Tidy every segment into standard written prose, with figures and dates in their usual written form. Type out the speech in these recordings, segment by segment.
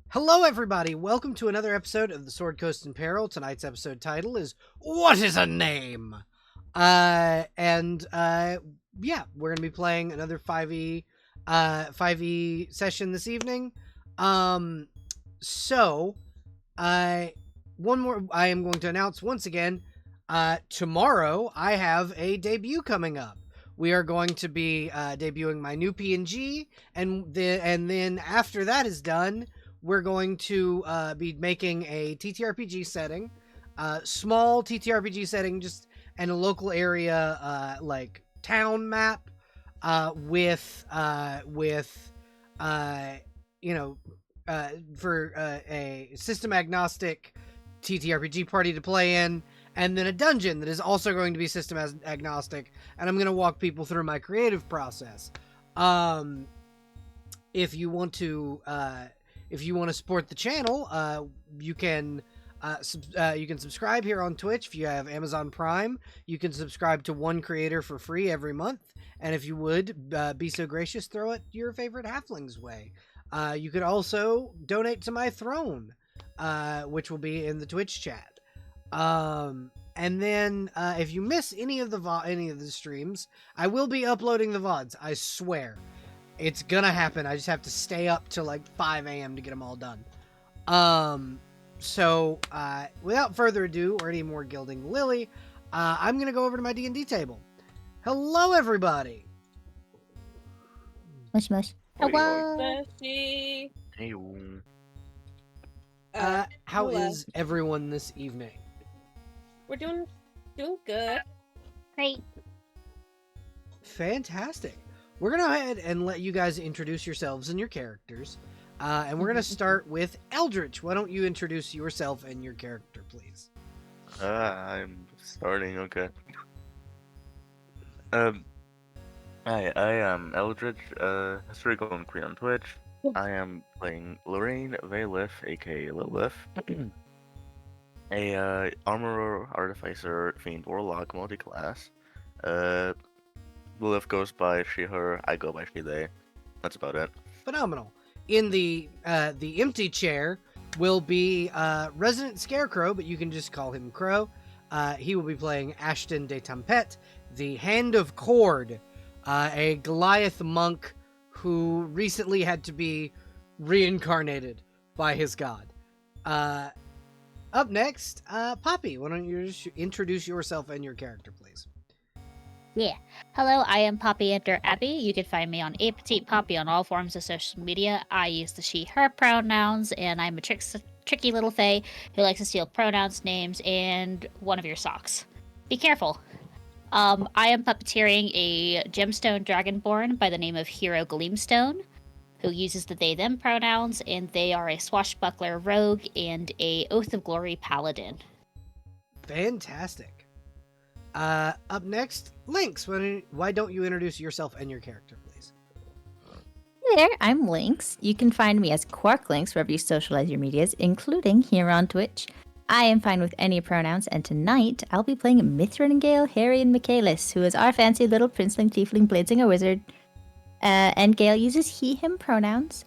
Hello, everybody. Welcome to another episode of the Sword Coast in Peril. Tonight's episode title is "What is a Name?" Yeah, we're gonna be playing another 5e session this evening. Um, so, uh, one more. I am going to announce once again. Tomorrow I have a debut coming up. We are going to be debuting my new PNG, and then after that is done, we're going to be making a TTRPG setting, small TTRPG setting, just in a local area, like town map, with uh, you know, for a system agnostic TTRPG party to play in, and then a dungeon that is also going to be system agnostic, and I'm going to walk people through my creative process. Um, if you want to support the channel, you can subscribe here on Twitch. If you have Amazon Prime, you can subscribe to one creator for free every month. And if you would be so gracious, throw it your favorite halfling's way. You could also donate to my throne, which will be in the Twitch chat. And then if you miss any of the streams, I will be uploading the VODs. I swear. It's gonna happen. I just have to stay up till like 5 a.m. to get them all done. So, without further ado, or any more gilding lily, I'm gonna go over to my D&D table. Hello, everybody! Mush mush. Hello. Mushy. Hey, How hello. is everyone this evening? We're doing good. Great. Fantastic. We're gonna go ahead and let you guys introduce yourselves and your characters. And we're gonna start with Eldritch. Why don't you introduce yourself and your character, please? I'm starting, okay. Hi, I am Eldritch, historical and Cree on Twitch. I am playing Lorraine Valif, aka Lilith. A armorer, artificer, fiend, warlock, multi-class. Lilith goes by she, her, I go by she, they. That's about it. Phenomenal. In the empty chair will be Resident Scarecrow, but you can just call him Crow. He will be playing Ashton de Tempête, the Hand of Cord, a Goliath monk who recently had to be reincarnated by his god. Up next, Poppy, why don't you introduce yourself and your character, please? Yeah. Hello, I am Poppy Enter Abby. You can find me on Apetite Poppy on all forms of social media. I use the she, her pronouns, and I'm a tricky little fae who likes to steal pronouns, names, and one of your socks. Be careful. I am puppeteering a gemstone dragonborn by the name of Hero Gleamstone, who uses the they them pronouns, and they are a swashbuckler rogue and a Oath of Glory paladin. Fantastic. Up next, Lynx. Why don't you introduce yourself and your character, please? Hey there, I'm Lynx. You can find me as QuarkLynx wherever you socialize your medias, including here on Twitch. I am fine with any pronouns, and tonight I'll be playing Mithrin Harry, and Michaelis, who is our fancy little princeling tiefling bladesinger wizard. And Gale uses he, him pronouns.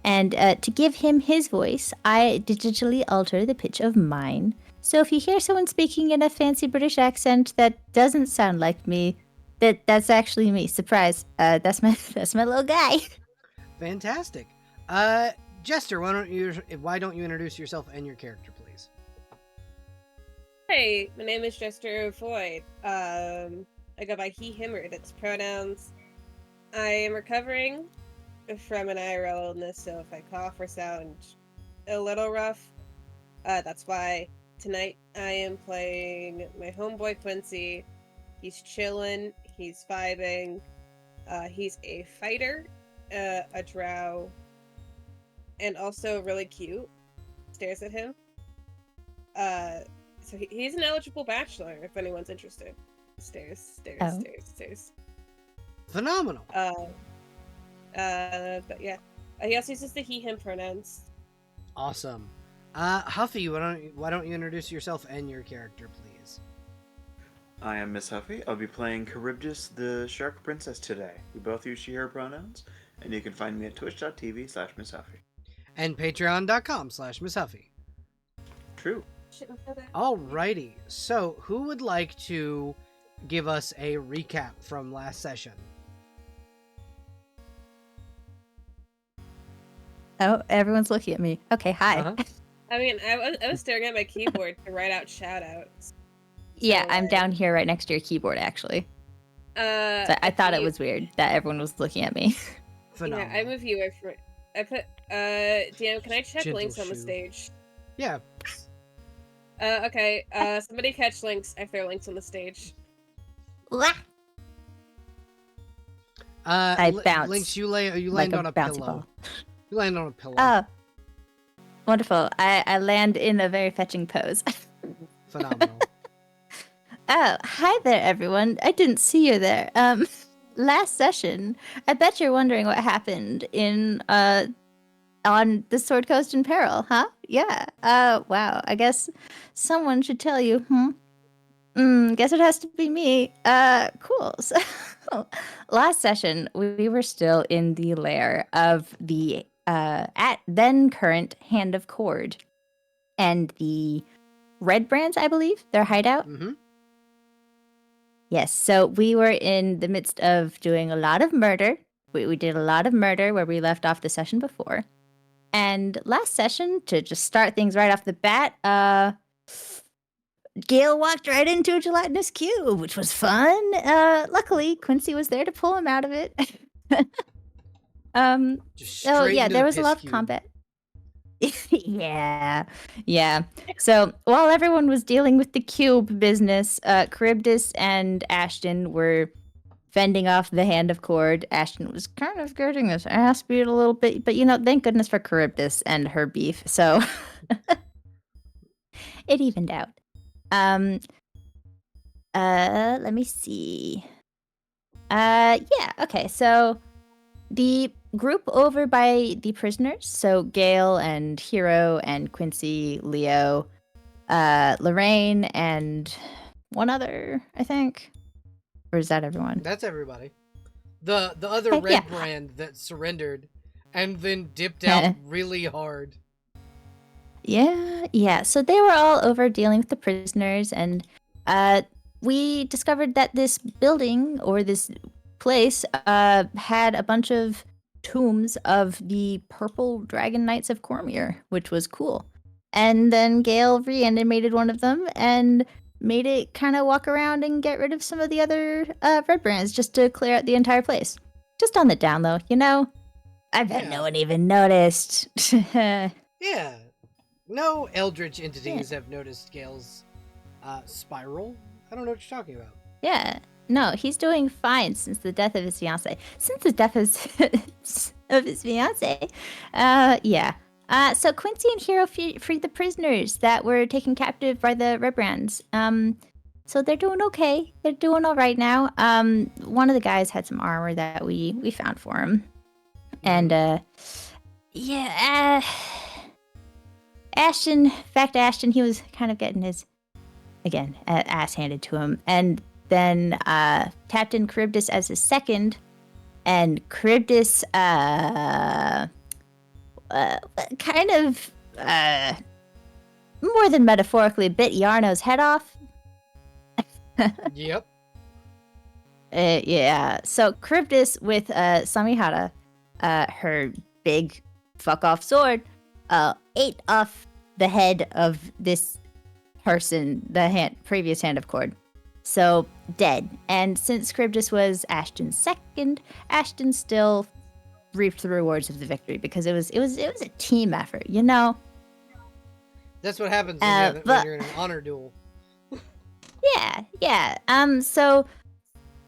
And to give him his voice, I digitally alter the pitch of mine. So if you hear someone speaking in a fancy British accent that doesn't sound like me, that's actually me. Surprise! That's my little guy. Fantastic. Jester, why don't you introduce yourself and your character, please? Hey, my name is Jester Void. I go by he, him, or its pronouns. I am recovering from an IRL illness, so if I cough or sound a little rough, that's why. Tonight I am playing my homeboy Quincy. He's chilling, he's vibing, he's a fighter, a drow, and also really cute. Stares at him. So he's an eligible bachelor, if anyone's interested. Stares. Phenomenal. But yeah. He also uses the he, him pronouns. Awesome. Huffy, why don't you introduce yourself and your character, please? I am Miss Huffy. I'll be playing Charybdis, the Shark Princess today. We both use she, her pronouns, and you can find me at twitch.tv/Miss Huffy. and patreon.com/MissHuffy. True. Alrighty, so who would like to give us a recap from last session? Oh, everyone's looking at me. Okay, hi. Uh-huh. I mean, I was staring at my keyboard to write out shoutouts. Yeah, So, I'm down here right next to your keyboard, actually. So I thought it was weird that everyone was looking at me. Phenomenal. Yeah, I move you away from it. I put DM, can I check Gentle links on the shoe. stage? Yeah. Okay. Somebody catch links. I throw links on the stage. I bounce Lynx, you land like on a a bouncy pillow. ball. You land on a pillow. Oh, wonderful. I land in a very fetching pose. Phenomenal. Oh, hi there, everyone. I didn't see you there. Last session, I bet you're wondering what happened in on the Sword Coast in Peril, huh? Yeah. Wow. I guess someone should tell you. Guess it has to be me. Cool. So, last session, we were still in the lair of the at then current Hand of Cord and the Red Brands, I believe, their hideout. Mm-hmm. Yes, so we were in the midst of doing a lot of murder. We did a lot of murder where we left off the session before. And last session, to just start things right off the bat, Gale walked right into a gelatinous cube, which was fun. Luckily, Quincy was there to pull him out of it. Just So straight yeah, into there the was a piss lot of cube. combat. Yeah. So while everyone was dealing with the cube business, Charybdis and Ashton were fending off the Hand of Cord. Ashton was kind of getting his ass beat a little bit, but thank goodness for Charybdis and her beef. So it evened out. Let me see. Yeah, okay. So the group over by the prisoners, so Gale and Hero and Quincy, Leo, Lorraine, and one other, I think. Or is that everyone? That's everybody. The other Okay, red yeah. brand that surrendered and then dipped out really hard. Yeah. So they were all over dealing with the prisoners, and we discovered that this building or this place had a bunch of tombs of the purple dragon knights of Cormier, which was cool. And then Gale reanimated one of them and made it kind of walk around and get rid of some of the other red brands just to clear out the entire place. Just on the down low, I bet Yeah. no one even noticed. Yeah. No eldritch entities have noticed Gale's spiral. I don't know what you're talking about. Yeah. No, he's doing fine since the death of his fiance. Since the death of his fiance. Yeah. So Quincy and Hero freed the prisoners that were taken captive by the Red Brands. So they're doing okay. They're doing all right now. One of the guys had some armor that we found for him. And yeah, Ashton, he was kind of getting his, again, ass handed to him. And then tapped in Charybdis as his second. And Charybdis kind of, more than metaphorically, bit Yarno's head off. Yep. Yeah. So Charybdis with Samihara, her big fuck off sword, ate off the head of this person, the previous Hand of Cord. So dead. And since Charybdis was Ashton's second, Ashton still reaped the rewards of the victory because it was a team effort, That's what happens when but- you're in an honor duel. Yeah. So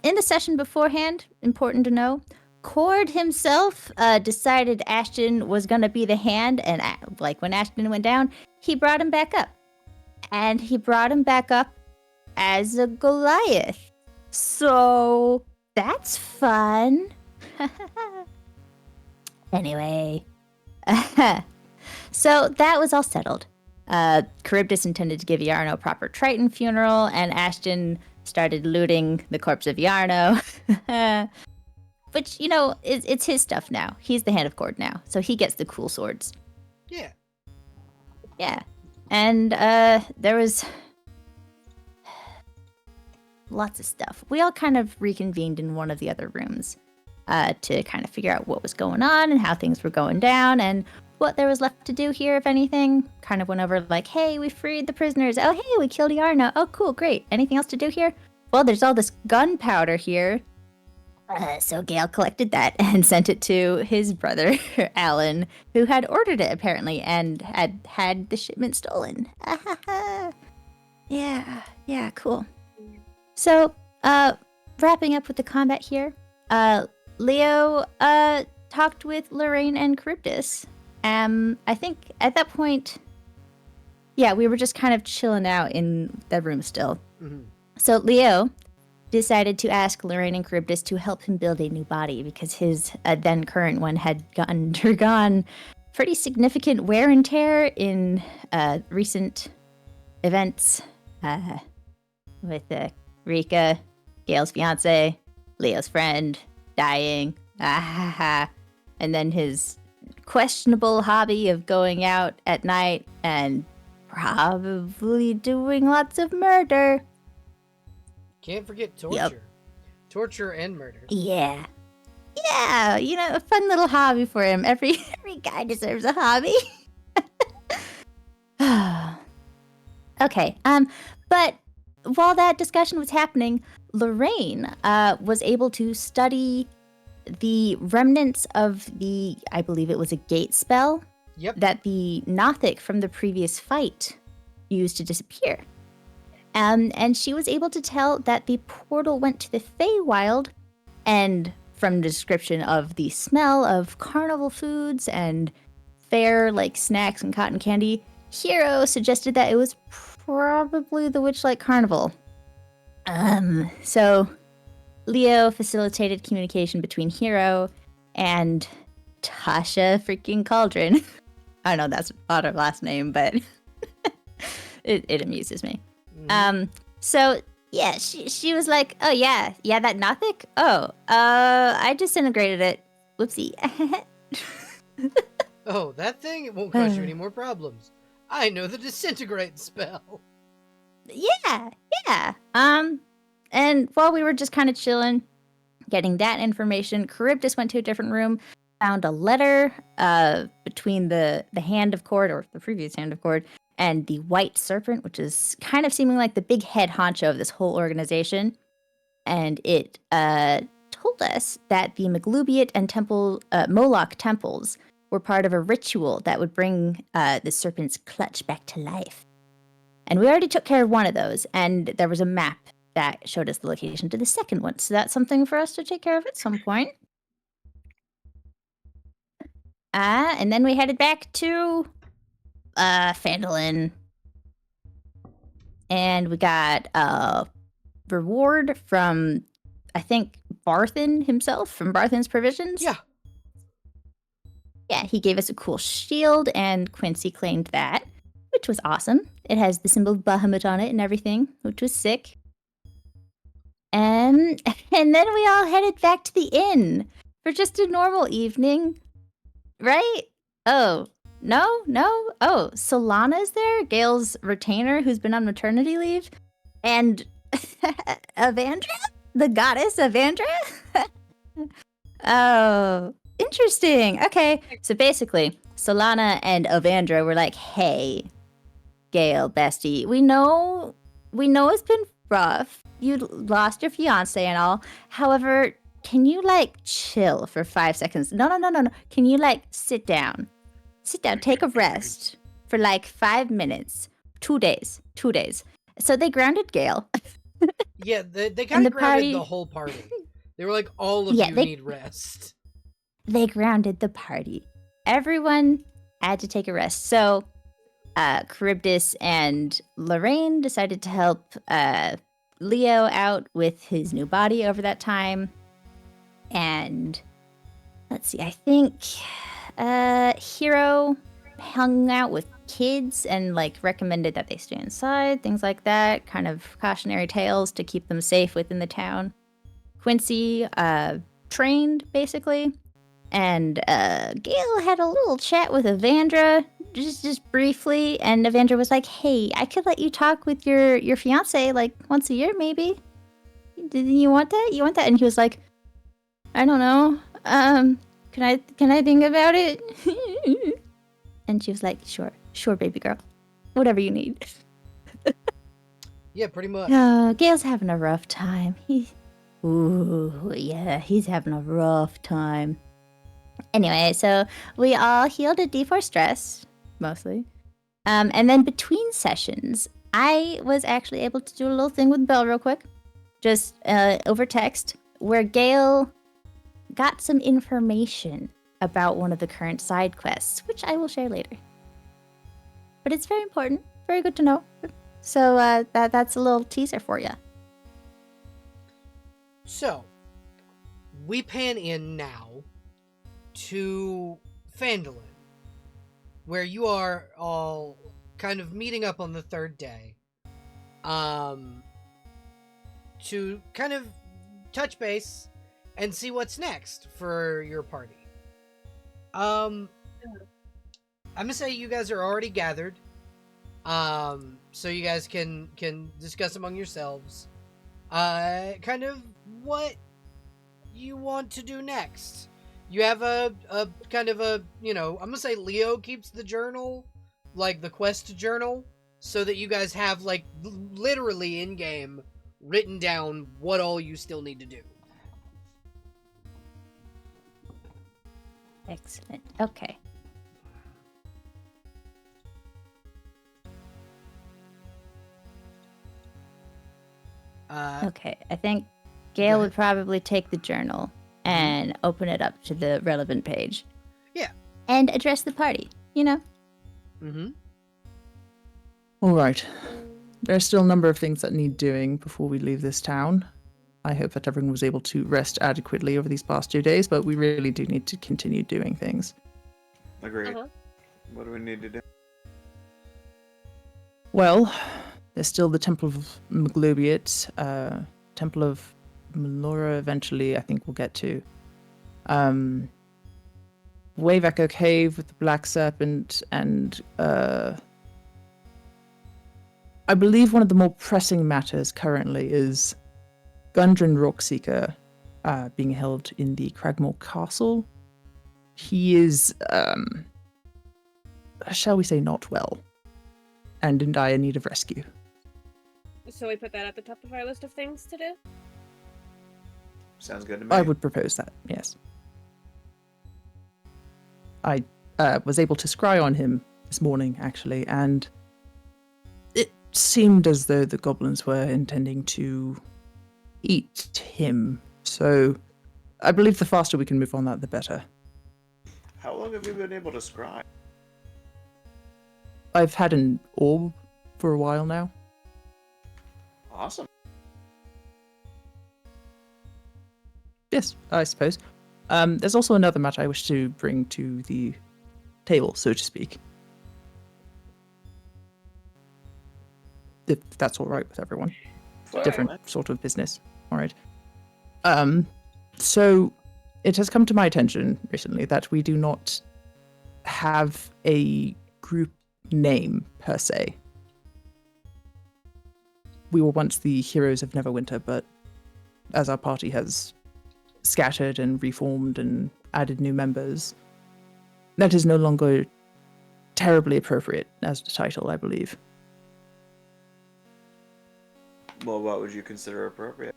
in the session beforehand, important to know, Cord himself decided Ashton was gonna be the hand, and like when Ashton went down, he brought him back up, and he brought him back up as a Goliath. So that's fun. Anyway, so that was all settled. Charybdis intended to give Yarno a proper Triton funeral, and Ashton started looting the corpse of Yarno. Which, it's his stuff now. He's the Hand of Cord now, so he gets the cool swords. Yeah. Yeah. And there was lots of stuff. We all kind of reconvened in one of the other rooms to kind of figure out what was going on and how things were going down and what there was left to do here, if anything. Kind of went over like, hey, we freed the prisoners. Oh, hey, we killed Yarna. Oh, cool, great. Anything else to do here? Well, there's all this gunpowder here. So Gale collected that and sent it to his brother, Alan, who had ordered it apparently and had the shipment stolen. Yeah, cool. So, wrapping up with the combat here, Leo talked with Lorraine and Charybdis. I think at that point, yeah, we were just kind of chilling out in the room still. Mhm. So Leo decided to ask Lorraine and Charybdis to help him build a new body because his then current one had undergone pretty significant wear and tear in recent events with Rika, Gale's fiance, Leo's friend, dying, and then his questionable hobby of going out at night and probably doing lots of murder. Can't forget torture. Torture and murder. Yeah, a fun little hobby for him. Every guy deserves a hobby. Okay, but while that discussion was happening, Lorraine was able to study the remnants of I believe it was a gate spell Yep. that the Nothic from the previous fight used to disappear. And she was able to tell that the portal went to the Feywild, and from the description of the smell of carnival foods and fair like snacks and cotton candy, Hero suggested that it was probably the Witchlight Carnival. So Leo facilitated communication between Hero and Tasha freaking Cauldron. I know that's not her last name, but it amuses me. So yeah, she was like, oh yeah, that Nothic? Oh, I disintegrated it. Whoopsie. Oh, that thing? It won't cause you any more problems. I know the disintegrate spell. Yeah. And while we were just kind of chilling, getting that information, Charybdis went to a different room, found a letter between the Hand of Cord, or the previous Hand of Cord, and the White Serpent, which is kind of seeming like the big head honcho of this whole organization. And it told us that the Maglubiot and Moloch temples were part of a ritual that would bring the serpent's clutch back to life. And we already took care of one of those, and there was a map that showed us the location to the second one. So that's something for us to take care of at some point. And then we headed back to Phandalin. And we got a reward from, I think, Barthen himself, from Barthen's Provisions. Yeah. Yeah, he gave us a cool shield, and Quincy claimed that, which was awesome. It has the symbol of Bahamut on it and everything, which was sick. And then we all headed back to the inn for just a normal evening, right? Oh, no? Oh, Solana's there, Gale's retainer who's been on maternity leave, and Avandra? The goddess Avandra? Oh, interesting. Okay, so basically, Solana and Avandra were like, hey, Gale, bestie, we know it's been rough. You lost your fiance and all. However, can you, chill for 5 seconds? No. Can you, sit down? Sit down, take a rest for, 5 minutes. 2 days. So they grounded Gale. Yeah, they kind of grounded the whole party. They were like, all of you need rest. They grounded the party. Everyone had to take a rest. So Charybdis and Lorraine decided to help Leo out with his new body over that time. And let's see, I think Hero hung out with kids and recommended that they stay inside, things like that, kind of cautionary tales to keep them safe within the town. Quincy trained, basically. And Gale had a little chat with Avandra. just briefly, and Evandra was like, "Hey, I could let you talk with your fiance like once a year, maybe. Didn't you want that? You want that?" And he was like, "I don't know. Can I think about it?" And she was like, "Sure, baby girl, whatever you need." Yeah, pretty much. Gail's having a rough time. He's having a rough time. Anyway, so we all healed a D4 stress, mostly. And then between sessions, I was actually able to do a little thing with Belle real quick, just over text, where Gail got some information about one of the current side quests, which I will share later. But it's very important, very good to know. So that's a little teaser for you. So, we pan in now to Phandalin, where you are all kind of meeting up on the third day, to kind of touch base and see what's next for your party. I'm gonna say you guys are already gathered, so you guys can discuss among yourselves, kind of what you want to do next. You have a kind of a, I'm gonna say Leo keeps the journal, like the quest journal, so that you guys have, like, literally in game written down what all you still need to do. Excellent. Okay. Okay. I think Gail would probably take the journal and open it up to the relevant page. Yeah. And address the party, Mm-hmm. All right. There are still a number of things that need doing before we leave this town. I hope that everyone was able to rest adequately over these past 2 days, but we really do need to continue doing things. Agreed. What do we need to do? Well, there's still the Temple of Maglobiet, Temple of Melora eventually, I think we'll get to. Wave Echo Cave with the Black Serpent, and I believe one of the more pressing matters currently is Gundren Rockseeker being held in the Cragmore Castle. He is, shall we say, not well, and in dire need of rescue. So we put that at the top of our list of things to do? Sounds good to me. I would propose that, yes. I was able to scry on him this morning, actually, and it seemed as though the goblins were intending to eat him. So I believe the faster we can move on that, the better. How long have you been able to scry? I've had an orb for a while now. Awesome. Yes, I suppose. There's also another matter I wish to bring to the table, so to speak. If that's all right with everyone. Sure. Different sort of business. All right. So it has come to my attention recently that we do not have a group name per se. We were once the Heroes of Neverwinter, but as our party has scattered and reformed and added new members, that is no longer terribly appropriate as the title, I believe. Well, what would you consider appropriate?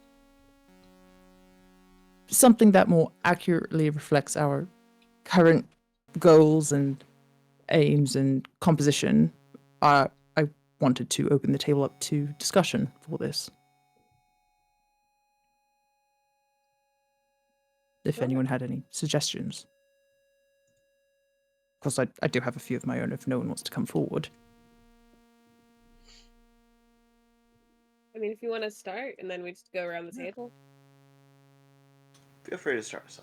Something that more accurately reflects our current goals and aims and composition. I wanted to open the table up to discussion for this. If anyone had any suggestions. Of course, I do have a few of my own if no one wants to come forward. I mean, if you want to start, and then we just go around the table. Feel free to start us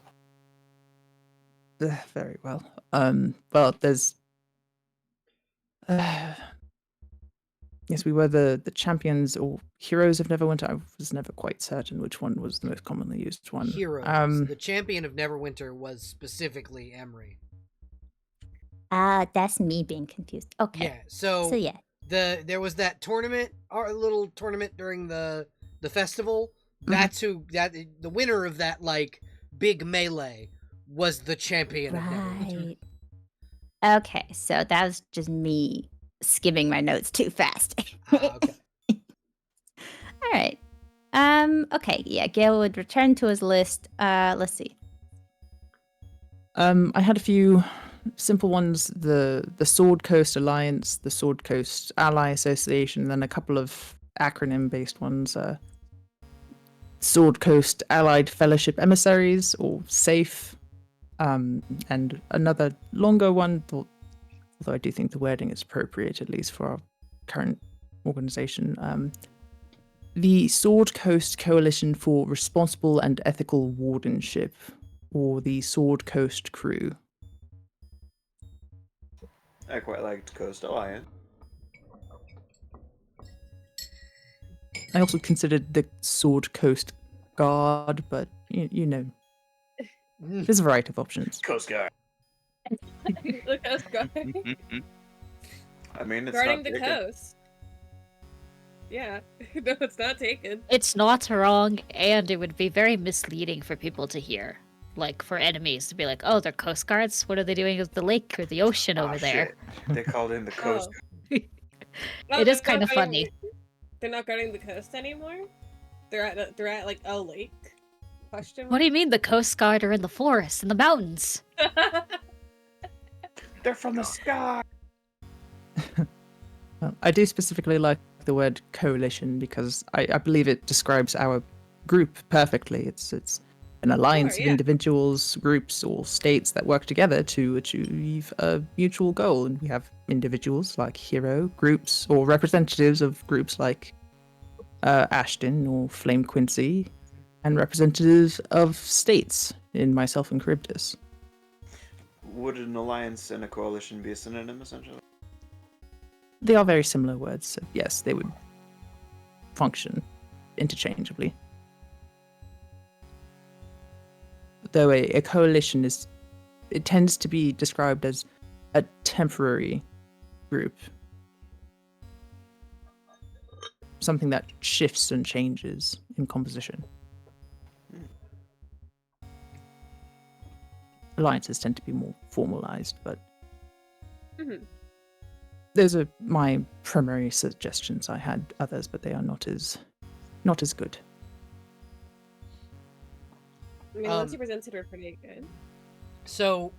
off. Very well. Well, there's... yes, we were the champions or heroes of Neverwinter. I was never quite certain which one was the most commonly used one. Heroes. The champion of Neverwinter was specifically Emery. That's me being confused. Okay. Yeah. So So yeah. there was that tournament, our little tournament during the festival. Mhm. That's who the winner of that like big melee was the champion of Neverwinter. Right. Okay, so that was just me skimming my notes too fast. Okay. All right. Okay, yeah, Gale would return to his list. Let's see. I had a few simple ones: the Sword Coast Alliance, the Sword Coast Ally Association, then a couple of acronym-based ones: Sword Coast Allied Fellowship Emissaries, or SAFE, and another longer one. Although I do think the wording is appropriate, at least for our current organization. The Sword Coast Coalition for Responsible and Ethical Wardenship, or the Sword Coast Crew. I quite liked Coast Alliance. I also considered the Sword Coast Guard, but you know, there's a variety of options. Coast Guard. The Coast Guard. I mean, it's Guarding not the taken. coast. Yeah. No, it's not taken. It's not wrong, and it would be very misleading for people to hear. Like, for enemies to be like, oh, they're coast guards? What are they doing with the lake or the ocean over there? Shit. They called in the Coast Oh. It is they're kind not of guarding- funny. They're not guarding the coast anymore? They're at like a lake? Question What do you mean the Coast Guard are in the forest, in the mountains? Guard? They're from the sky. I do specifically like the word coalition because I believe it describes our group perfectly. It's an alliance Sure, of yeah. individuals, groups, or states that work together to achieve a mutual goal. And we have individuals like Hero, groups, or representatives of groups like Ashton or Flame Quincy, and representatives of states in myself and Charybdis. Would an alliance and a coalition be a synonym, essentially? They are very similar words, so yes, they would function interchangeably. Though a coalition it tends to be described as a temporary group. Something that shifts and changes in composition. Alliances tend to be more formalized, but Mhm. those are my primary suggestions. I had others, but they are not as good. I mean, the ones Um, you presented were pretty good. So,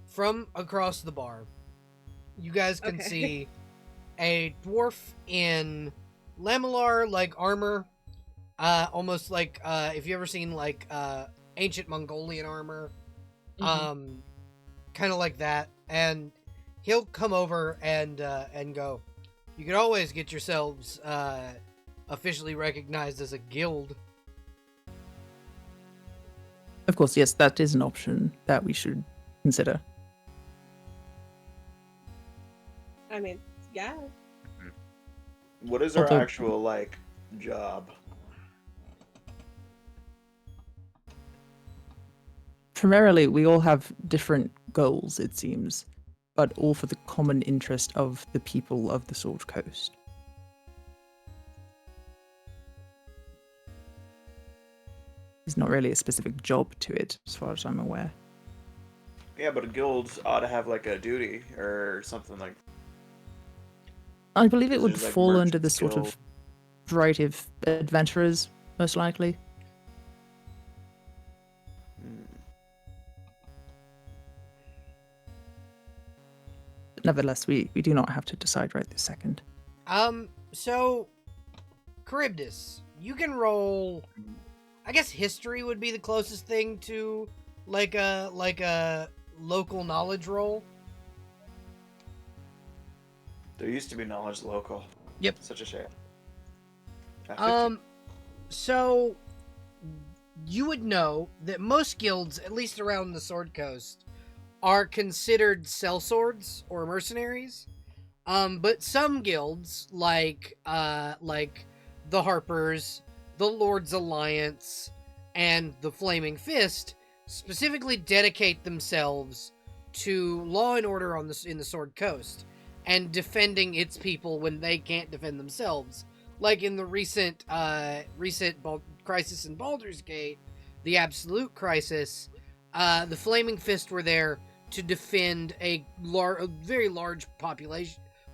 from across the bar, you guys can Okay. see a dwarf in lamellar like armor, almost like if you ever seen like ancient Mongolian armor, kind of like that, and he'll come over and go, "You could always get yourselves officially recognized as a guild." Of course, yes, that is an option that we should consider. I mean, yeah. What is our Although- actual, like, job? Primarily, we all have different goals, it seems, but all for the common interest of the people of the Sword Coast. There's not really a specific job to it, as far as I'm aware. Yeah, but a guild ought to have, like, a duty or something like. I believe it would There's, like, fall under merchant the sort guild. of variety of adventurers, most likely. But nevertheless, we do not have to decide right this second. So, Charybdis, you can roll. I guess history would be the closest thing to like a local knowledge roll. There used to be knowledge local. Yep. Such a shame. So you would know that most guilds, at least around the Sword Coast, are considered sellswords or mercenaries. But some guilds, like the Harpers, the Lord's Alliance, and the Flaming Fist, specifically dedicate themselves to law and order in the Sword Coast and defending its people when they can't defend themselves. Like in the recent crisis in Baldur's Gate, the Absolute Crisis, the Flaming Fist were there to defend a very large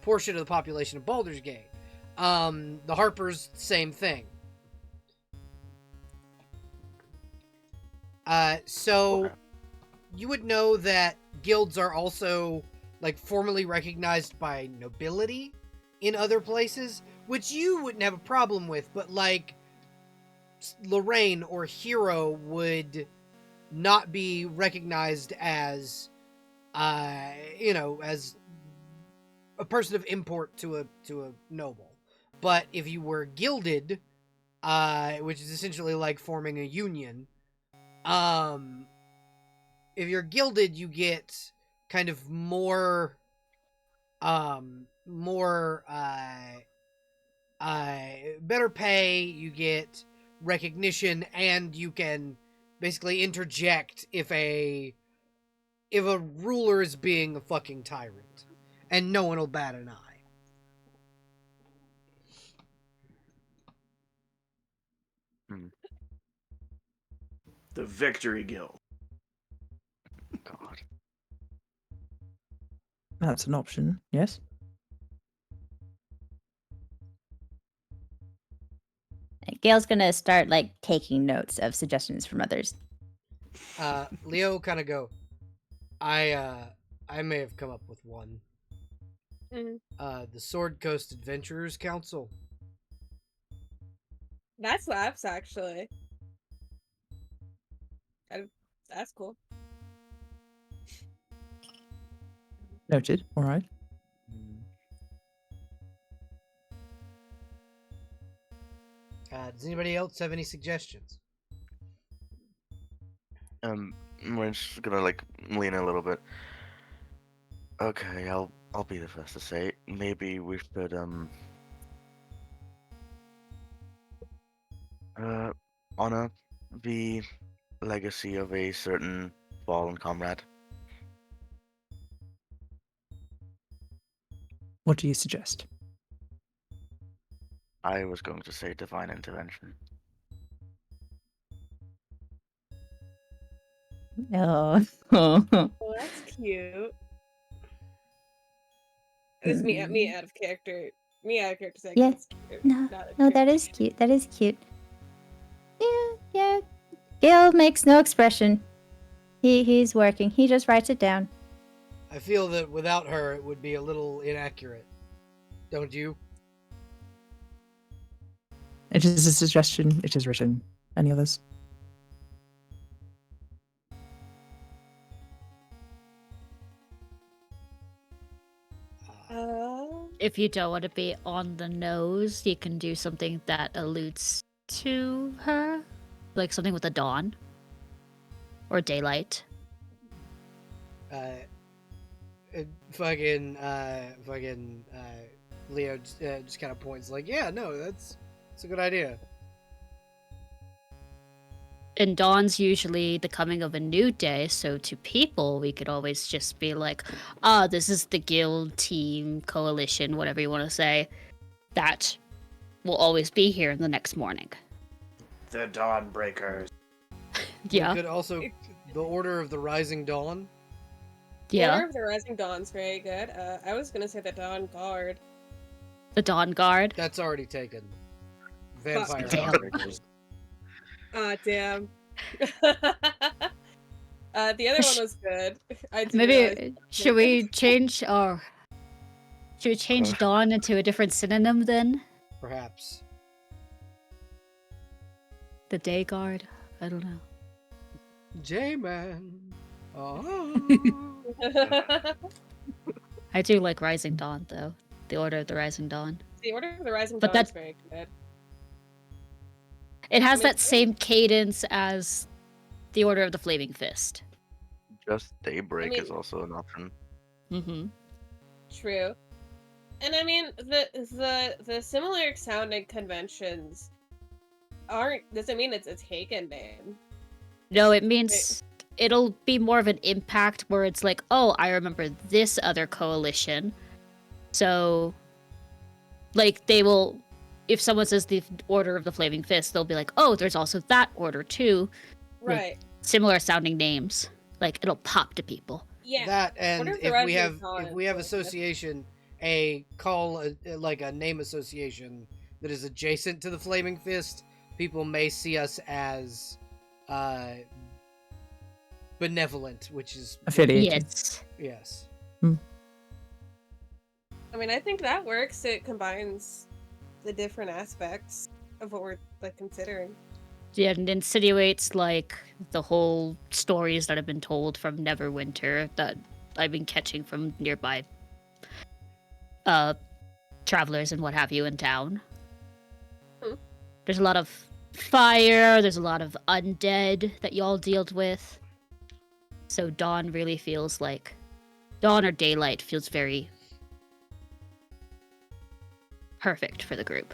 portion of the population of Baldur's Gate. The Harpers, same thing. So Okay. you would know that guilds are also like formally recognized by nobility in other places, which you wouldn't have a problem with, but like Lorraine or Hero would not be recognized as as a person of import to a noble. But if you were gilded, which is essentially like forming a union, if you're gilded, you get kind of more better pay, you get recognition, and you can basically interject if a ruler is being a fucking tyrant, and no one will bat an eye. The Victory Guild. God. That's an option, yes. Gail's gonna start like taking notes of suggestions from others. Leo kind of go, I may have come up with one. Mhm. The Sword Coast Adventurers Council. That slaps, actually. That's cool. Noted. All right. Does anybody else have any suggestions? We're just gonna like lean a little bit. Okay, I'll be the first to say maybe we should honor the legacy of a certain fallen comrade. What do you suggest? I was going to say divine intervention. No. Oh, that's cute. It's me out of character. Me out of character saying Yeah. that's cute. No, Not in no, that character. is cute. That is cute. Yeah. Gail makes no expression. He's working. He just writes it down. I feel that without her, it would be a little inaccurate. Don't you? It is a suggestion. It is written. Any others? If you don't want to be on the nose, you can do something that alludes to her, like something with the dawn or daylight. Leo just kind of points like, yeah, no, that's a good idea. And dawn's usually the coming of a new day, so to people, we could always just be like, this is the guild, team, coalition, whatever you want to say, that will always be here in the next morning. The Dawnbreakers. Yeah. We could also the Order of the Rising Dawn. Yeah. Order of the Rising Dawn's very good. I was gonna say the Dawn Guard. The Dawn Guard. That's already taken. Vampire. Damn. Dawnbreakers. Damn. The other one was good. I do realize Maybe should we change dawn into a different synonym then? Perhaps. The Day Guard? I don't know. J-Man. Oh. I do like Rising Dawn though. The Order of the Rising Dawn. The Order of the Rising But Dawn's that- very good. It has I mean, that same cadence as the Order of the Flaming Fist. Just daybreak is mean- also an option. Mm-hmm. True. And I mean the similar sounding conventions doesn't mean it's a taken name. No, it means it'll be more of an impact where it's like, oh, I remember this other coalition. So, like, they will, if someone says the Order of the Flaming Fist, they'll be like, oh, there's also that order too. Like, Right. similar sounding names. Like, it'll pop to people. Yeah. That, and Order of the if we Rising have Dawn if we have is really good. association, like a name association that is adjacent to the Flaming Fist, people may see us as benevolent, which is Affiliated. Yes. yes. I mean, I think that works. It combines the different aspects of what we're like considering. Yeah, and insinuates like the whole stories that have been told from Neverwinter that I've been catching from nearby travelers and what have you in town. Hmm. There's a lot of fire, there's a lot of undead that y'all dealt with. So dawn really feels like dawn or daylight feels very perfect for the group.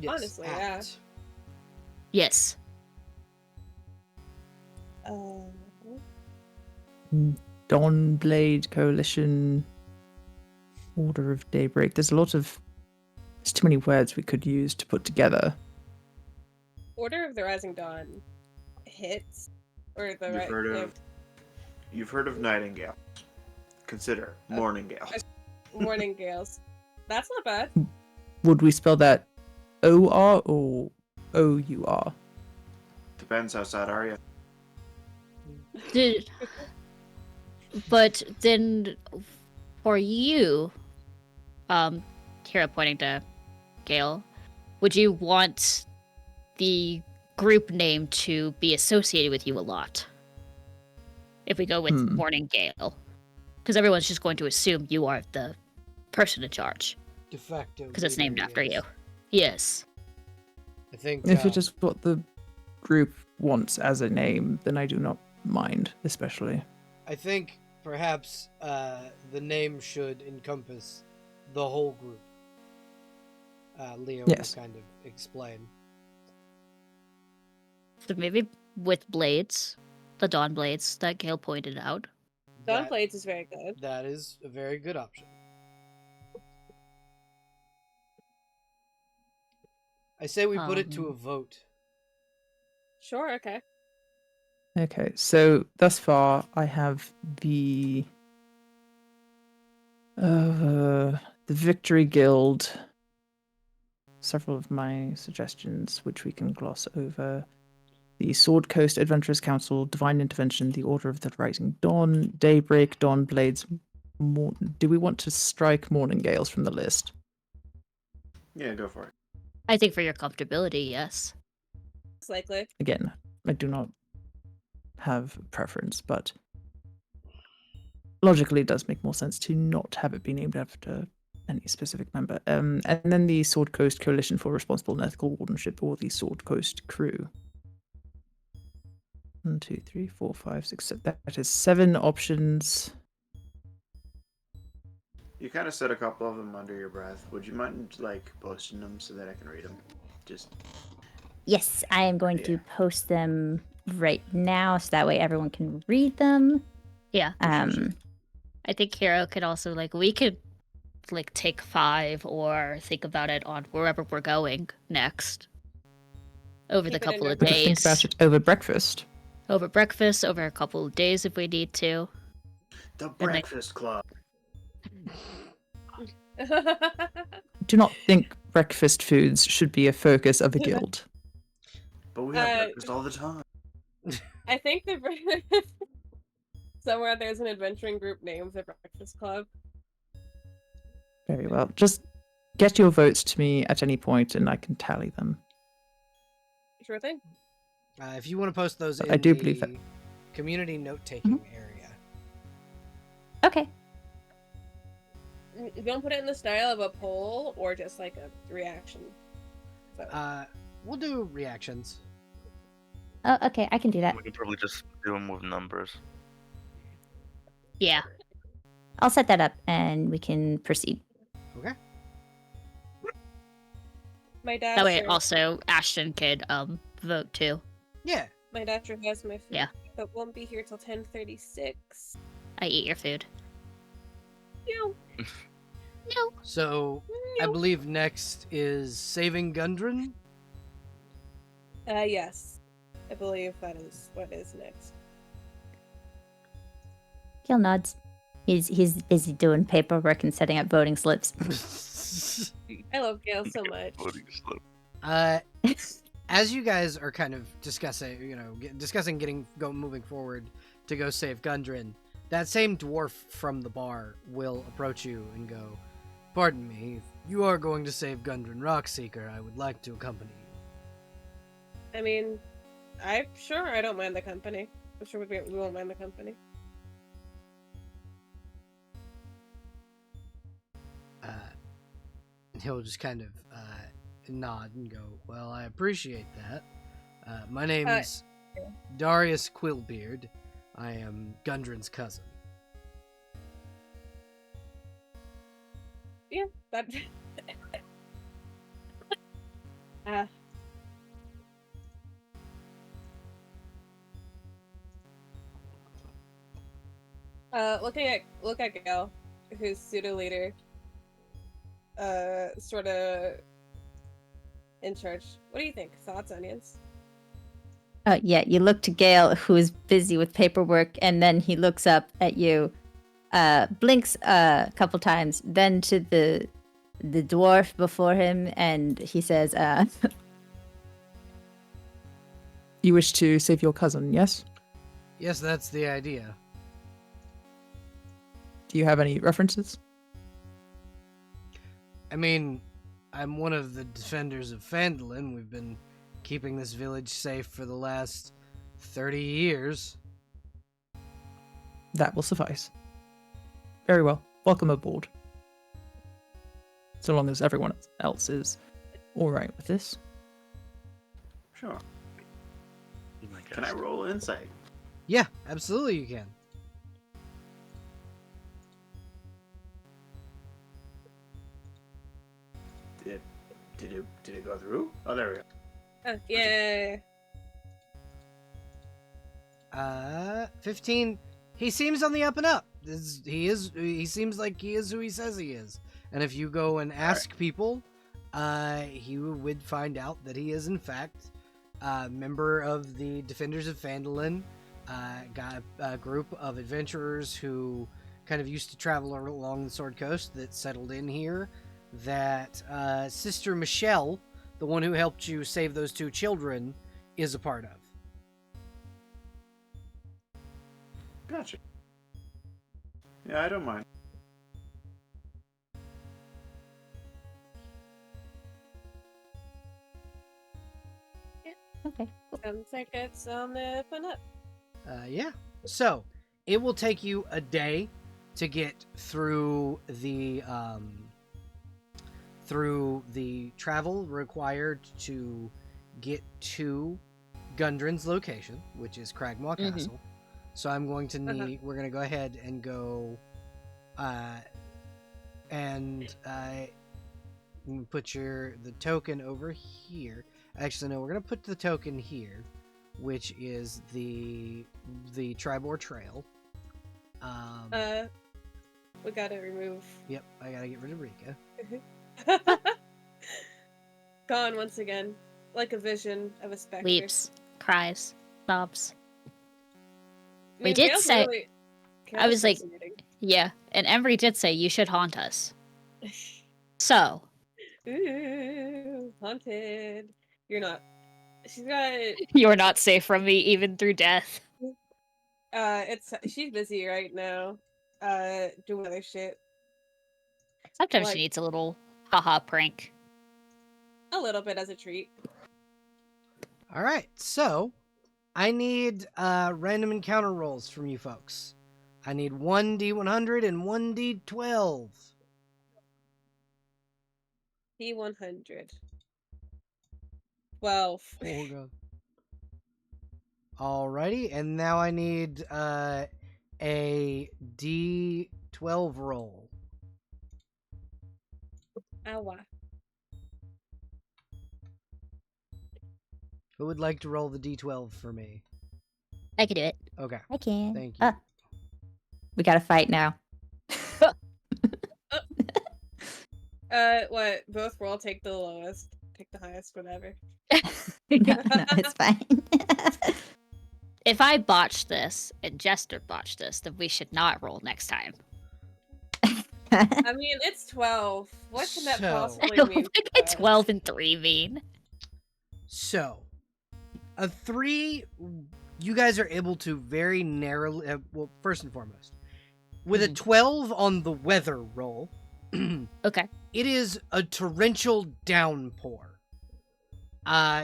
Yes, Honestly, yeah. apt. Yes. Dawnblade Coalition, Order of Daybreak. There's too many words we could use to put together. Order of the Rising Dawn hits, or the You've heard of Nightingale. Consider Morningale. Morning Gales. That's not bad. Would we spell that O-R or O-U-R? Depends how sad are you. But then for you, Kira pointing to Gale, would you want the group name to be associated with you a lot? If we go with Morning Gale. Because everyone's just going to assume you are the person in charge. De facto. Because it's named leader, after yes. you. Yes. I think If it is what the group wants as a name, then I do not mind, especially. I think perhaps the name should encompass the whole group. Leo Yes. will kind of explain. So maybe with blades, the Dawn Blades that Gale pointed out. Dawn That- Blades is very good. That is a very good option. I say we put it to a vote. Sure, okay. Okay, so thus far I have the Victory Guild. Several of my suggestions, which we can gloss over. The Sword Coast Adventurers Council, Divine Intervention, the Order of the Rising Dawn, Daybreak, Dawn Blades. Do we want to strike Morning Gales from the list? Yeah, go for it. I think for your comfortability, yes. It's likely. Again, I do not have a preference, but logically it does make more sense to not have it be named after any specific member. And then the Sword Coast Coalition for Responsible and Ethical Wardenship, or the Sword Coast Crew. 1, 2, 3, 4, 5, 6, 7. That is 7 options. You kind of said a couple of them under your breath. Would you mind, like, posting them so that I can read them? Just... Yes, I am going to Yeah. post them right now so that way everyone can read them. Yeah. Um, I think Hero could also, like, we could, like, take 5 or think about it on wherever we're going next. Over the Keep it in couple your of We could think days. about it over breakfast. Over breakfast, over a couple of days if we need to. The they- Breakfast Club. Do not think breakfast foods should be a focus of a guild. But we have breakfast all the time. I think the somewhere there's an adventuring group named the Breakfast Club. Very well. Just get your votes to me at any point and I can tally them. Sure thing. If you want to post those in I do the believe that. community note-taking area. okay. You don't put it in the style of a poll or just like a reaction. So. We'll do reactions. Oh, okay, I can do that. We can probably just do them with numbers. Yeah. I'll set that up and we can proceed. Okay. My dad. That way sure- also Ashton could vote too. Yeah. My dad sure has my. Yeah. but won't be here till 10:36. I eat your food. No. No. So I believe next is saving Gundren. Yes. I believe that is what is next. Gil nods. He's busy doing paperwork and setting up voting slips. I love Gale so much. Voting slip. As you guys are kind of discussing, moving forward to go save Gundren, that same dwarf from the bar will approach you and go, "Pardon me, if you are going to save Gundren Rockseeker, I would like to accompany you." I mean, I'm sure I don't mind the company. I'm sure we won't mind the company. He'll just kind of nod and go, "Well, I appreciate that. My name's Darius Quillbeard. I am Gundren's cousin." Yeah, that. Look at Gale, who's pseudo leader. Sort of in charge. What do you think? Thoughts, onions? Yeah, you look to Gale, who's busy with paperwork, and then he looks up at you, blinks a couple times, then to the dwarf before him, and he says, You wish to save your cousin, yes? Yes, that's the idea. Do you have any references? I mean, I'm one of the defenders of Phandalin. We've been keeping this village safe for the last 30 years. That will suffice. Very well. Welcome aboard. So long as everyone else is alright with this. Sure. Be my Can I guest. roll insight? Yeah, absolutely you can. Did it go through? Oh, there we go. Oh, yay! 15. He seems on the up and up. He seems like he is who he says he is. And if you go and ask people, he would find out that he is in fact a member of the Defenders of Phandalin, got a group of adventurers who kind of used to travel along the Sword Coast that settled in here, that Sister Michelle, the one who helped you save those two children, is a part of. Gotcha. Yeah, I don't mind. okay. Sounds like it's on the up and up. Yeah. So it will take you a day to get through the travel required to get to Gundren's location, which is Cragmaw Castle. So I'm going to need. We're going to go ahead and go, and put the token over here. Actually, no, we're going to put the token here, which is the Tribor Trail. We gotta remove. Yep, I gotta get rid of Rika. Gone once again, like a vision of a specter. Weeps, cries, sobs. I We mean, did Gale's say- really- I was Gale's like- fascinating. Yeah, and Embry did say you should haunt us. So, Ooh, haunted. You're not. She's got. you're not safe from me even through death. She's busy right now. Doing other shit. Sometimes Like- she needs a little haha prank. A little bit as a treat. All right, so I need random encounter rolls from you folks. I need 1d100 and 1d12. P100. 12. Oh god. Alrighty, and now I need a d12 roll. Ow. Who would like to roll the d12 for me? I could do it. Okay. I can. Thank you. We gotta fight now. What? Both roll, take the lowest, take the highest, whatever. No, it's fine. If I botch this and Jester botched this, then we should not roll next time. I mean, it's 12. What can that So- possibly mean? What for could us? 12 and 3 mean? So, a 3, you guys are able to very narrowly. Well, first and foremost, with a 12 on the weather roll, Okay. it is a torrential downpour.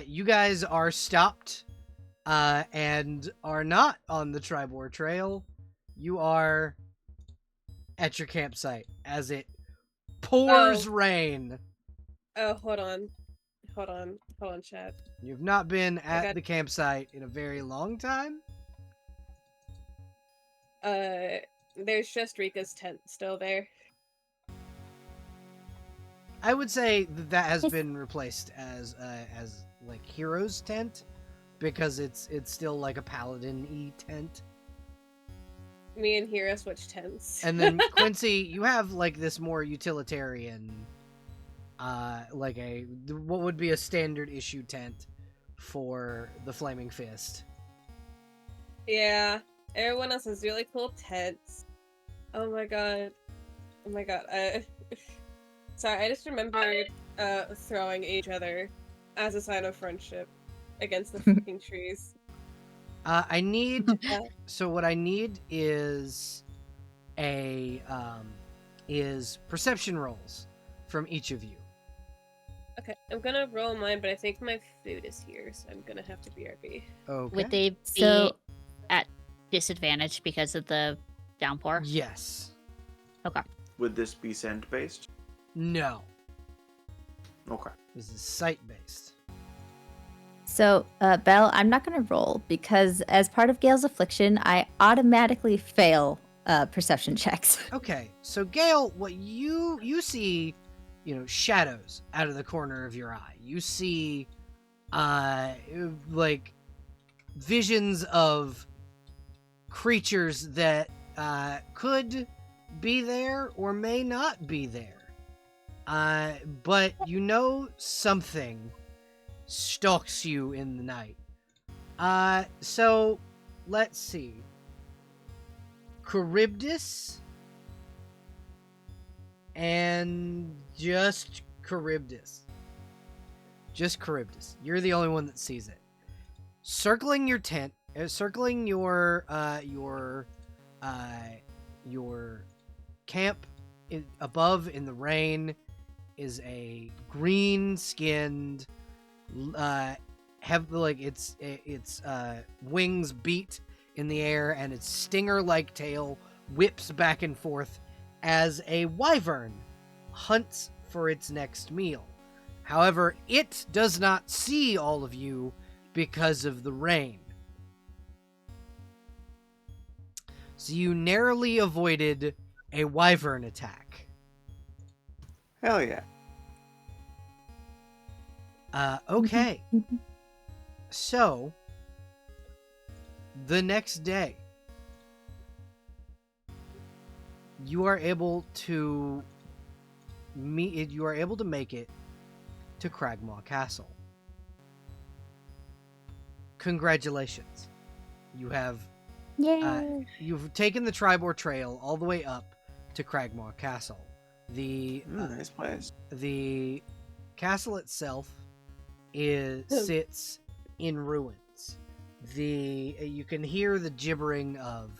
You guys are stopped, and are not on the Tribor Trail. You are at your campsite as it pours rain. Oh, hold on, Chad. You've not been at got- the campsite in a very long time. There's just Rika's tent still there. I would say that has been replaced as like Hero's tent, because it's still like a paladin-y tent. Me and Hero switch tents. And then Quincy, you have like this more utilitarian, like what would be a standard issue tent for the Flaming Fist. Yeah, everyone else has really cool tents. Oh my god. Sorry, I just remembered throwing each other as a sign of friendship against the fucking trees. I need. Yeah. So what I need is is perception rolls from each of you. Okay, I'm gonna roll mine, but I think my food is here, so I'm gonna have to BRB. Okay. Would they be So- at disadvantage because of the downpour? Yes. Would this be scent based? No. Okay. This is sight based. So, Belle, I'm not going to roll because as part of Gale's affliction, I automatically fail perception checks. Okay. So Gale, what you see, shadows out of the corner of your eye. You see, like visions of creatures that could be there or may not be there. But something stalks you in the night. So let's see. Charybdis and just Charybdis. Just Charybdis. You're the only one that sees it. Circling your tent, circling your camp above in the rain is a green-skinned, have like its wings beat in the air and its stinger-like tail whips back and forth as a wyvern hunts for its next meal. However, it does not see all of you because of the rain. So you narrowly avoided a wyvern attack. Hell yeah. Okay. So, the next day, you are able to make it to Cragmaw Castle. Congratulations. You've taken the Tribor Trail all the way up to Cragmaw Castle. Nice place. The castle itself sits in ruins. You can hear the gibbering of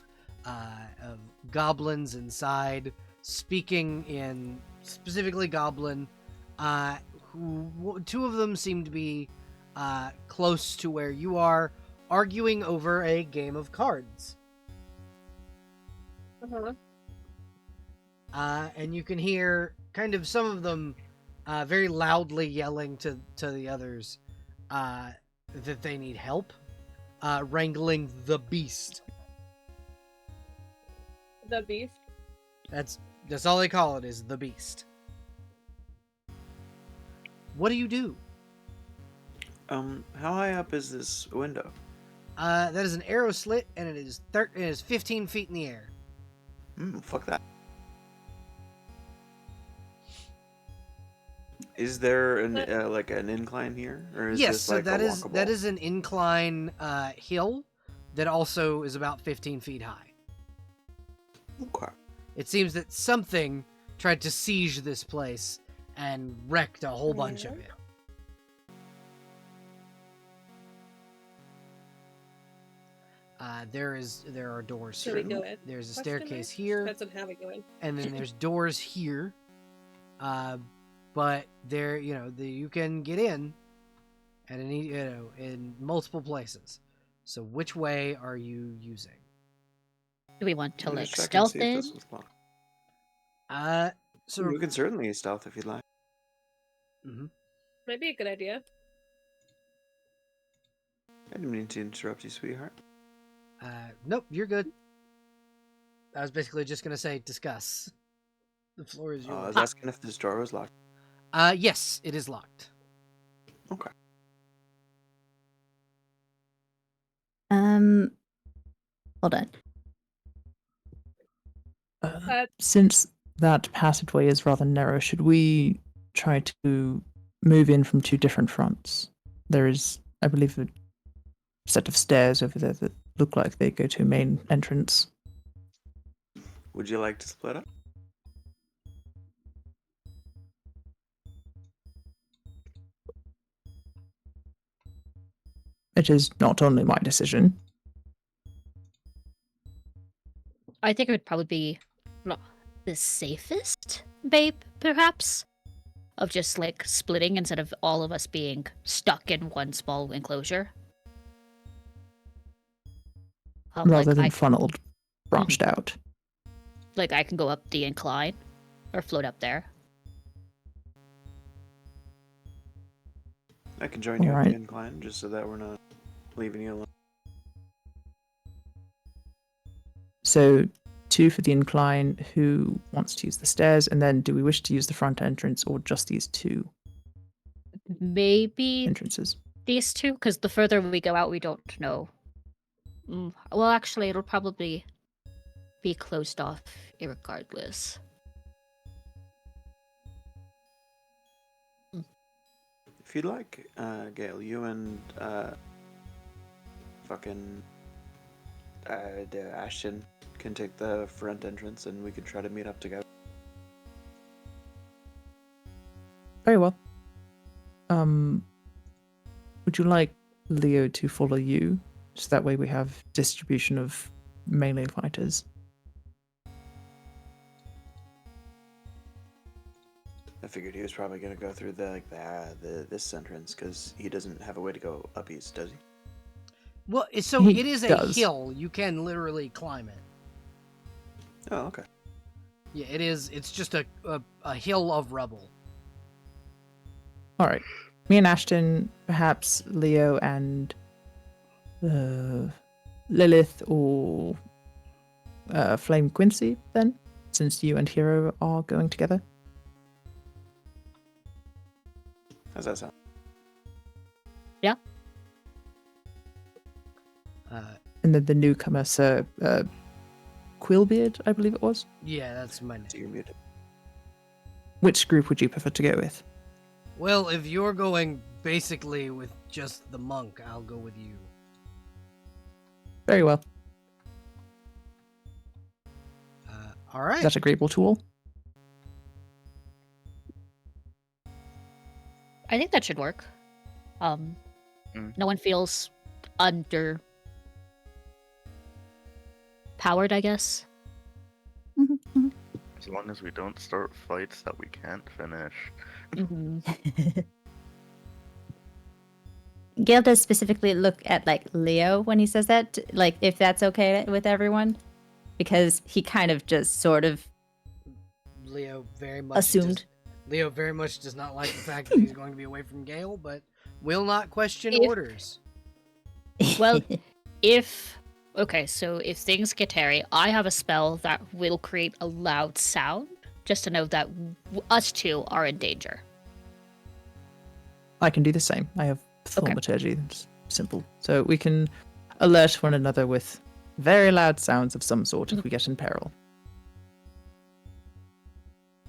goblins inside, speaking in specifically Goblin. Two of them seem to be close to where you are, arguing over a game of cards. And you can hear kind of some of them very loudly yelling to the others that they need help wrangling the beast. The beast? That's all they call it, is the beast. What do you do? How high up is this window? That is an arrow slit, and it is 15 feet in the air. Fuck that. Is there an like an incline here, or is Yes, this so like that a is that walkable? is an incline hill that also is about 15 feet high. Okay. It seems that something tried to siege this place and wrecked a whole bunch of it. There are doors So here. we go in. There's a Question staircase mark? here, Depends on how we go in. and then there's doors here. But there, you can get in at any, in multiple places. So which way are you using? Do we want to Let me like check and stealth see if in? this one's locked. So You can certainly stealth if you'd like. mhm. Might be a good idea. I didn't mean to interrupt you, sweetheart. Nope, you're good. I was basically just gonna say discuss. The floor is I yours. was asking if this door was locked. Yes, it is locked. Okay. Hold on. Since that passageway is rather narrow, should we try to move in from two different fronts? There is, I believe, a set of stairs over there that look like they go to a main entrance. Would you like to split up? It is not only my decision. I think it would probably be the safest, babe, perhaps, of just like splitting instead of all of us being stuck in one small enclosure. Rather like than I, funneled, branched out. like I can go up the incline or float up there. I can join you up Alright. the incline, just so that we're not leaving you alone. So, 2 for the incline. Who wants to use the stairs? And then, do we wish to use the front entrance or just these 2 Maybe entrances? these two, because the further we go out, we don't know. Well, actually, it'll probably be closed off irregardless. If you'd like, Gail, you and fucking Ashton can take the front entrance, and we can try to meet up together. Very well. Would you like Leo to follow you? So that way we have distribution of melee fighters. I figured he was probably gonna go through this entrance because he doesn't have a way to go up east, does he? Well, so He it is a does. hill. You can literally climb it. Oh, okay. Yeah, it is. It's just a hill of rubble. All right. Me and Ashton, perhaps Leo and Lilith or Flame Quincy, then, since you and Hero are going together. How's that sound? And then the newcomer, Sir Quillbeard, I believe it was. Yeah, that's my So name. you're muted. Which group would you prefer to go with? Well, if you're going basically with just the monk, I'll go with you. Very well. All right. Is that agreeable to all? I think that should work. No one feels under powered, I guess. As long as we don't start fights that we can't finish. Gail does specifically look at like Leo when he says that, like if that's okay with everyone, because he kind of just sort of Leo very much assumed. Leo very much does not like the fact that he's going to be away from Gale, but will not question If- orders. Well, okay, so if things get hairy, I have a spell that will create a loud sound, just to know that us two are in danger. I can do the same. I have Okay. thaumaturgy. It's simple. So we can alert one another with very loud sounds of some sort if we get in peril.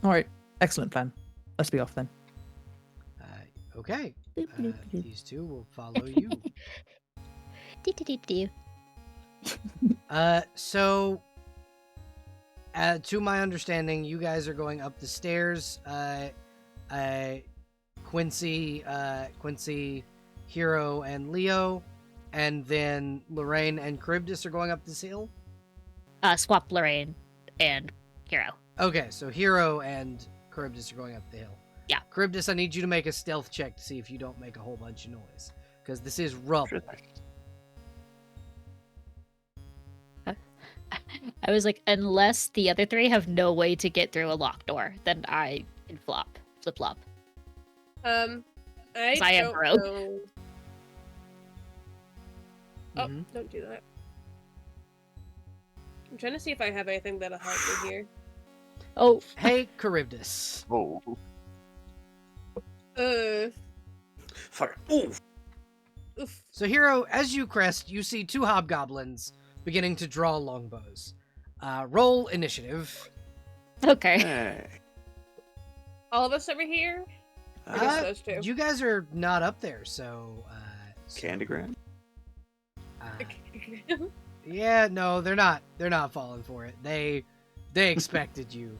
All right, excellent plan. Let's be off then. Okay. Boop, boop, boop. These two will follow you. Dee-dee-dee-dee. So, to my understanding, you guys are going up the stairs. Quincy, Hero, and Leo, and then Lorraine and Charybdis are going up this hill. Swap Lorraine and Hero. Okay, so Hero and Charybdis are going up the hill. Yeah. Charybdis, I need you to make a stealth check to see if you don't make a whole bunch of noise, because this is rubble. Sure thing. I was like, unless the other three have no way to get through a locked door, then I can flip flop. I I am don't broke. know. Oh, Mhm. don't do that. I'm trying to see if I have anything that'll help me here. Oh, Hey, Charybdis. Oh, Fuck. Ooh. Oof. So, Hero, as you crest, you see two hobgoblins beginning to draw longbows. Roll initiative. okay. Hey. All of us over here? Or just those two? You guys are not up there, so. Candygram? Yeah, no, they're not. They're not falling for it. They expected you.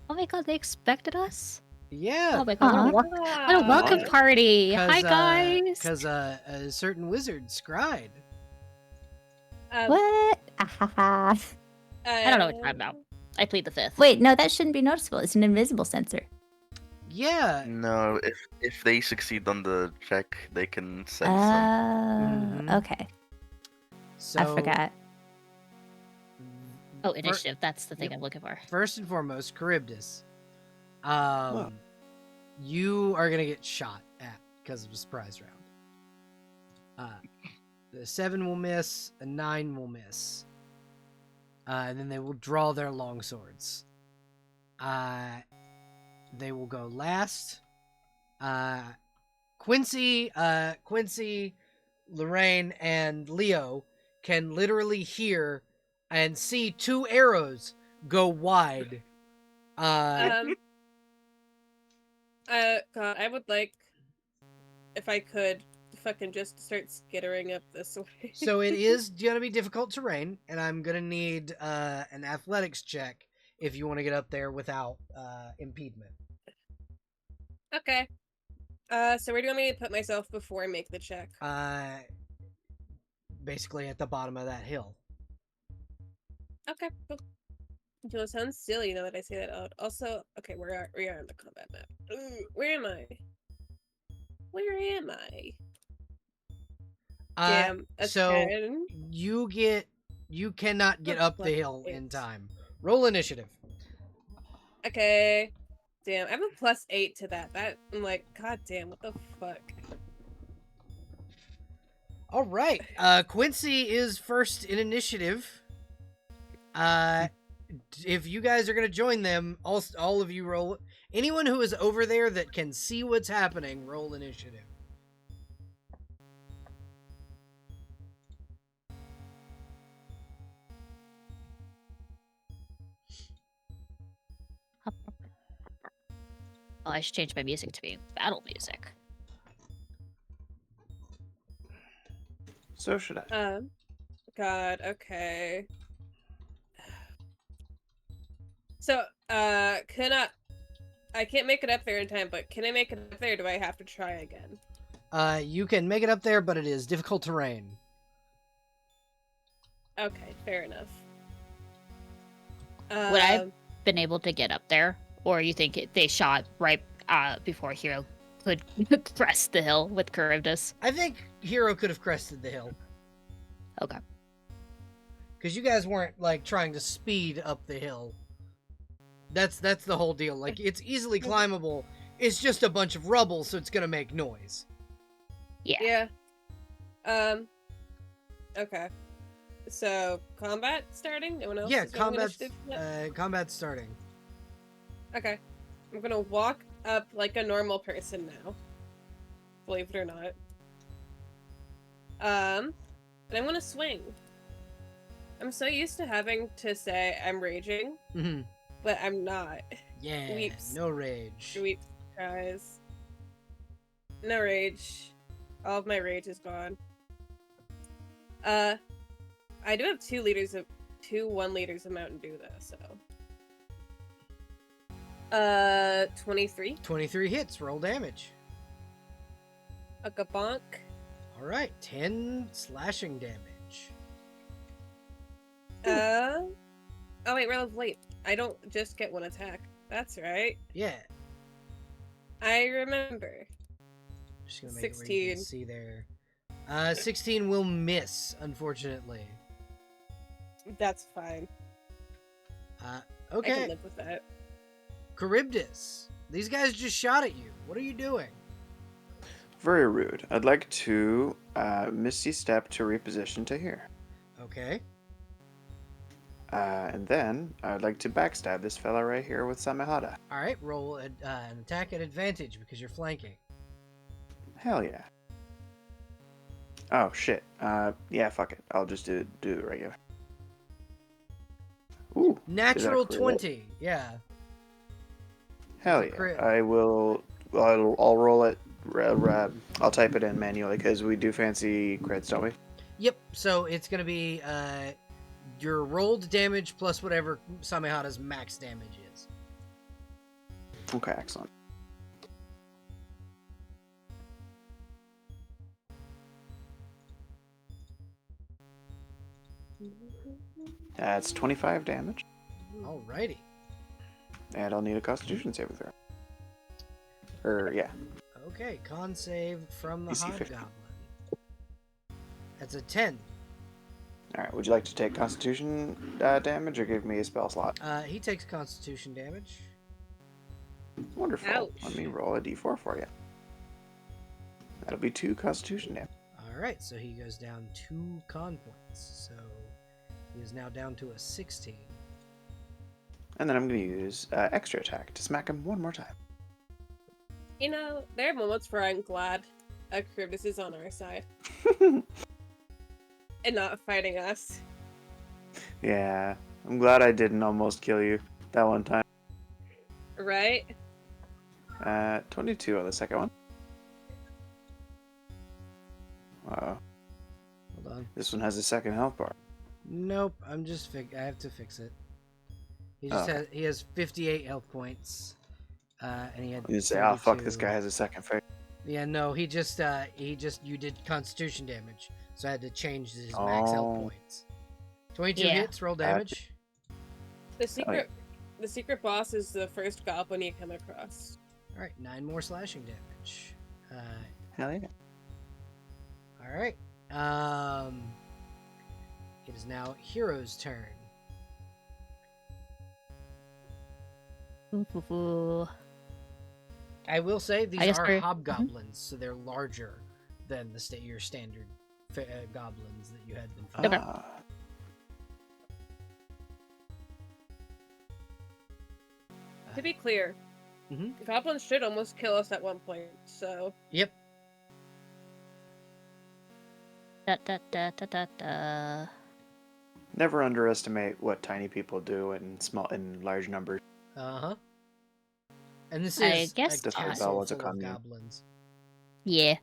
Oh my god, they expected us? Yeah. Oh my god, what a welcome party! Hi guys! Because a certain wizard scried. What? I don't know what time now. I plead the fifth. Wait, no, that shouldn't be noticeable. It's an invisible sensor. Yeah. no, if they succeed on the check, they can sense them. Mhm. Okay. So I forgot. Oh, initiative. That's the thing I'm looking for. First and foremost, Charybdis. What? You are gonna get shot at because of a surprise round. The 7 will miss, a 9 will miss. And then they will draw their long swords. They will go last. Quincy, Lorraine, and Leo can literally hear and see 2 arrows go wide. God, I would like, if I could, fucking just start skittering up this way. So it is gonna be difficult terrain, and I'm gonna need an athletics check if you want to get up there without impediment. Okay. So where do you want me to put myself before I make the check? Basically at the bottom of that hill. Okay, cool. It sounds silly now that I say that out. Also, okay, we are on the combat map. Ooh, where am I? Where am I? Damn. So 10. you cannot get up the hill in time. Roll initiative. Okay. Damn, I have a +8 to that. I'm like, god damn, what the fuck? All right. Quincy is first in initiative. If you guys are gonna join them, all of you roll. Anyone who is over there that can see what's happening, roll initiative. Oh, I should change my music to be battle music. So should I. God, okay. So, I can't make it up there in time, but can I make it up there, or do I have to try again? You can make it up there, but it is difficult terrain. Okay, fair enough. Would I have been able to get up there? Or you think they shot right before Hero could crest the hill with Charybdis? I think Hero could have crested the hill. Okay. Because you guys weren't, like, trying to speed up the hill. That's the whole deal. Like, it's easily climbable. It's just a bunch of rubble, so it's gonna make noise. Yeah. Yeah. Okay. So, combat starting? No one else Yeah, is rolling combat's, initiative yet? combat's starting. Okay. I'm gonna walk up like a normal person now. Believe it or not. And I'm gonna swing. I'm so used to having to say I'm raging, Mhm. but I'm not. Yeah, Weeps. no rage. Weeps cries. No rage. All of my rage is gone. I do have 1 liters of Mountain Dew though, so 23. 23 hits, roll damage. A kabonk. All right, 10 slashing damage. Oh wait, wait. I don't just get 1 attack. That's right. Yeah, I remember. just gonna make it where you can 16. see there. 16 will miss, unfortunately. That's fine. I can Okay, live with that. Charybdis. These guys just shot at you. What are you doing? Very rude. I'd like to Misty Step to reposition to here. Okay. And then I'd like to backstab this fella right here with Samehada. All right, roll an attack at advantage because you're flanking. Hell yeah. Oh shit. Yeah, fuck it. I'll just do it regular. Ooh. Natural crit? 20. Yeah. Hell It's a crit. yeah. I will. I'll roll it. I'll type it in manually because we do fancy crits, don't we? Yep. So it's gonna be your rolled damage plus whatever Samehada's max damage is. Okay, excellent. That's 25 damage, Alrighty. and I'll need a Constitution saving throw. Yeah. Okay, con save from the DC 50. Hobgoblin. That's a 10. All right. Would you like to take Constitution damage or give me a spell slot? He takes Constitution damage. Wonderful. Ouch. Let me roll a d4 for you. That'll be 2 Constitution damage. Alright, so he goes down 2 con points. So he is now down to a 16. And then I'm going to use extra attack to smack him one more time. You know, there are moments where I'm glad Charybdis is on our side and not fighting us. Yeah, I'm glad I didn't almost kill you that one time. Right? 22 on the second one. Wow. Hold on. This one has a second health bar. Nope, I'm just I have to fix it. He just Okay. he has 58 health points. And he had You say, oh fuck, this 32. guy has a second face. Yeah, no, you did Constitution damage, so I had to change his max health Oh. points. 22 Yeah. hits, roll damage. The secret boss is the first goblin you come across. All right, 9 more slashing damage. Hell yeah. All right. It is now Hero's turn. Ooh. I will say these I guess are they're- hobgoblins, so they're larger than your standard goblins that you had been fighting. Okay. To be clear, Mhm. goblins should almost kill us at one point, so... Yep. Da, da, da, da, da, da. Never underestimate what tiny people do in large numbers. Uh-huh. And this I is guess a not. castle Was a full of commune. goblins. Yeah.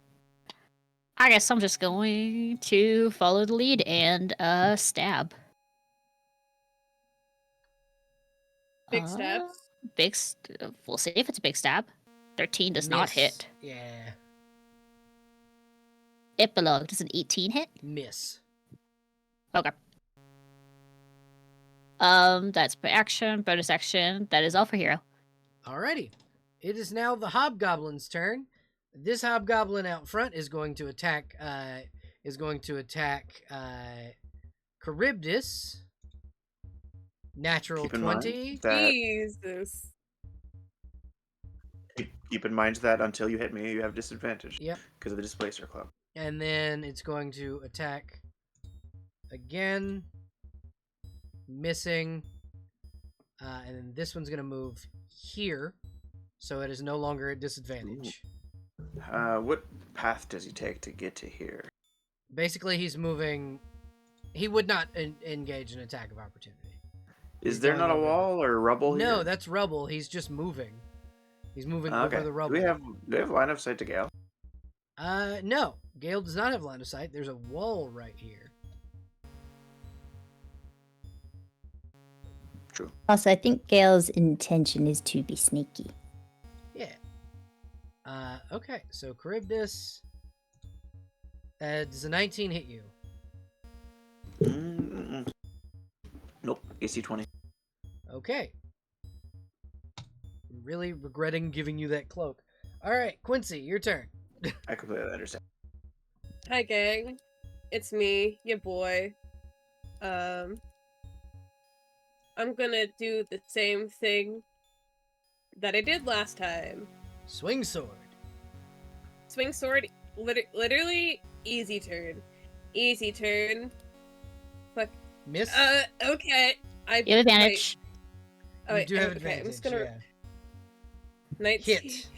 I guess I'm just going to follow the lead and stab. Big stabs. We'll see if it's a big stab. 13 does not Miss. hit. Yeah, Epilogue, does an 18 hit? miss. Okay. That's per action, bonus action. That is all for hero. Alrighty. It is now the hobgoblin's turn. This hobgoblin out front is going to attack Charybdis. Natural Keep in 20. mind that Jesus. keep in mind that until you hit me, you have disadvantage Yep. because of the Displacer Club. And then it's going to attack again. Missing. And then this one's going to move here. So it is no longer at disadvantage. What path does he take to get to here? Basically, he's moving. He would not engage an attack of opportunity. Is He's there going not a over wall or rubble here? No, that's rubble. He's just moving. He's moving Okay. over the rubble. Do we have line of sight to Gale? No. Gale does not have line of sight. There's a wall right here. True. Also, I think Gale's intention is to be sneaky. Yeah. Okay. So Charybdis. Does a 19 hit you? Nope. AC 20. Okay. I'm really regretting giving you that cloak. All right, Quincy, your turn. I completely understand. Hi, gang. It's me, your boy. I'm gonna do the same thing that I did last time. Swing sword. Swing sword, literally easy turn. Easy turn. Fuck. Miss. Okay. You have advantage. You do have okay, advantage. I'm just gonna. Yeah. 19. Hit.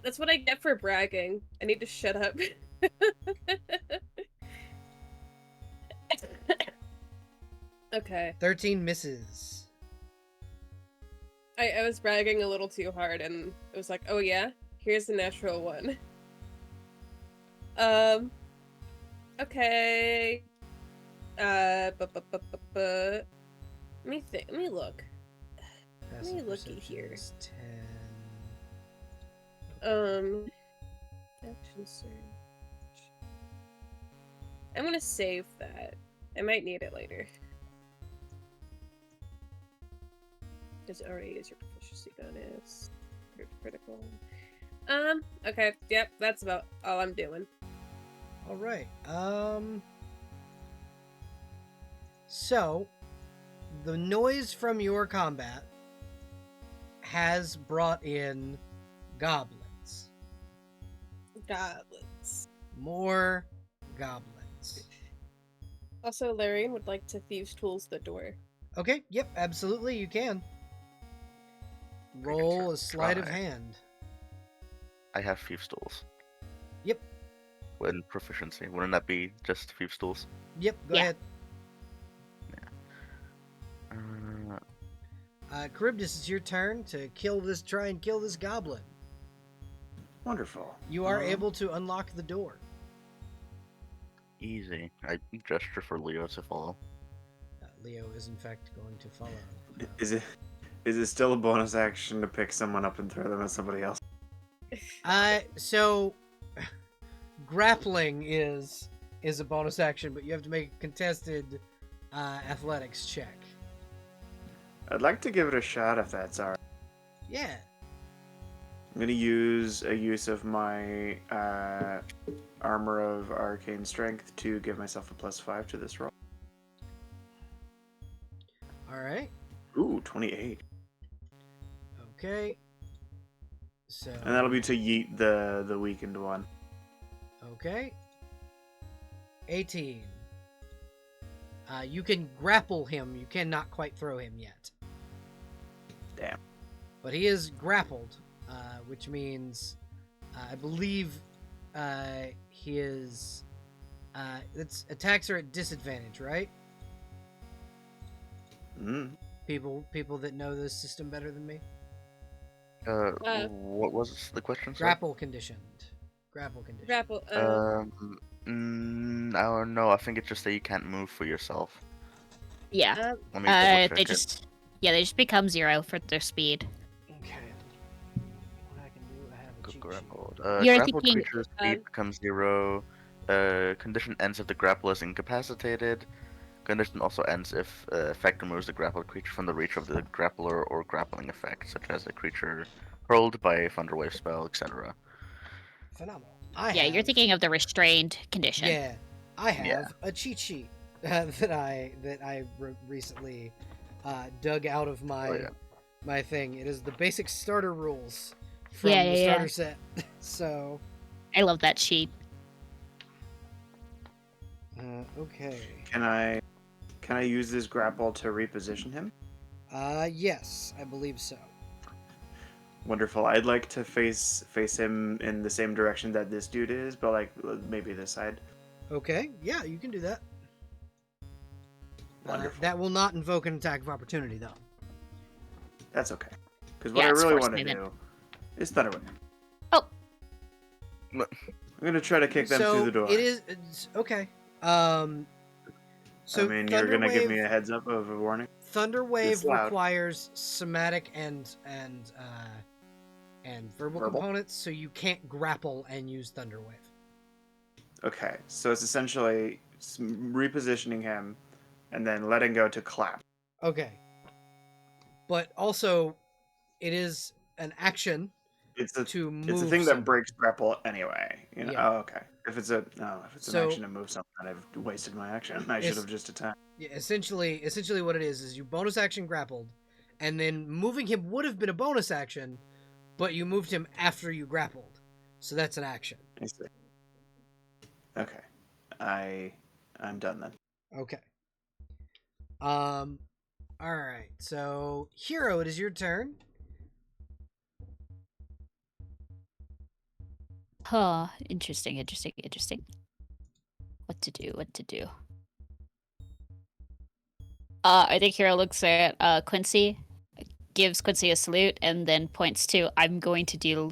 That's what I get for bragging. I need to shut up. Okay. 13 misses. I was bragging a little too hard, and it was like, oh yeah, here's the natural one. Okay. Let me think. Let me look. Let me looky here. Is 10. Action search. I'm gonna save that. I might need it later. Does it already use your proficiency bonus? Critical. Okay. Yep, that's about all I'm doing. All right. So, the noise from your combat has brought in goblins. Goblins. More goblins. Also, Larian would like to thieves' tools the door. Okay, yep, absolutely, you can. Roll a sleight of try. hand. I have Thieves' Tools. Yep. When proficiency, wouldn't that be just Thieves' Tools? Yep, go Yeah. ahead. Charybdis, it's your turn to try and kill this goblin. Wonderful. You are able to unlock the door. Easy. I gesture for Leo to follow. Leo is in fact going to follow. Is it still a bonus action to pick someone up and throw them at somebody else? So grappling is a bonus action, but you have to make a contested athletics check. I'd like to give it a shot if that's alright. Yeah. I'm gonna use a use of my armor of arcane strength to give myself a +5 to this roll. All right. Ooh, 28. Okay. So. And that'll be to yeet the weakened one. Okay. 18. You can grapple him. You cannot quite throw him yet. Damn. But he is grappled, which means I believe his its attacks are at disadvantage, right? People that know this system better than me. What was the question? Sir? Grapple conditioned. Grapple conditioned. Grapple. I don't know. I think it's just that you can't move for yourself. Yeah. Let me double check They it. they just become 0 for their speed. Okay. What I can do, I have a Good cheat grappled. sheet. You're Grappled thinking- creature's speed becomes 0. Condition ends if the grappler is incapacitated. Condition also ends if effect removes the grappled creature from the reach of the grappler or grappling effect, such as a creature hurled by a thunderwave spell, etc. Phenomenal. You're thinking of the restrained condition. Yeah, I have Yeah. a cheat sheet that I recently dug out of my my thing. It is the basic starter rules from the starter set. So I love that sheet. okay. Can I use this grapple to reposition him? Yes, I believe so. Wonderful. I'd like to face him in the same direction that this dude is, but like maybe this side. Okay, yeah, you can do that. Wonderful. That will not invoke an attack of opportunity, though. That's okay. Because what Yeah, I it's really force want to movement. do is Thunderwave. Oh. I'm gonna try to kick them So through the door. it's okay. So I mean, you're gonna give me a Thunderwave. heads up of a warning. It's Thunderwave loud. requires somatic and verbal components, so you can't grapple and use Thunderwave. Okay, so it's essentially repositioning him and then letting go to clap. Okay. But also, it is an action It's a to move. it's a thing that someone. breaks grapple anyway. You know? Yeah. Oh, okay. If it's an So- action to move something, I've wasted my action. I should have just attacked. Yeah, essentially what it is you bonus action grappled, and then moving him would have been a bonus action, but you moved him after you grappled, so that's an action. I see. Okay, I'm done then. Okay. All right. So, Hero, it is your turn. Huh. Interesting. What to do? I think Hero looks at Quincy, gives Quincy a salute, and then points to, I'm going to deal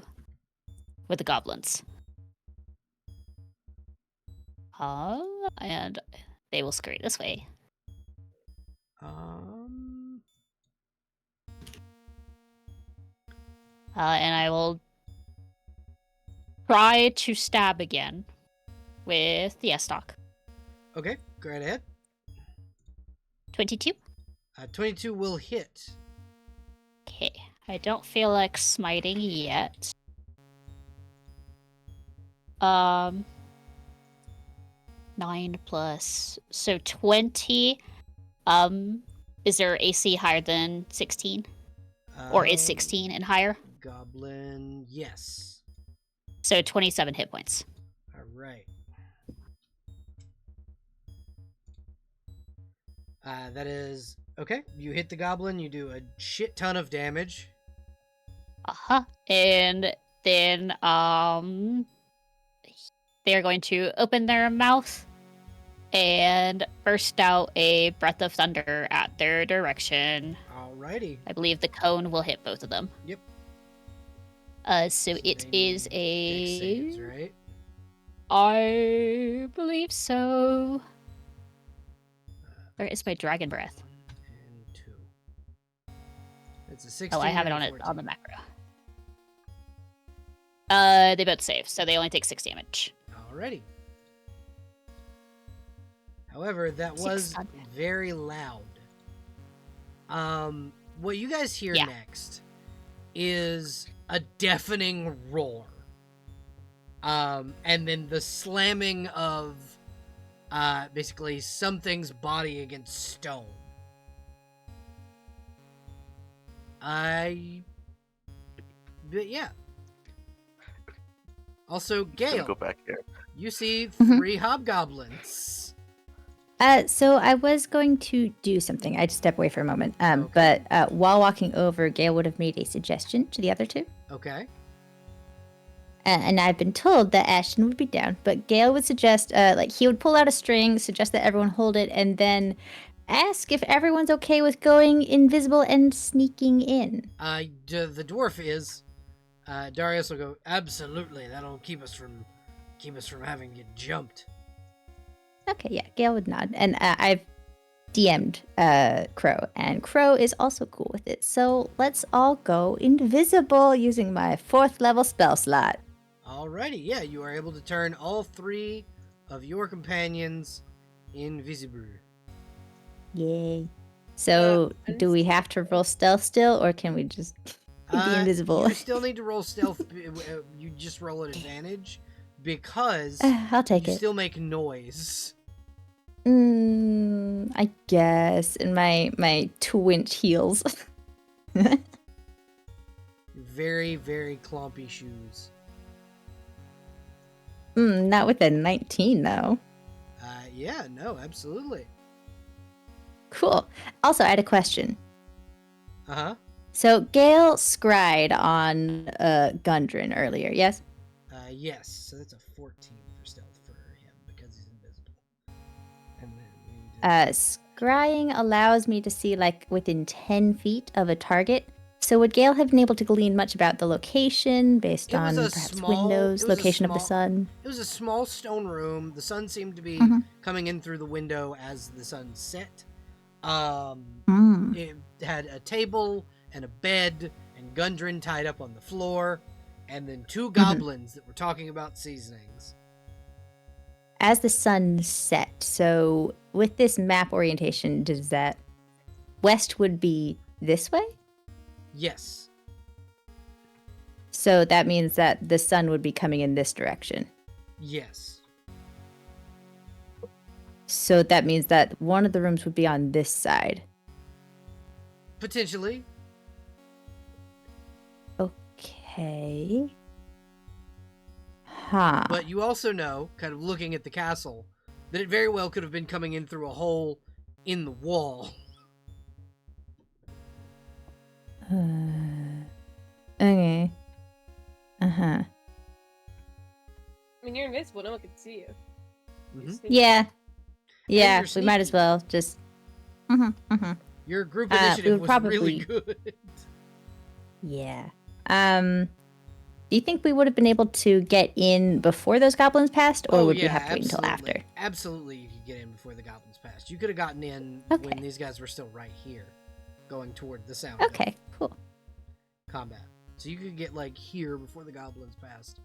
with the goblins. And they will scurry this way. And I will try to stab again with the S-Stock. Okay, go right ahead. 22? 22 will hit. Okay. I don't feel like smiting yet. 9 plus... So 20. Is there AC higher than 16? Or is 16 and higher? Goblin, yes. So 27 hit points. All right. That is okay. You hit the goblin. You do a shit ton of damage. And then they're going to open their mouth and burst out a breath of thunder at their direction. Alrighty. I believe the cone will hit both of them. Yep. So it they need is dex a... saves, right? I believe so. Where is my dragon breath? 1 and 2. It's a 16. Oh, I have it and on a it on the 14. macro. They both save, so they only take 6 damage. Alrighty. However, that 6 was thunder. very loud. What you guys hear Yeah. next is a deafening roar. And then the slamming of basically something's body against stone. But yeah. Also, Just gonna Gale, go back here. you see Mhm. 3 hobgoblins. So I was going to do something. I'd step away for a moment. Okay. But while walking over, Gale would have made a suggestion to the other two. Okay. And I've been told that Ashton would be down, but Gale would suggest, he would pull out a string, suggest that everyone hold it, and then ask if everyone's okay with going invisible and sneaking in. The dwarf is. Darius will go, absolutely. That'll keep us from having to get jumped. Okay, yeah, Gale would nod. And I've DM'd Crow, and Crow is also cool with it. So let's all go invisible using my 4th level spell slot. Alrighty, yeah, you are able to turn all 3 of your companions invisible. Yay. So do we have to roll stealth still, or can we just be invisible? You still need to roll stealth. You just roll at advantage because I'll take you it. still make noise. I guess. And my 2-inch heels. Very, very clumpy shoes. Not with a 19, though. Yeah, no, absolutely. Cool. Also, I had a question. Uh-huh. So, Gale scried on Gundren earlier, yes? Yes, so that's a 14 for stealth for him because he's invisible. Scrying allows me to see like within 10 feet of a target. So would Gale have been able to glean much about the location based It was on a perhaps small- windows, it was a location of the small- sun? It was a small stone room. The sun seemed to be Mhm. coming in through the window as the sun set. Mm. It had a table and a bed and Gundren tied up on the floor, and then two goblins that were talking about seasonings. As the sun set, so with this map orientation, does that west would be this way? Yes. So that means that the sun would be coming in this direction. Yes. So that means that one of the rooms would be on this side. Potentially. Okay. Huh. But you also know, kind of looking at the castle, that it very well could have been coming in through a hole in the wall. Okay. Uh-huh. I mean, you're invisible. No one can see you. Mhm. Just- Yeah. Yeah, you're we might as sneaky. well just... Your group we initiative would was really good. Yeah. Do you think we would have been able to get in before those goblins passed, or would we have to wait until after? Absolutely, you could get in before the goblins passed. You could have gotten in Okay. when these guys were still right here, going toward the sound Okay, cool. of combat. So you could get like here before the goblins passed.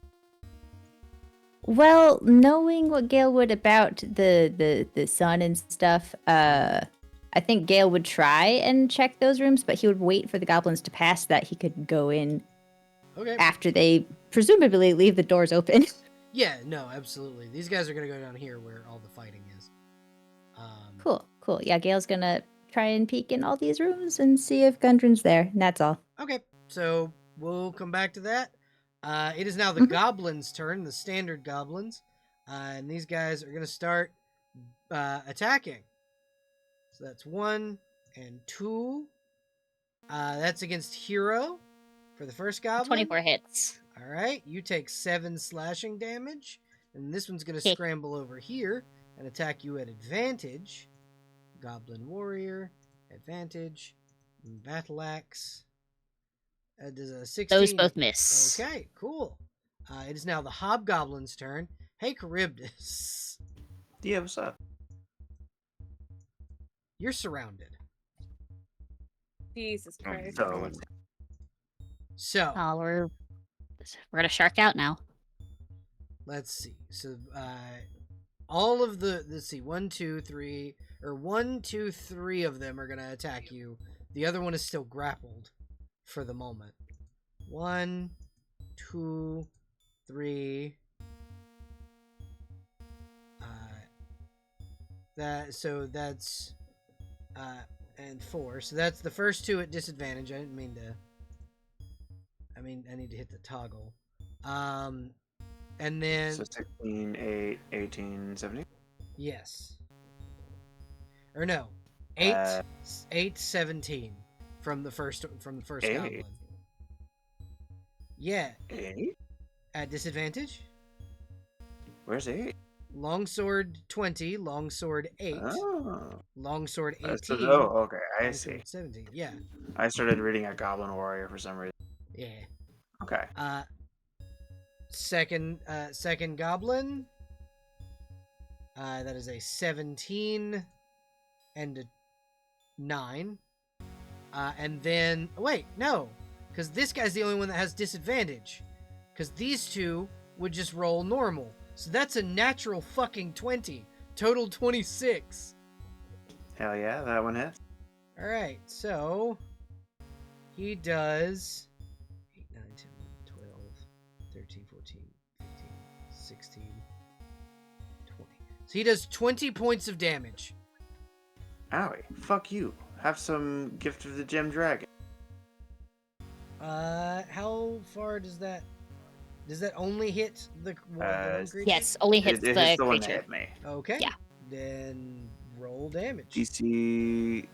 Well, knowing what Gale would about the sun and stuff, I think Gale would try and check those rooms, but he would wait for the goblins to pass so that he could go in Okay. after they presumably leave the doors open. Yeah, no, absolutely. These guys are gonna go down here where all the fighting is. Cool. Yeah, Gale's gonna try and peek in all these rooms and see if Gundren's there, and that's all. Okay, so we'll come back to that. It is now the Mhm. goblins' turn, the standard goblins, and these guys are gonna start attacking. So that's 1 and 2. That's against Hero for the first goblin. 24 hits. All right, you take 7 slashing damage, and this one's gonna Okay. scramble over here and attack you at advantage. Goblin warrior, advantage, battle axe. Does a 16. Those both miss. Okay, cool. It is now the hobgoblin's turn. Hey, Charybdis, Yeah, what's up? you're surrounded. Jesus Christ. So, So Oh, we're gonna shark out now. let's see. So all of let's see, 1, 2, 3, or 1, 2, 3 of them are gonna attack you. The other one is still grappled for the moment. 1, 2, 3. That's and 4. So that's the first 2 at disadvantage. I didn't mean to. I need to hit the toggle. And then so 16, 8, 18, 17? yes. Or no. 8 Uh, 8 17 from the first 8? goblin. Yeah, 8? at disadvantage. Where's 8? Longsword 20, longsword 8, Oh. longsword 18. Okay, I see. longsword 17. Yeah. I started reading a Goblin Warrior for some reason. Yeah. Okay. Second goblin. That is a 17 and a 9. And then wait, no, because this guy's the only one that has disadvantage. Because these two would just roll normal. So that's a natural fucking 20. Total 26. Hell yeah, that one hits. Alright, so he does 8, 9, 10, 12, 13, 14, 15, 16, 20. So he does 20 points of damage. Owie. Fuck you. Have some Gift of the Gem Dragon. How far does that only hit the one creature? Yes, only hits It the hits the one that creature. hit me. Okay. Yeah. Then roll damage. DC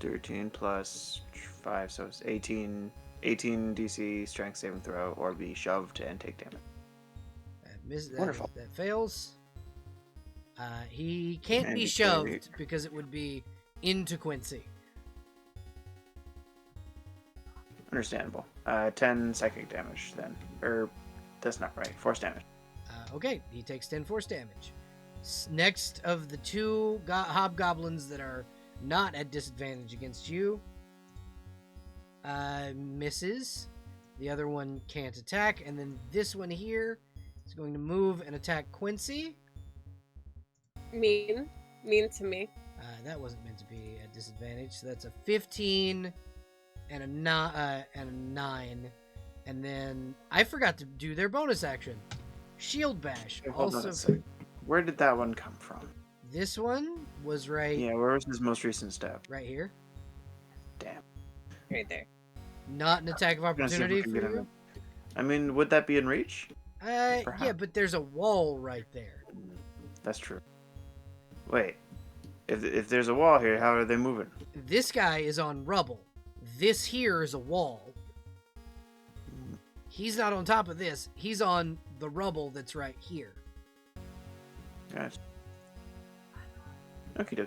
13 plus 5, so it's 18 DC strength saving throw, or be shoved and take damage. That Wonderful. That fails. He can't And be he shoved carry- because it would be into Quincy. Understandable. 10 psychic damage then. Or, that's not right. Force damage. Okay, he takes 10 force damage. Next of the two hobgoblins that are not at disadvantage against you, misses. The other one can't attack, and then this one here is going to move and attack Quincy. Mean to me. That wasn't meant to be at disadvantage, so that's a 15 and a 9. And then I forgot to do their bonus action. Shield Bash. Okay, hold on Also, a sec. Where did that one come from? this one was right Yeah, where was his most recent step? right here. Damn. Right there. Not an attack of I'm gonna see if we opportunity can for get him you. in. I mean, would that be in reach? Yeah, Perhaps. but there's a wall right there. That's true. Wait. If there's a wall here, how are they moving? This guy is on rubble. This here is a wall. He's not on top of this. He's on the rubble that's right here. Gotcha. Okie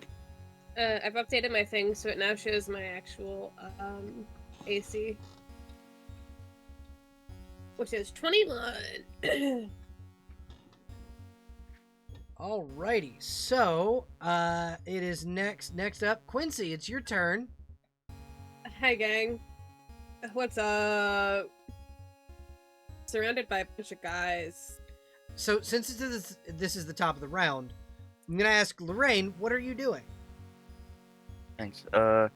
dokie. I've updated my thing, so it now shows my actual AC, which is 21. Alrighty, so it is next up. Quincy, it's your turn. Hi, gang. What's up? Surrounded by a bunch of guys. So since this is the top of the round, I'm gonna ask Lorraine, what are you doing? Thanks. I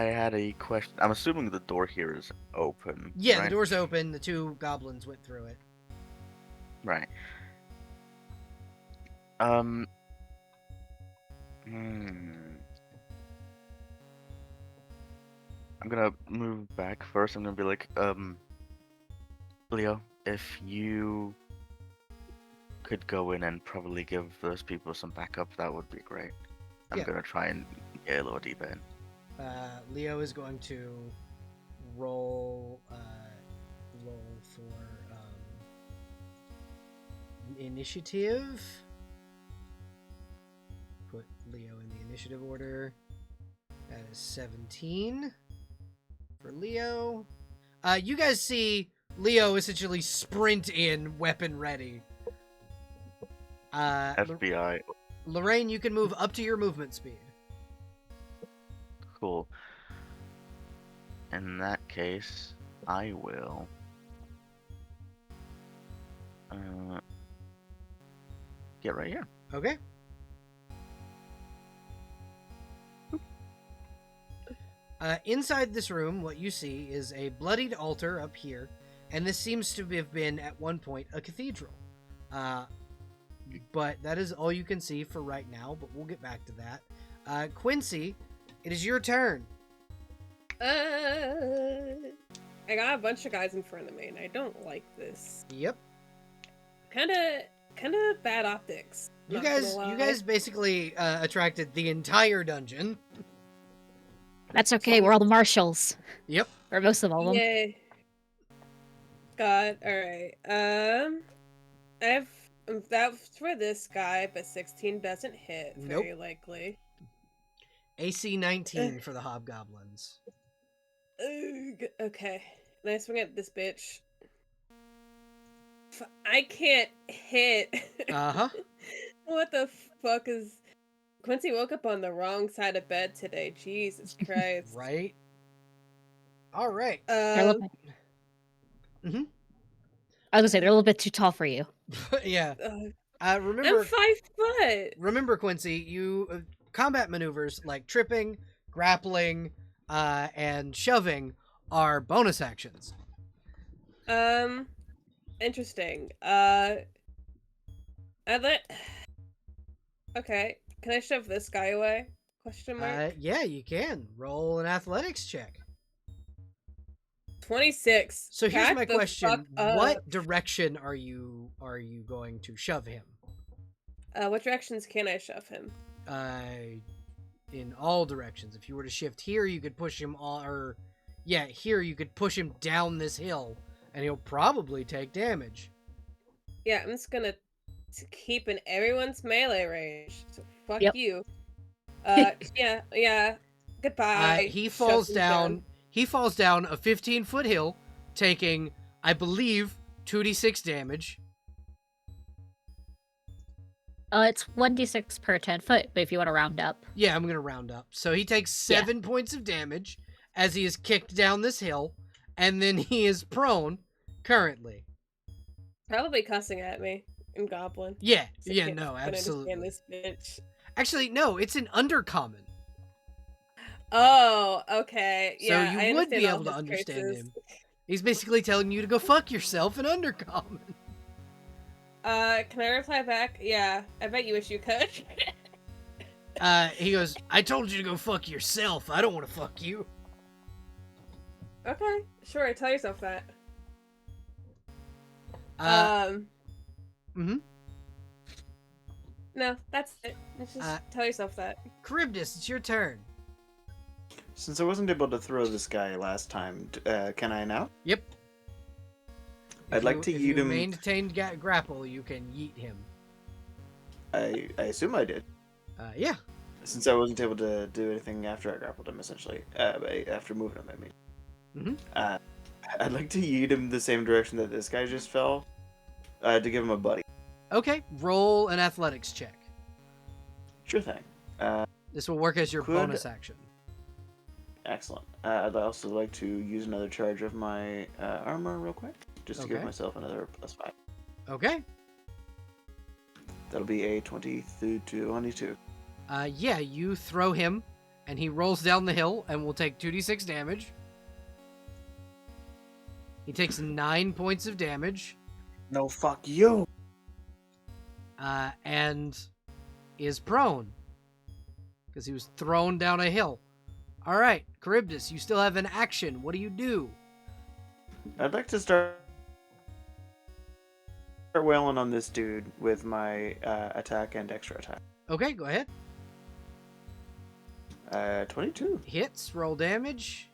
had a question. I'm assuming the door here is open. Yeah, right? the door's open. The two goblins went through it. Right. I'm gonna move back first. I'm gonna be like, Leo, if you could go in and probably give those people some backup, that would be great. I'm Yeah. gonna try and get a little deeper in. Leo is going to roll for initiative. Put Leo in the initiative order. That is 17 for Leo. You guys see Leo essentially sprint in, weapon ready. FBI. Lorraine, you can move up to your movement speed. Cool. In that case, I will. Get right here. Okay. Inside this room, what you see is a bloodied altar up here, and this seems to have been, at one point, a cathedral. But that is all you can see for right now, but we'll get back to that. Quincy, it is your turn. I got a bunch of guys in front of me, and I don't like this. Yep. Kind of bad optics. You not gonna guys lie. basically attracted the entire dungeon. That's okay. We're all the marshals, Yep. or most of all of them. Yay. God, alright. That's for this guy, but 16 doesn't hit, very likely. AC 19 for the hobgoblins. Ugh, okay. Let's swing at this bitch. I can't hit. Uh-huh. What the fuck is... Quincy woke up on the wrong side of bed today. Jesus Christ. Right? All right. They're a little bit- Mhm. I was gonna say they're a little bit too tall for you. Yeah. I'm Remember, 5 foot. remember, Quincy, you combat maneuvers like tripping, grappling, and shoving are bonus actions. Interesting. Okay. Can I shove this guy away? Question mark. Yeah, you can roll an athletics check. 26. So here's Back my the question: fuck up. what direction are you going to shove him? What directions can I shove him? In all directions. If you were to shift here, you could push him here you could push him down this hill, and he'll probably take damage. Yeah, I'm just gonna to keep in everyone's melee range. So fuck Yep. you. Yeah. Goodbye. He Shove falls him down. He falls down a 15-foot hill, taking, I believe, 2d6 damage. It's 1d6 per 10 foot, but if you want to round up. Yeah, I'm gonna round up. So he takes 7 points of damage as he is kicked down this hill, and then he is prone currently. Probably cussing at me in Goblin. Yeah, So I yeah, can't no, fucking absolutely. understand this bitch. Actually, no, it's an undercommon. Oh, okay. So Yeah, you I would be understand all able to his understand curses. him. He's basically telling you to go fuck yourself in undercommon. Can I reply back? Yeah, I bet you wish you could. He goes, I told you to go fuck yourself. I don't want to fuck you. Okay, sure, tell yourself that. Mhm. No, that's it. Let's just tell yourself that. Charybdis, it's your turn. Since I wasn't able to throw this guy last time, can I now? Yep. I'd like to If yeet you him. maintain grapple, you can yeet him. I assume I did. Yeah. Since I wasn't able to do anything after I grappled him, essentially. After moving him, I mean. Mhm. I'd like to yeet him the same direction that this guy just fell, to give him a buddy. Okay, roll an athletics check. Sure thing. This will work as your Could- bonus action. Excellent. I'd also like to use another charge of my armor real quick, just to Okay. give myself another +5. Okay. That'll be a 22. Yeah, you throw him, and he rolls down the hill and will take 2d6 damage. He takes 9 points of damage, No, fuck you. and is prone. Because he was thrown down a hill. Alright, Charybdis, you still have an action. What do you do? I'd like to start wailing on this dude with my attack and extra attack. Okay, go ahead. 22. Hits, roll damage.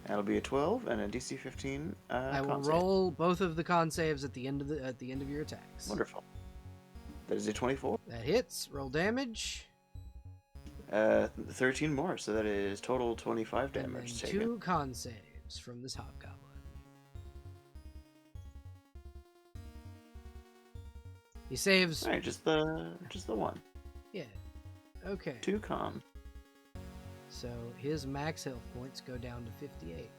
That'll be a 12 and a DC 15. I will con save. roll both of the con saves at the end of your attacks. Wonderful. That is a 24. That hits, roll damage. 13 more, so that is total 25 And damage then taken. 2 con saves from this hobgoblin. He saves. All right, just the one. Yeah. Okay. 2 con. So his max health points go down to 58.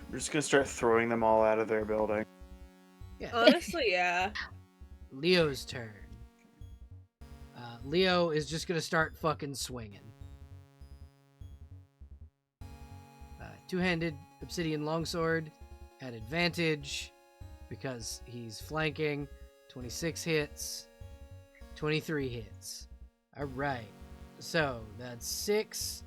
We're just gonna start throwing them all out of their building. Yeah. Honestly, yeah. Leo's turn. Leo is just gonna start fucking swinging. Two-handed obsidian longsword at advantage because he's flanking. 26 hits. 23 hits. All right. So that's 6,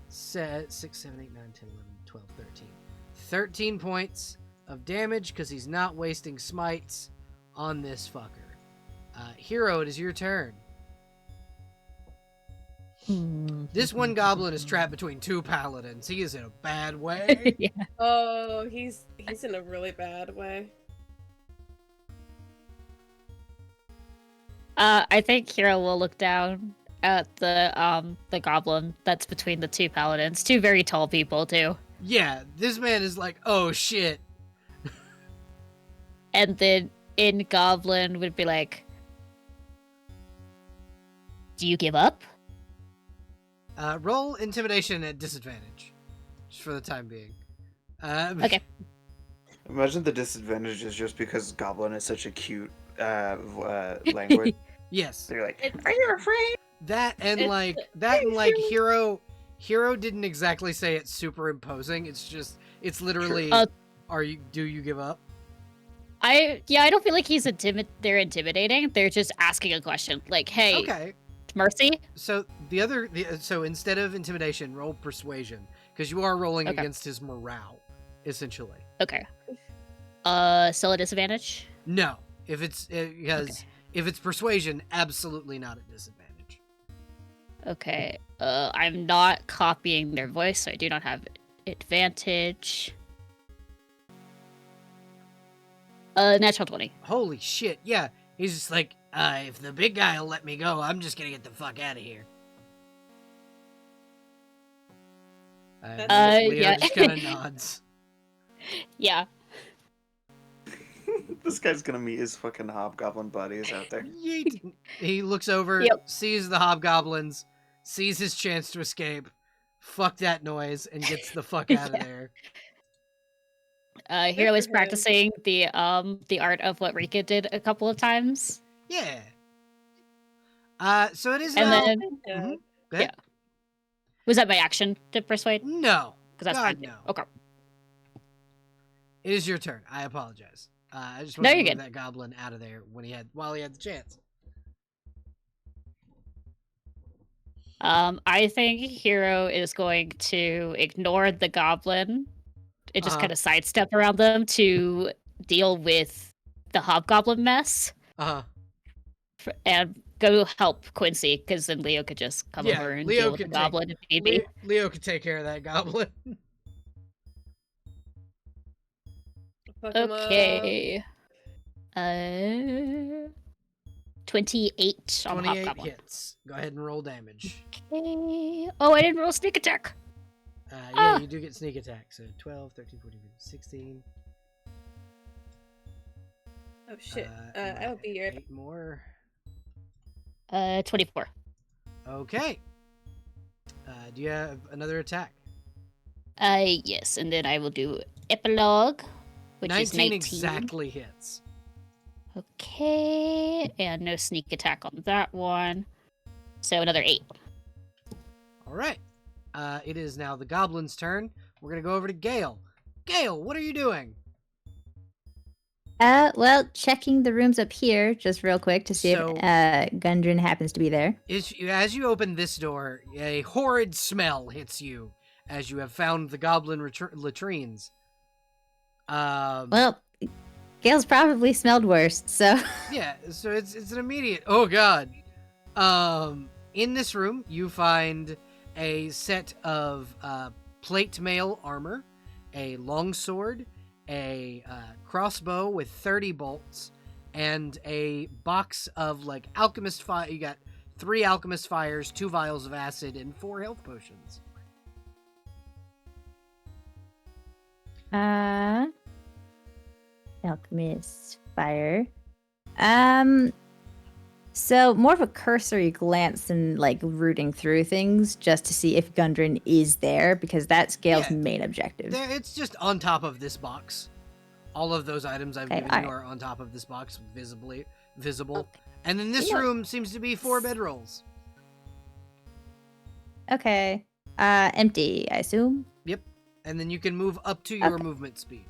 7, 8, 9, 10, 11, 12, 13. 13 points of damage because he's not wasting smites on this fucker. Hero, it is your turn. This one goblin is trapped between 2 paladins. He is in a bad way. Yeah. Oh, he's in a really bad way. I think Hero will look down at the goblin that's between the 2 paladins. 2 very tall people too. Yeah, this man is like, oh shit. And then in Goblin would be like, do you give up? Roll intimidation at disadvantage, just for the time being. Okay. Imagine the disadvantage is just because Goblin is such a cute language. Yes. They're like, are you afraid? That and It's- like Hero didn't exactly say it's super imposing. It's literally do you give up? I don't feel like they're intimidating. They're just asking a question. Like, hey, Okay. Mercy? So so instead of intimidation, roll persuasion because you are rolling Okay. against his morale, essentially. Okay. Still a disadvantage? No, if it's because Okay. if it's persuasion, absolutely not at disadvantage. Okay. I'm not copying their voice, so I do not have advantage. Natural 20. Holy shit! Yeah, he's just like, if the big guy will let me go, I'm just gonna get the fuck out of here. Leo yeah. just kind of nods. Yeah. This guy's gonna meet his fucking hobgoblin buddies out there. Yeet. He looks over, Yep. sees the hobgoblins, sees his chance to escape. Fuck that noise, and gets the fuck out of Yeah. there. Hero is for him. practicing the art of what Rika did a couple of times. Yeah. So it is And now. then Mhm. Go yeah. ahead. Was that my action to persuade? No. Because that's God, fine. no. Okay. It is your turn. I apologize. I just No, wanted to you're move good. that goblin out of there while he had the chance. I think Hero is going to ignore the goblin and just Uh-huh. kind of sidestep around them to deal with the hobgoblin mess and go help Quincy, because then Leo could just come Yeah, over and Leo deal with the could goblin if need be. Leo could take care of that goblin. Fuck him up. Okay. 28 on the 28 hobgoblin. hits. Go ahead and roll damage. Okay. Oh, I didn't roll sneak attack. Yeah, you do get sneak attack. So 12, 13, 14, 15, 16. Oh shit. and I will be your 8 more. 24. Okay. Do you have another attack? Yes, and then I will do epilogue, which 19 is 19. exactly hits. Okay, and no sneak attack on that one. So another 8. All right. It is now the goblin's turn. We're going to go over to Gale. Gale, what are you doing? Well, checking the rooms up here just real quick to see So- if Gundren happens to be there. As you open this door, a horrid smell hits you as you have found the goblin latrines. Well, Gale's probably smelled worse, so Yeah, so it's an immediate. Oh god. In this room, you find a set of plate mail armor, a longsword, a crossbow with 30 bolts, and a box of like alchemist fire. You got 3 alchemist fires, 2 vials of acid, and 4 health potions. alchemist fire. So more of a cursory glance and like rooting through things just to see if Gundren is there, because that's Gale's Yeah. main objective. It's just on top of this box. All of those items I've Okay, given you alright. are on top of this box, visible. Okay. And then this Yeah. room seems to be 4 bedrolls. Okay. Empty, I assume. And then you can move up to your Okay. movement speed.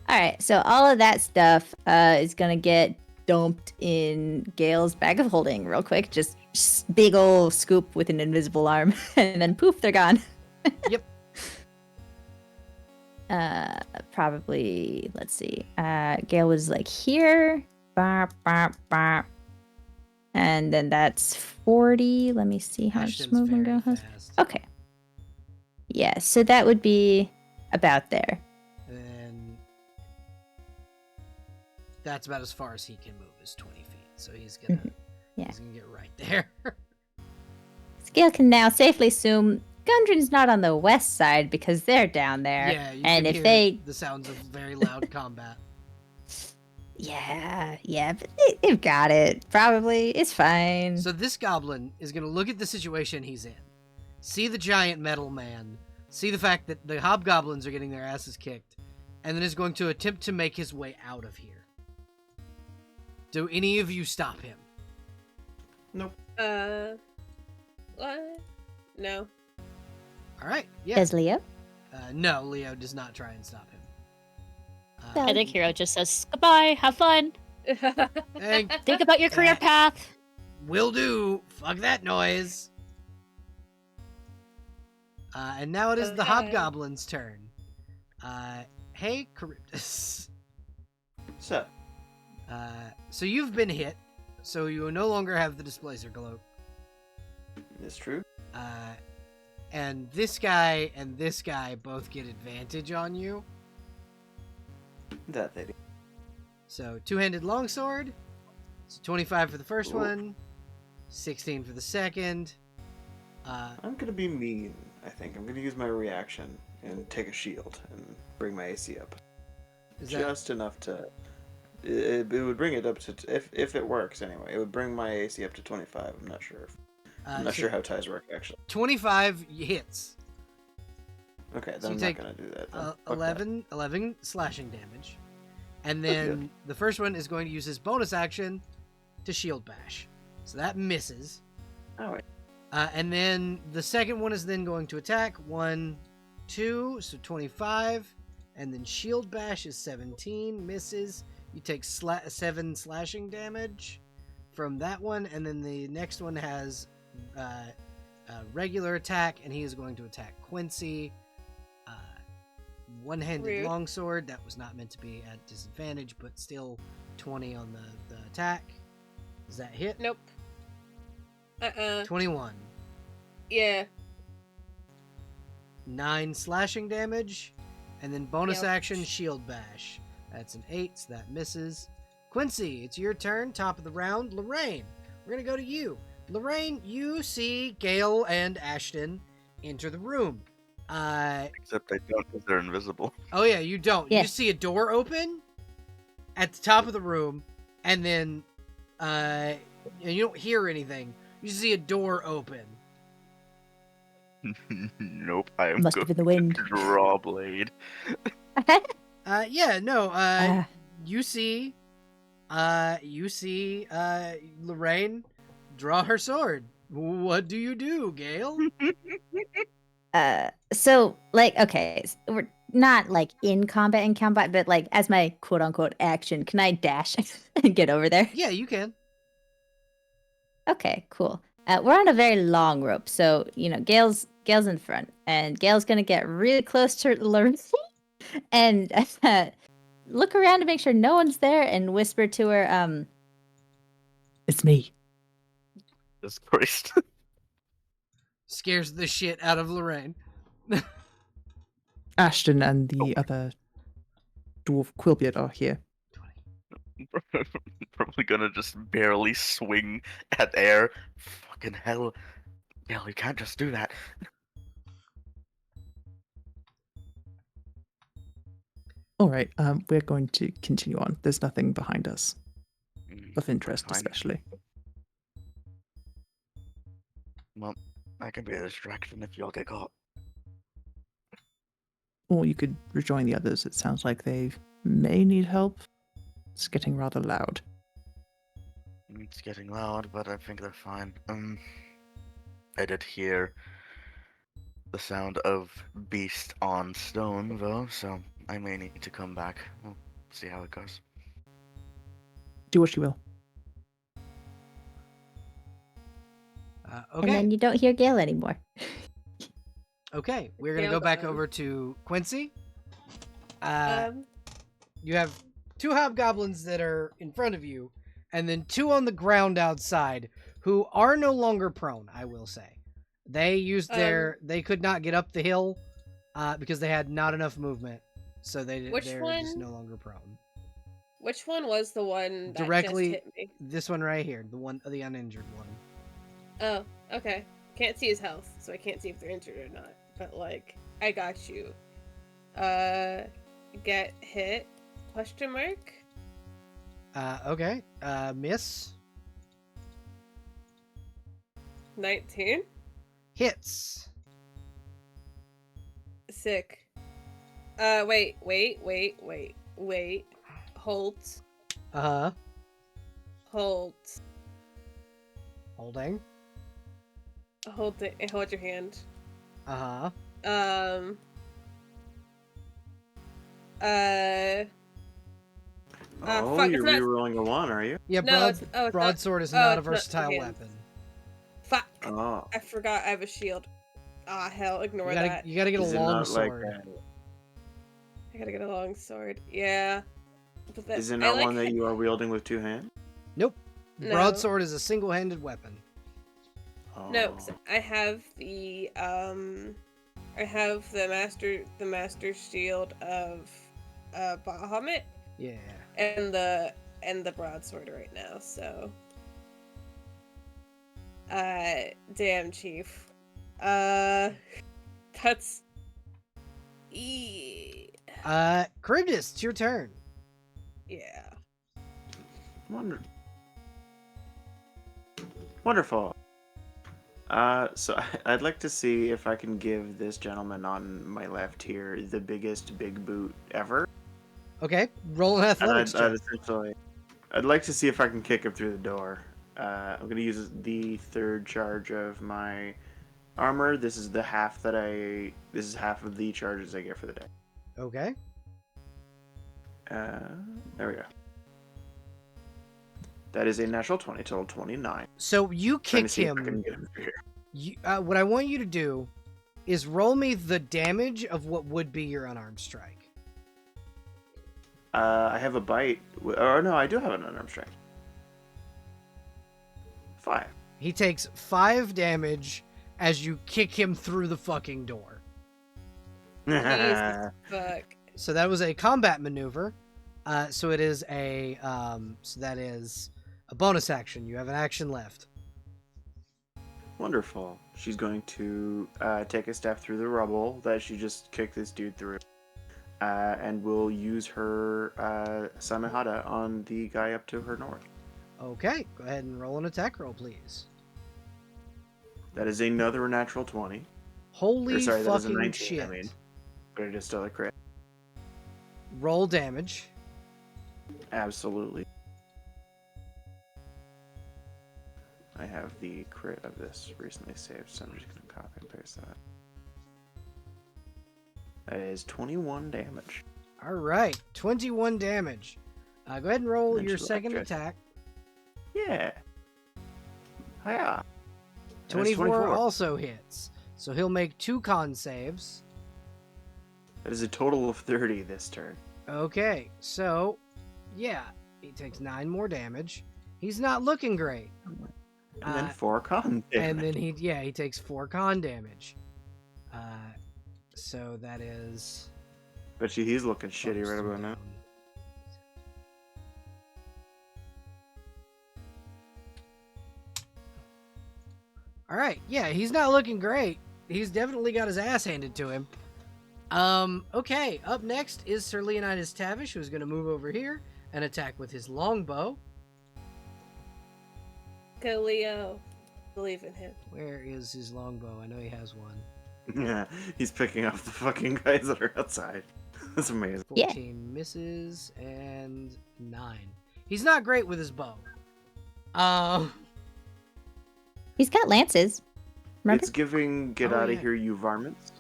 All right, so all of that stuff is gonna get dumped in Gale's bag of holding real quick. Just big old scoop with an invisible arm, and then poof, they're gone. Yep. Probably. Let's see. Gale was like here, bop, bop, bop. And then that's 40. Let me see how much Ashton's movement very Gale has. fast. Okay. Yeah, so that would be about there. And then that's about as far as he can move is 20 feet. So he's gonna Yeah. he's gonna get right there. Gale can now safely assume Gundren's not on the west side because they're down there. Yeah, you and can if hear the sounds of very loud combat. Yeah, but they've got it. Probably. It's fine. So this goblin is gonna look at the situation he's in, see the giant metal man, see the fact that the hobgoblins are getting their asses kicked, and then is going to attempt to make his way out of here. Do any of you stop him? What? No. All right. Yeah. Does Leo? No, Leo does not try and stop him. I think Hero just says, goodbye, have fun, Thank think about your career path. Will do. Fuck that noise. And now it is the Okay. hobgoblin's turn. Hey, Charybdis. So, So you've been hit, so you no longer have the displacer cloak. it's true. And this guy both get advantage on you. That they do. So two-handed longsword. So 25 for the first Ooh. one, 16 for the second. I'm gonna be mean, I think. I'm gonna use my reaction and take a shield and bring my AC up. Is that Just enough to... It would bring it up to... If it works, anyway. It would bring my AC up to 25. I'm not sure. I'm not so sure how ties work, actually. 25 hits. Okay, So then you I'm take, not gonna do that. Then. Fuck that. 11 slashing damage. And That's then good. the first one is going to use his bonus action to shield bash. So that misses. Alright. And then the second one is then going to attack. 1, 2, so 25. And then shield bash is 17, misses. You take 7 slashing damage from that one. And then the next one has a regular attack, and he is going to attack Quincy. One-handed Rude. longsword. That was not meant to be at disadvantage, but still 20 on the attack. Does that hit? Nope. 21. Yeah. 9 slashing damage, and then bonus Yep. action shield bash. That's an 8, so that misses. Quincy, it's your turn. Top of the round. Lorraine, we're gonna go to you. Lorraine, you see Gale and Ashton enter the room. Except I don't because they're invisible. Oh yeah, you don't. You Yeah. just see a door open at the top of the room, and then and you don't hear anything. You just see a door open. Nope, I am Must going have been the wind. to draw blade. Yeah, no. Ah. You see Lorraine draw her sword. What do you do, Gale? So like, okay, we're not like in combat, but like as my quote unquote action, can I dash and get over there? Yeah, you can. Okay, cool. We're on a very long rope, so Gail's in front, and Gail's gonna get really close to Lorraine and look around to make sure no one's there, and whisper to her, It's me. Jesus Christ. Scares the shit out of Lorraine. Ashton and the other dwarf Quilbeard are here. Probably gonna just barely swing at air. Fucking hell. Hell, you can't just do that. All right, we're going to continue on. There's nothing behind us of interest, Fine. especially. Well, I can be a distraction if y'all get caught. Or you could rejoin the others. It sounds like they may need help. It's getting rather loud. It's getting loud, but I think they're fine. I did hear the sound of beast on stone, though, so I may need to come back. We'll see how it goes. Do what you will. and Okay. then you don't hear Gail anymore. Okay, we're gonna Gale go back gone. over to Quincy. Um. You have 2 hobgoblins that are in front of you, and then 2 on the ground outside who are no longer prone, I will say. They used they could not get up the hill because they had not enough movement, so they're just one? no longer prone. Which one was the one that Directly- just hit me? This one right here, the uninjured one. Oh, okay. Can't see his health, so I can't see if they're injured or not. But like, I got you. Get hit? Question mark? Okay. Miss 19? hits. Sick. Wait. Hold. Uh-huh. Hold. Holding. Hold your hand. Uh-huh. Oh, fuck, you're it's not- rerolling a 1, are you? Yeah, No, it's broadsword is oh, not a it's not versatile hands. weapon. Fuck. Oh. I forgot I have a shield. Ah, hell, ignore that. You gotta get a Is it long not like sword. I gotta get a long sword. Yeah. But that, Is it I not like one that you are wielding with 2 hands? Nope. No. Broadsword is a single-handed weapon. Oh. No, 'cause I have the master shield of Bahamut, Yeah. and the broadsword right now. So, damn, Chief. That's. Charybdis, it's your turn. Yeah. Wonderful. So I'd like to see if I can give this gentleman on my left here the biggest big boot ever. Okay, roll an athletics check. I'd like to see if I can kick him through the door. I'm going to use the third charge of my armor. This is half of the charges I get for the day. Okay. There we go. That is a natural 20, total 29. So you Trying to kick see if I him. can get him through here. What I want you to do is roll me the damage of what would be your unarmed strike. I have a bite. Or no, I do have an unarmed strike. 5. He takes 5 damage as you kick him through the fucking door. Jesus fuck. So that was a combat maneuver. So it is a so that is a bonus action. You have an action left. Wonderful. She's going to take a step through the rubble that she just kicked this dude through. And will use her Samehada on the guy up to her north. Okay, go ahead and roll an attack roll, please. That is another natural 20. Holy That is a fucking 19, shit. I mean. But it is still a crit. Roll damage. Absolutely. I have the crit of this recently saved, so I'm just going to copy and paste that. That is 21 damage. All right, 21 damage. Go ahead and roll And your she second liked it. attack. Yeah. Hiya. That is 24 also hits. So he'll make 2 con saves. That is a total of 30 this turn. Okay, so yeah, he takes 9 more damage. He's not looking great. And then 4 con damage. And then he takes 4 con damage. So that is. Bet you he's looking shitty right about now. All right, yeah, he's not looking great. He's definitely got his ass handed to him. Okay, up next is Sir Leonidas Tavish, who's going to move over here and attack with his longbow. Go, Leo. Believe in him. Where is his longbow? I know he has one. Yeah, he's picking off the fucking guys that are outside. That's amazing. 14 misses and 9. He's not great with his bow. He's got lances. Remember? It's giving get Oh, out of yeah. here, you varmints.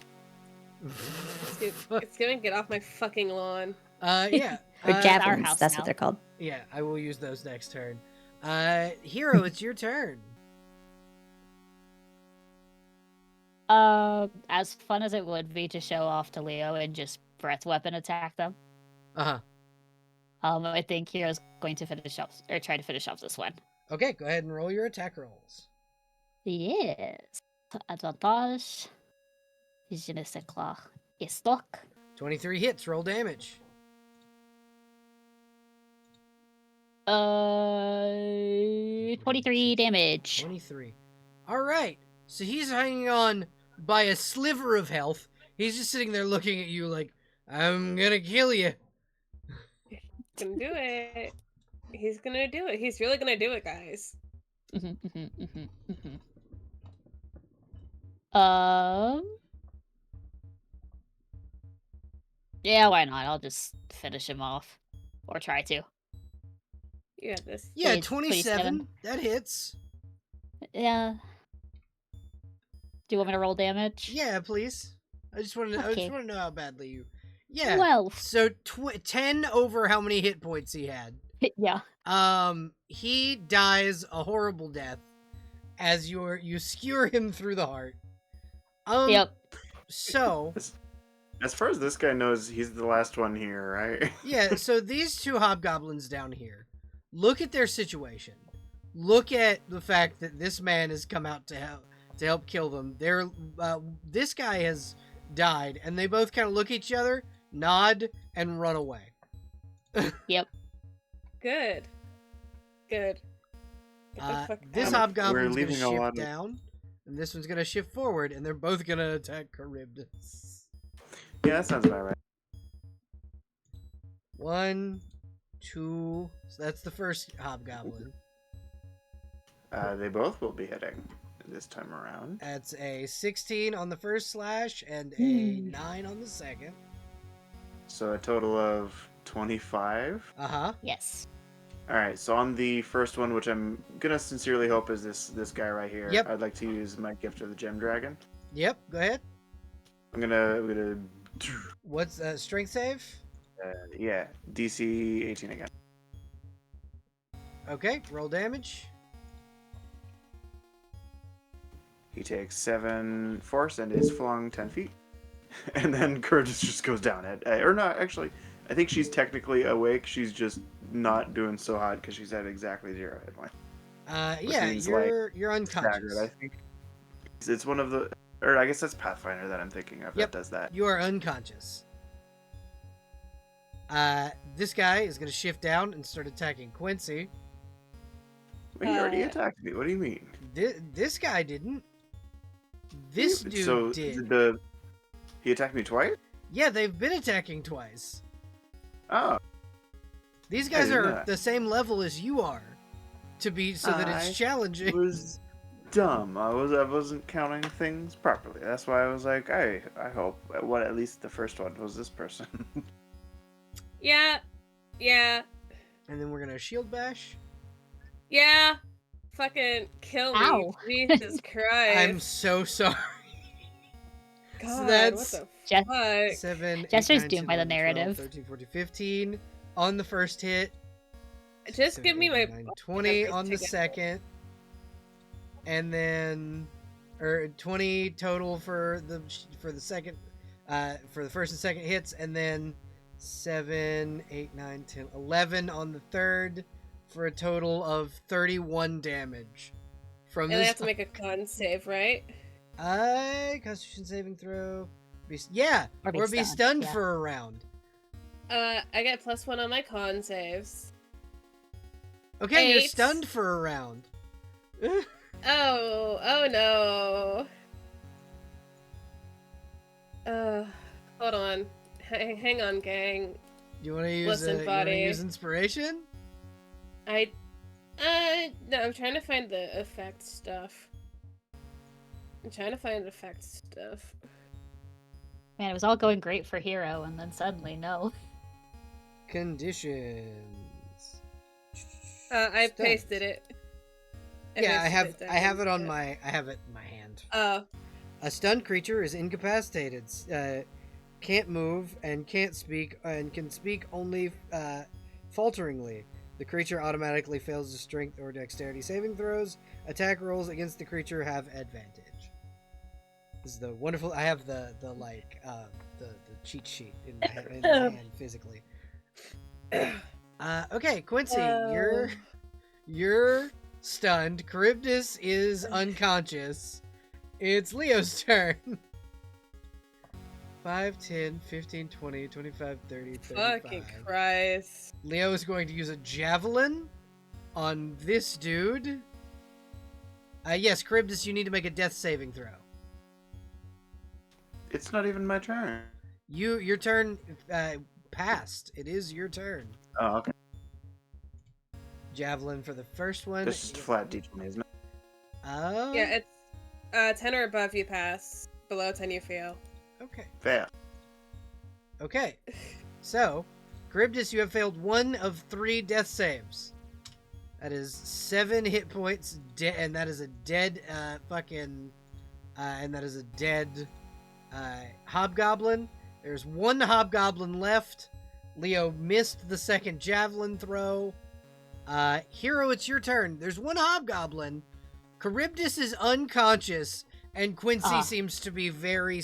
It's gonna get off my fucking lawn. Yeah. Or our javelins. house That's now. what they're called. Yeah, I will use those next turn. Hero, it's your turn. As fun as it would be to show off to Leo and just breath weapon attack them, Uh-huh. I think Hero's going to finish off or try to finish off this one. Okay, go ahead and roll your attack rolls. Yes. Advantage. Je ne sais quoi. Stock. 23 hits, roll damage. 23 damage. 23. All right. So he's hanging on by a sliver of health. He's just sitting there looking at you like, I'm gonna kill you. Gonna do it. He's gonna do it. He's really gonna do it, guys. Yeah, why not? I'll just finish him off. Or try to. You got this. Yeah, It's 27. That hits. Yeah. Do you want me to roll damage? Yeah, please. I just want to Okay. know how badly you. Yeah. Well, So 10 over how many hit points he had. yeah. He dies a horrible death as you skewer him through the heart. Yep. So As far as this guy knows, he's the last one here, right? yeah, so these 2 hobgoblins down here, look at their situation. Look at the fact that this man has come out to help kill them. This guy has died, and they both kind of look at each other, nod, and run away. Yep. Good. Good. Get the fuck This out. hobgoblin's gonna leaving a lot shift of- down, and this one's gonna shift forward, and they're both gonna attack Charybdis. Yeah, that sounds about right. 1, 2. So that's the first hobgoblin. They both will be hitting this time around. That's a 16 on the first slash and a 9 on the second. So a total of 25. Uh-huh. Yes. All right, so on the first one, which I'm gonna sincerely hope is this guy right here. Yep. I'd like to use my gift of the gem dragon. Yep, go ahead. I'm gonna What's strength save? yeah, DC 18 again. Okay, roll damage. He takes 7 force and is flung 10 feet. And then Curtis just goes down. Or not, actually. I think she's technically awake. She's just not doing so hot because she's at exactly 0 hit point. Yeah, means, you're unconscious. Staggered, I think. It's one of the... Or I guess that's Pathfinder that I'm thinking of Yep. that does that. You are unconscious. This guy is gonna shift down and start attacking Quincy. Wait, he already attacked me. What do you mean? This guy didn't. This dude so did. He attacked me twice? Yeah, they've been attacking twice. Oh. These guys didn't know are that. the same level as you are, to be so that it's I challenging. It was dumb. I wasn't counting things properly. That's why I was like, I hope what at least the first one was this person. Yeah. Yeah. And then we're gonna shield bash. Yeah. Fucking kill me. Ow. Jesus Christ. I'm so sorry. God, so that's what Just- the fuck? 7, Jester's 8, 9, doomed 10, by the 11, 12, narrative. 13, 14, 15 on the first hit. Just 7, give me 8, my 9, 20 numbers on the together. second. And then, or 20 total for the second, for the first and second hits, and then 7, 8, 9, 10, 11 on the third, for a total of 31 damage. From And I this, have to make a con save, right? Constitution saving throw. Yeah, Or be or be stunned, stunned yeah. for a round. I get +1 on my con saves. Okay, you're 8. stunned for a round. Oh no. Hold on. Hang on, gang. You want to use Listen, you wanna buddy. use inspiration? No, I'm trying to find the effect stuff. Man, it was all going great for Hero, and then suddenly, no. Conditions. I Stunned. pasted it. Yeah, pasted I have it on down. my I have it in my hand. Oh, A stunned creature is incapacitated, can't move and can't speak, and can speak only falteringly. The creature automatically fails to strength or dexterity saving throws. Attack rolls against the creature have advantage. This is the wonderful. I have the cheat sheet in my hand physically. Okay, Quincy, you're stunned. Charybdis is unconscious. It's Leo's turn. 5, 10, 15, 20, 25, 30, 35. fucking Christ. Leo is going to use a javelin on this dude. Yes, Charybdis, you need to make a death saving throw. It's not even my turn. Your turn passed. It is your turn. Oh, okay. Javelin for the first one. This is flat D20, isn't it? Oh. Yeah, it's 10 or above you pass. Below 10 you fail. Okay. Fail. Okay. So, Charybdis, you have failed 1 of 3 death saves. That is 7 hit points, and that is a dead and that is a dead hobgoblin. There's 1 hobgoblin left. Leo missed the second javelin throw. Hero, it's your turn. There's 1 hobgoblin. Charybdis is unconscious, and Quincy seems to be very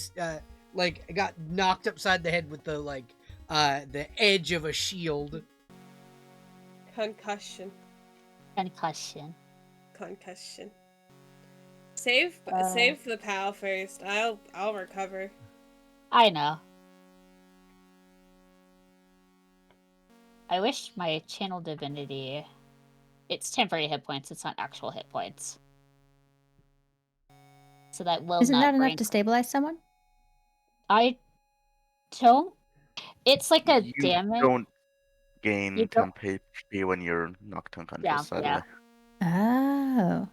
got knocked upside the head with the edge of a shield. Concussion. Concussion. Save the pal first. I'll recover. I know. I wish my channel divinity. It's temporary hit points. It's not actual hit points. So that will Isn't not that enough bring. to stabilize someone? I don't. It's like a You damage. don't gain You don't. temp HP when you're knocked unconscious, Yeah, sadly. Oh.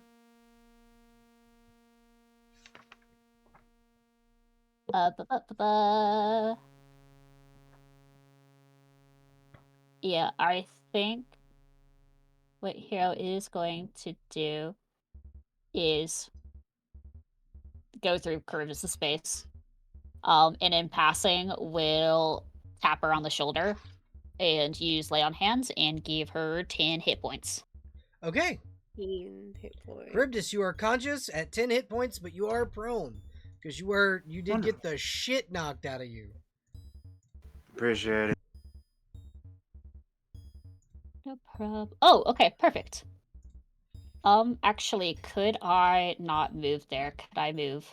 Ba-ba-ba-ba. Yeah, I think what Hero is going to do is go through Charybdis' space. And in passing, will tap her on the shoulder and use Lay on Hands and give her 10 hit points. Okay. 15 hit points. Charybdis, you are conscious at 10 hit points, but you are prone. Because you did get the shit knocked out of you. Appreciate it. No problem. Oh, okay, perfect. Actually, could I not move there? Could I move?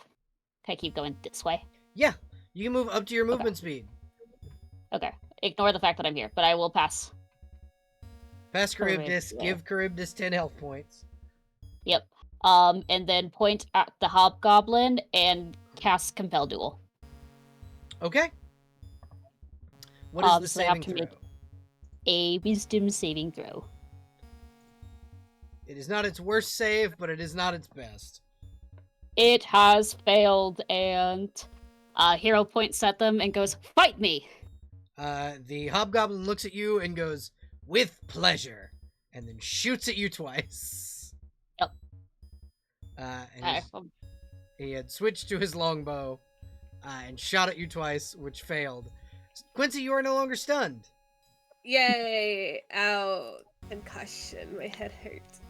Can I keep going this way? Yeah, you can move up to your movement speed. Okay. Ignore the fact that I'm here, but I will pass. Pass Charybdis, Charybdis. give Charybdis 10 health points. Yep. And then point at the hobgoblin and cast Compel Duel. Okay. What is the So they have saving to throw? make a Wisdom saving throw. It is not its worst save, but it is not its best. It has failed, and Hero points at them and goes, "Fight me!" The hobgoblin looks at you and goes, "With pleasure," and then shoots at you twice. Yep. And he had switched to his longbow and shot at you twice, which failed. Quincy, you are no longer stunned. Yay! Ow. Concussion. My head hurts.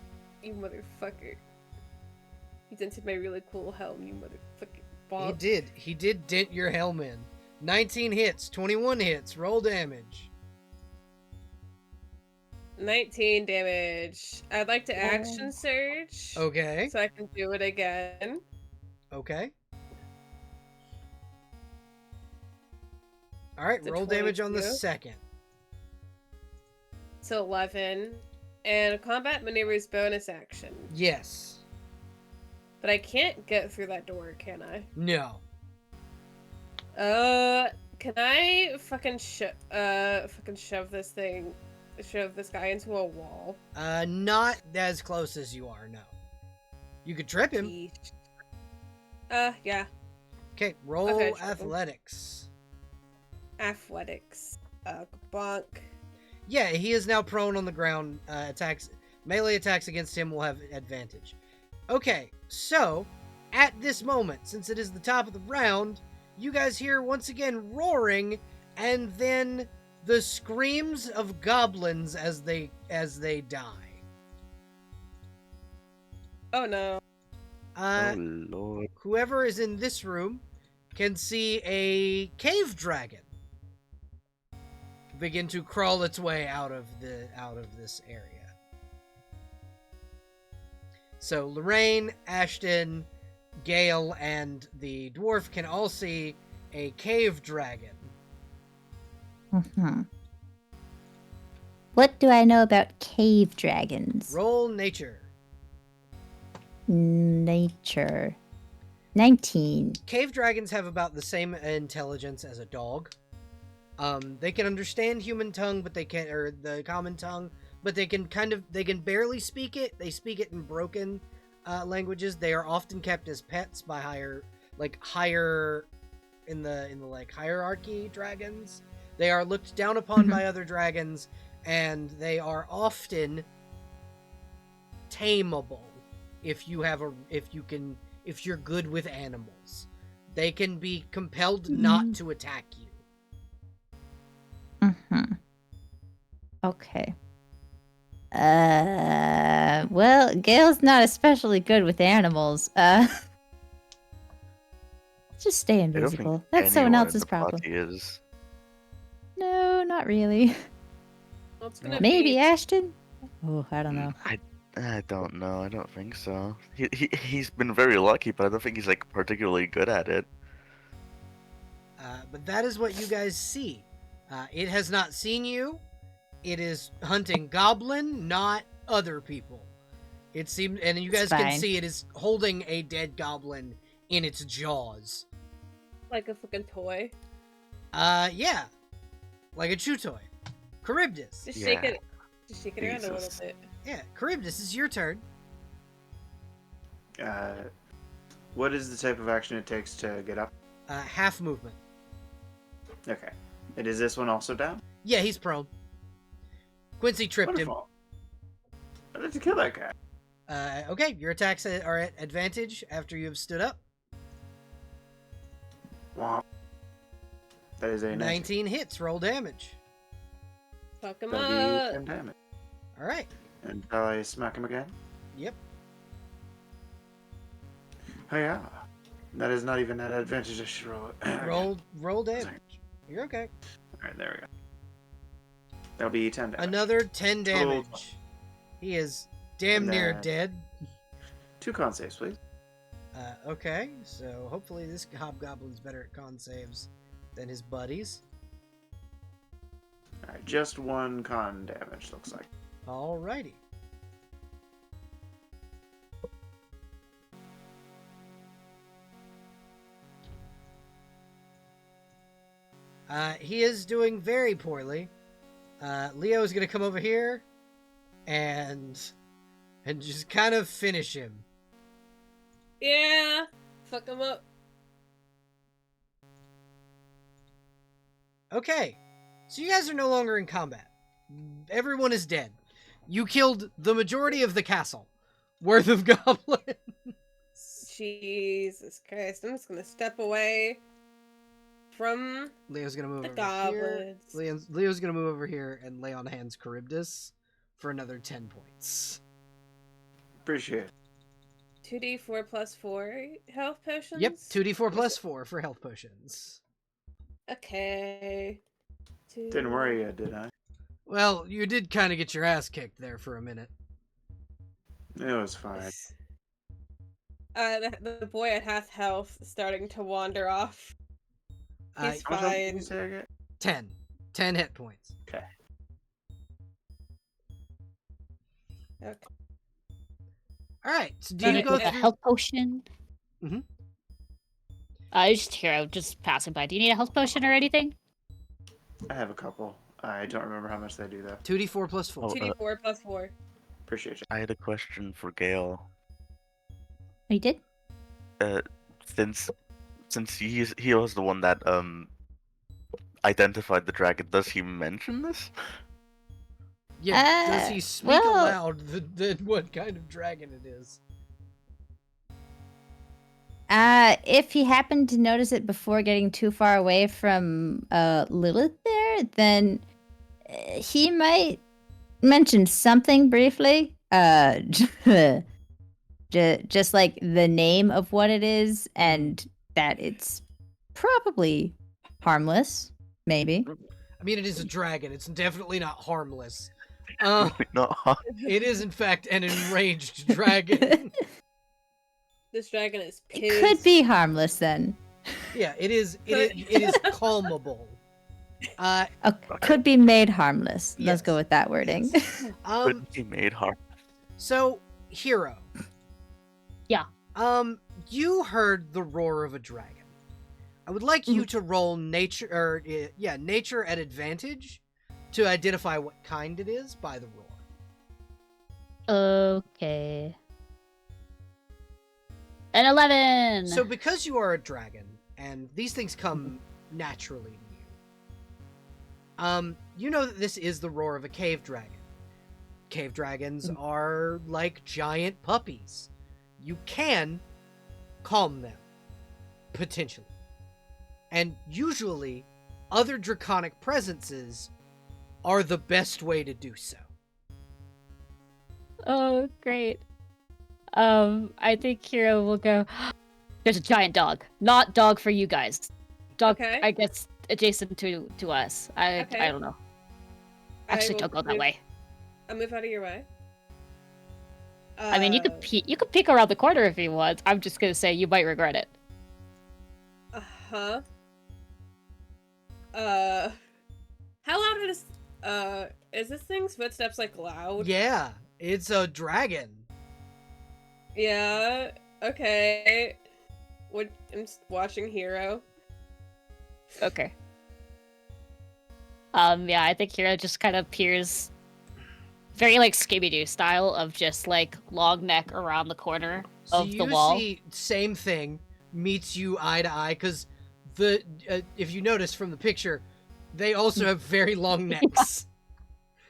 You motherfucker. You dented my really cool helm, you motherfucking ball. He did dent your helm in. 19 hits, 21 hits, roll damage. 19 damage. I'd like to action surge. Okay. So I can do it again. Okay. Alright, It's a roll damage on the 22. second. So 11. And combat maneuvers bonus action. Yes. But I can't get through that door, can I? No. Can I fucking shove this guy into a wall? Not as close as you are, no. You could trip him. Yeesh. Yeah. Okay, roll Okay, trip him. athletics. Athletics. Bonk. Yeah, he is now prone on the ground. Melee attacks against him will have advantage. Okay, so at this moment, since it is the top of the round, you guys hear once again roaring, and then the screams of goblins as they die. Oh no. Oh lord. Whoever is in this room can see a cave dragon begin to crawl its way out of this area. So Lorraine, Ashton, Gale, and the dwarf can all see a cave dragon. Mm-hmm. What do I know about cave dragons? Roll nature. Nature. 19. Cave dragons have about the same intelligence as a dog. They can understand human tongue, but they can't, or the common tongue, but they can barely speak it. They speak it in broken languages. They are often kept as pets by higher in the hierarchy dragons. They are looked down upon by other dragons, and they are often tameable if you're good with animals. They can be compelled not to attack you. Mm-hmm. Okay. Well, Gale's not especially good with animals. Just stay I don't think invisible. That's someone anyone in else's the problem. party is. No, not really. Well, it's gonna Maybe be... Ashton? Oh, I don't know. I don't know. I don't think so. He's been very lucky, but I don't think he's like particularly good at it. But that is what you guys see. It has not seen you. It is hunting goblin, not other people. It seems, and you guys It's can fine. see it is holding a dead goblin in its jaws. Like a fucking toy. Yeah, like a chew toy. Charybdis. Just Yeah. shake it. Just shake it around a little Jesus. bit. Yeah, Charybdis, is your turn. What is the type of action it takes to get up? Half movement. Okay. And is this one also down? Yeah, he's prone. Quincy tripped Wonderful. I'd like to kill that guy. him. Okay, your attacks are at advantage after you have stood up. Womp. That is a 19 hits, roll damage. Fuck him That'll up. be 10 damage. All right. And shall I smack him again? Yep. Oh yeah. That is not even at advantage. I should roll it. Roll damage. You're okay. Alright, there we go. That'll be 10 damage. Another 10 Total damage. He is damn And near then- dead. 2 con saves, please. Okay, so hopefully this hobgoblin's better at con saves than his buddies. Alright, just 1 con damage, looks like. Alrighty. He is doing very poorly. Leo is gonna come over here and just kind of finish him. Yeah. Fuck him up. Okay, so you guys are no longer in combat. Everyone is dead. You killed the majority of the castle worth of goblins. Jesus Christ. I'm just gonna step away from Leo's gonna move the over here. goblins. Leo's gonna move over here and lay on hands Charybdis for another 10 points. Appreciate it. 2d4 plus 4 health potions? Yep, 2d4 plus 4 for health potions. Okay. Didn't worry yet, did I? Well, you did kind of get your ass kicked there for a minute. It was fine. The boy at half health starting to wander off. He's How much health did fine. you say I get? 10. 10 hit points. Okay. Okay. Alright, so do Run you it go with a through... health potion. Mhm. Just here, I'm just passing by. Do you need a health potion or anything? I have a couple. I don't remember how much they do though. 2d4 plus 4. Oh, 2d4 plus 4. Appreciate you. I had a question for Gale. You did? Since he was the one that identified the dragon, does he mention this? Yeah, does he speak well- aloud what kind of dragon it is? If he happened to notice it before getting too far away from Lilith there, then he might mention something briefly. Just like the name of what it is and that it's probably harmless, maybe. I mean, it is a dragon. It's definitely not harmless. No. It is, in fact, an enraged dragon. This dragon is It pissed. could be harmless then. Yeah, it is calmable. Could be made harmless. Yes. Let's go with that wording. Couldn't be made hard. So, Hero. Yeah. You heard the roar of a dragon. I would like you to roll nature at advantage to identify what kind it is by the roar. Okay. An 11! So because you are a dragon, and these things come naturally to you, you know that this is the roar of a cave dragon. Cave dragons are like giant puppies. You can calm them, potentially. And usually, other draconic presences are the best way to do so. Oh, great. I think Hero will go, there's a giant dog. Not dog for you guys. Dog, Okay. I guess, adjacent to us. I Okay. don't know. Actually, will don't go that move- way. I'll move out of your way. I mean, you could peek around the corner if you want. I'm just gonna say you might regret it. Uh-huh. How loud is Is this thing's footsteps like loud? Yeah, it's a dragon. Yeah. Okay. What? I'm just watching Hero. Okay. Yeah, I think Hero just kind of appears very like Scooby-Doo style of just like long neck around the corner So of the you wall. see, same thing meets you eye to eye because the if you notice from the picture, they also have very long necks.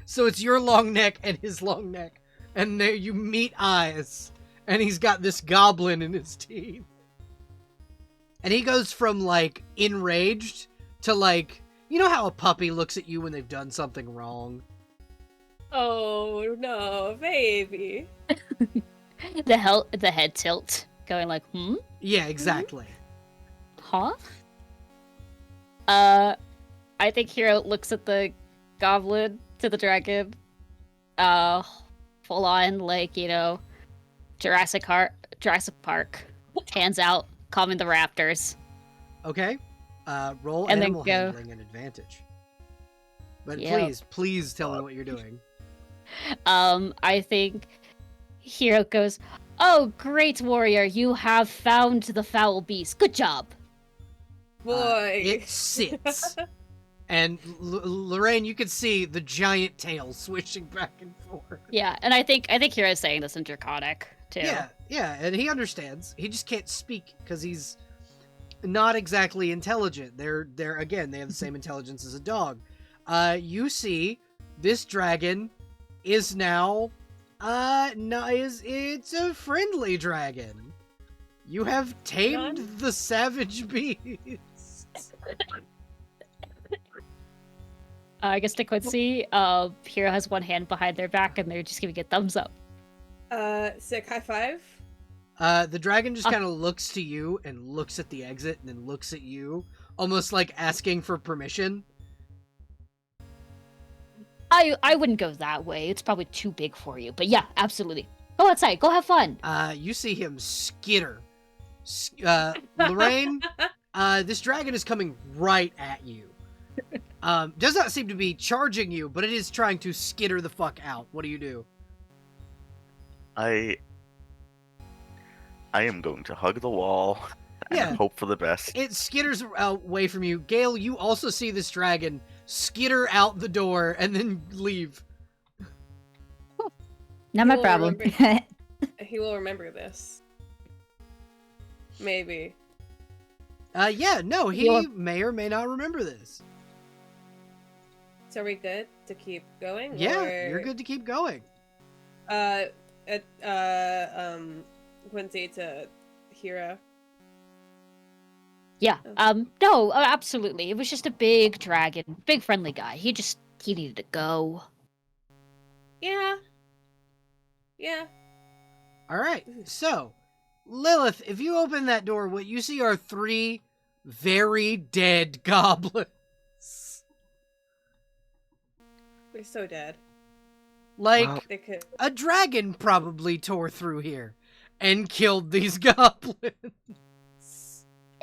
So it's your long neck and his long neck, and there you meet eyes, and he's got this goblin in his teeth, and he goes from like enraged to like, you know how a puppy looks at you when they've done something wrong. Oh no, baby. The head tilt, going like, Yeah, exactly. huh? I think Hero looks at the goblin to the dragon, full on like, you know, Jurassic Park, hands out, calming the raptors. Okay, roll And then animal go. handling and advantage. But Yep. please tell me what you're doing. I think Hero goes, "Oh, great warrior, you have found the foul beast. Good job." Boy. It sits. And Lorraine, you can see the giant tail swishing back and forth. Yeah, and I think Hero's saying this in Draconic too. Yeah, and he understands. He just can't speak because he's not exactly intelligent. They're again, they have the same intelligence as a dog. You see, this dragon is now, it's a friendly dragon. You have tamed the savage beast. I guess to Quincy, Hero has one hand behind their back and they're just giving a thumbs up. Sick high five. The dragon just kind of looks to you and looks at the exit and then looks at you, almost like asking for permission. I wouldn't go that way. It's probably too big for you. But yeah, absolutely. Go outside. Go have fun. You see him skitter. Lorraine, this dragon is coming right at you. Does not seem to be charging you, but it is trying to skitter the fuck out. What do you do? I am going to hug the wall and Yeah. hope for the best. It skitters away from you. Gale, you also see this dragon skitter out the door and then leave. Not my You'll problem. He will remember this. Maybe. Yeah, no, he You're- may or may not remember this. So are we good to keep going? Yeah, or... you're good to keep going. Quincy to Hero. Yeah. No, absolutely. It was just a big dragon, big friendly guy. He needed to go. Yeah. Yeah. All right, so Lilith, if you open that door, what you see are 3 very dead goblins. They're so dead. Like, Wow. They could. a dragon probably tore through here and killed these goblins.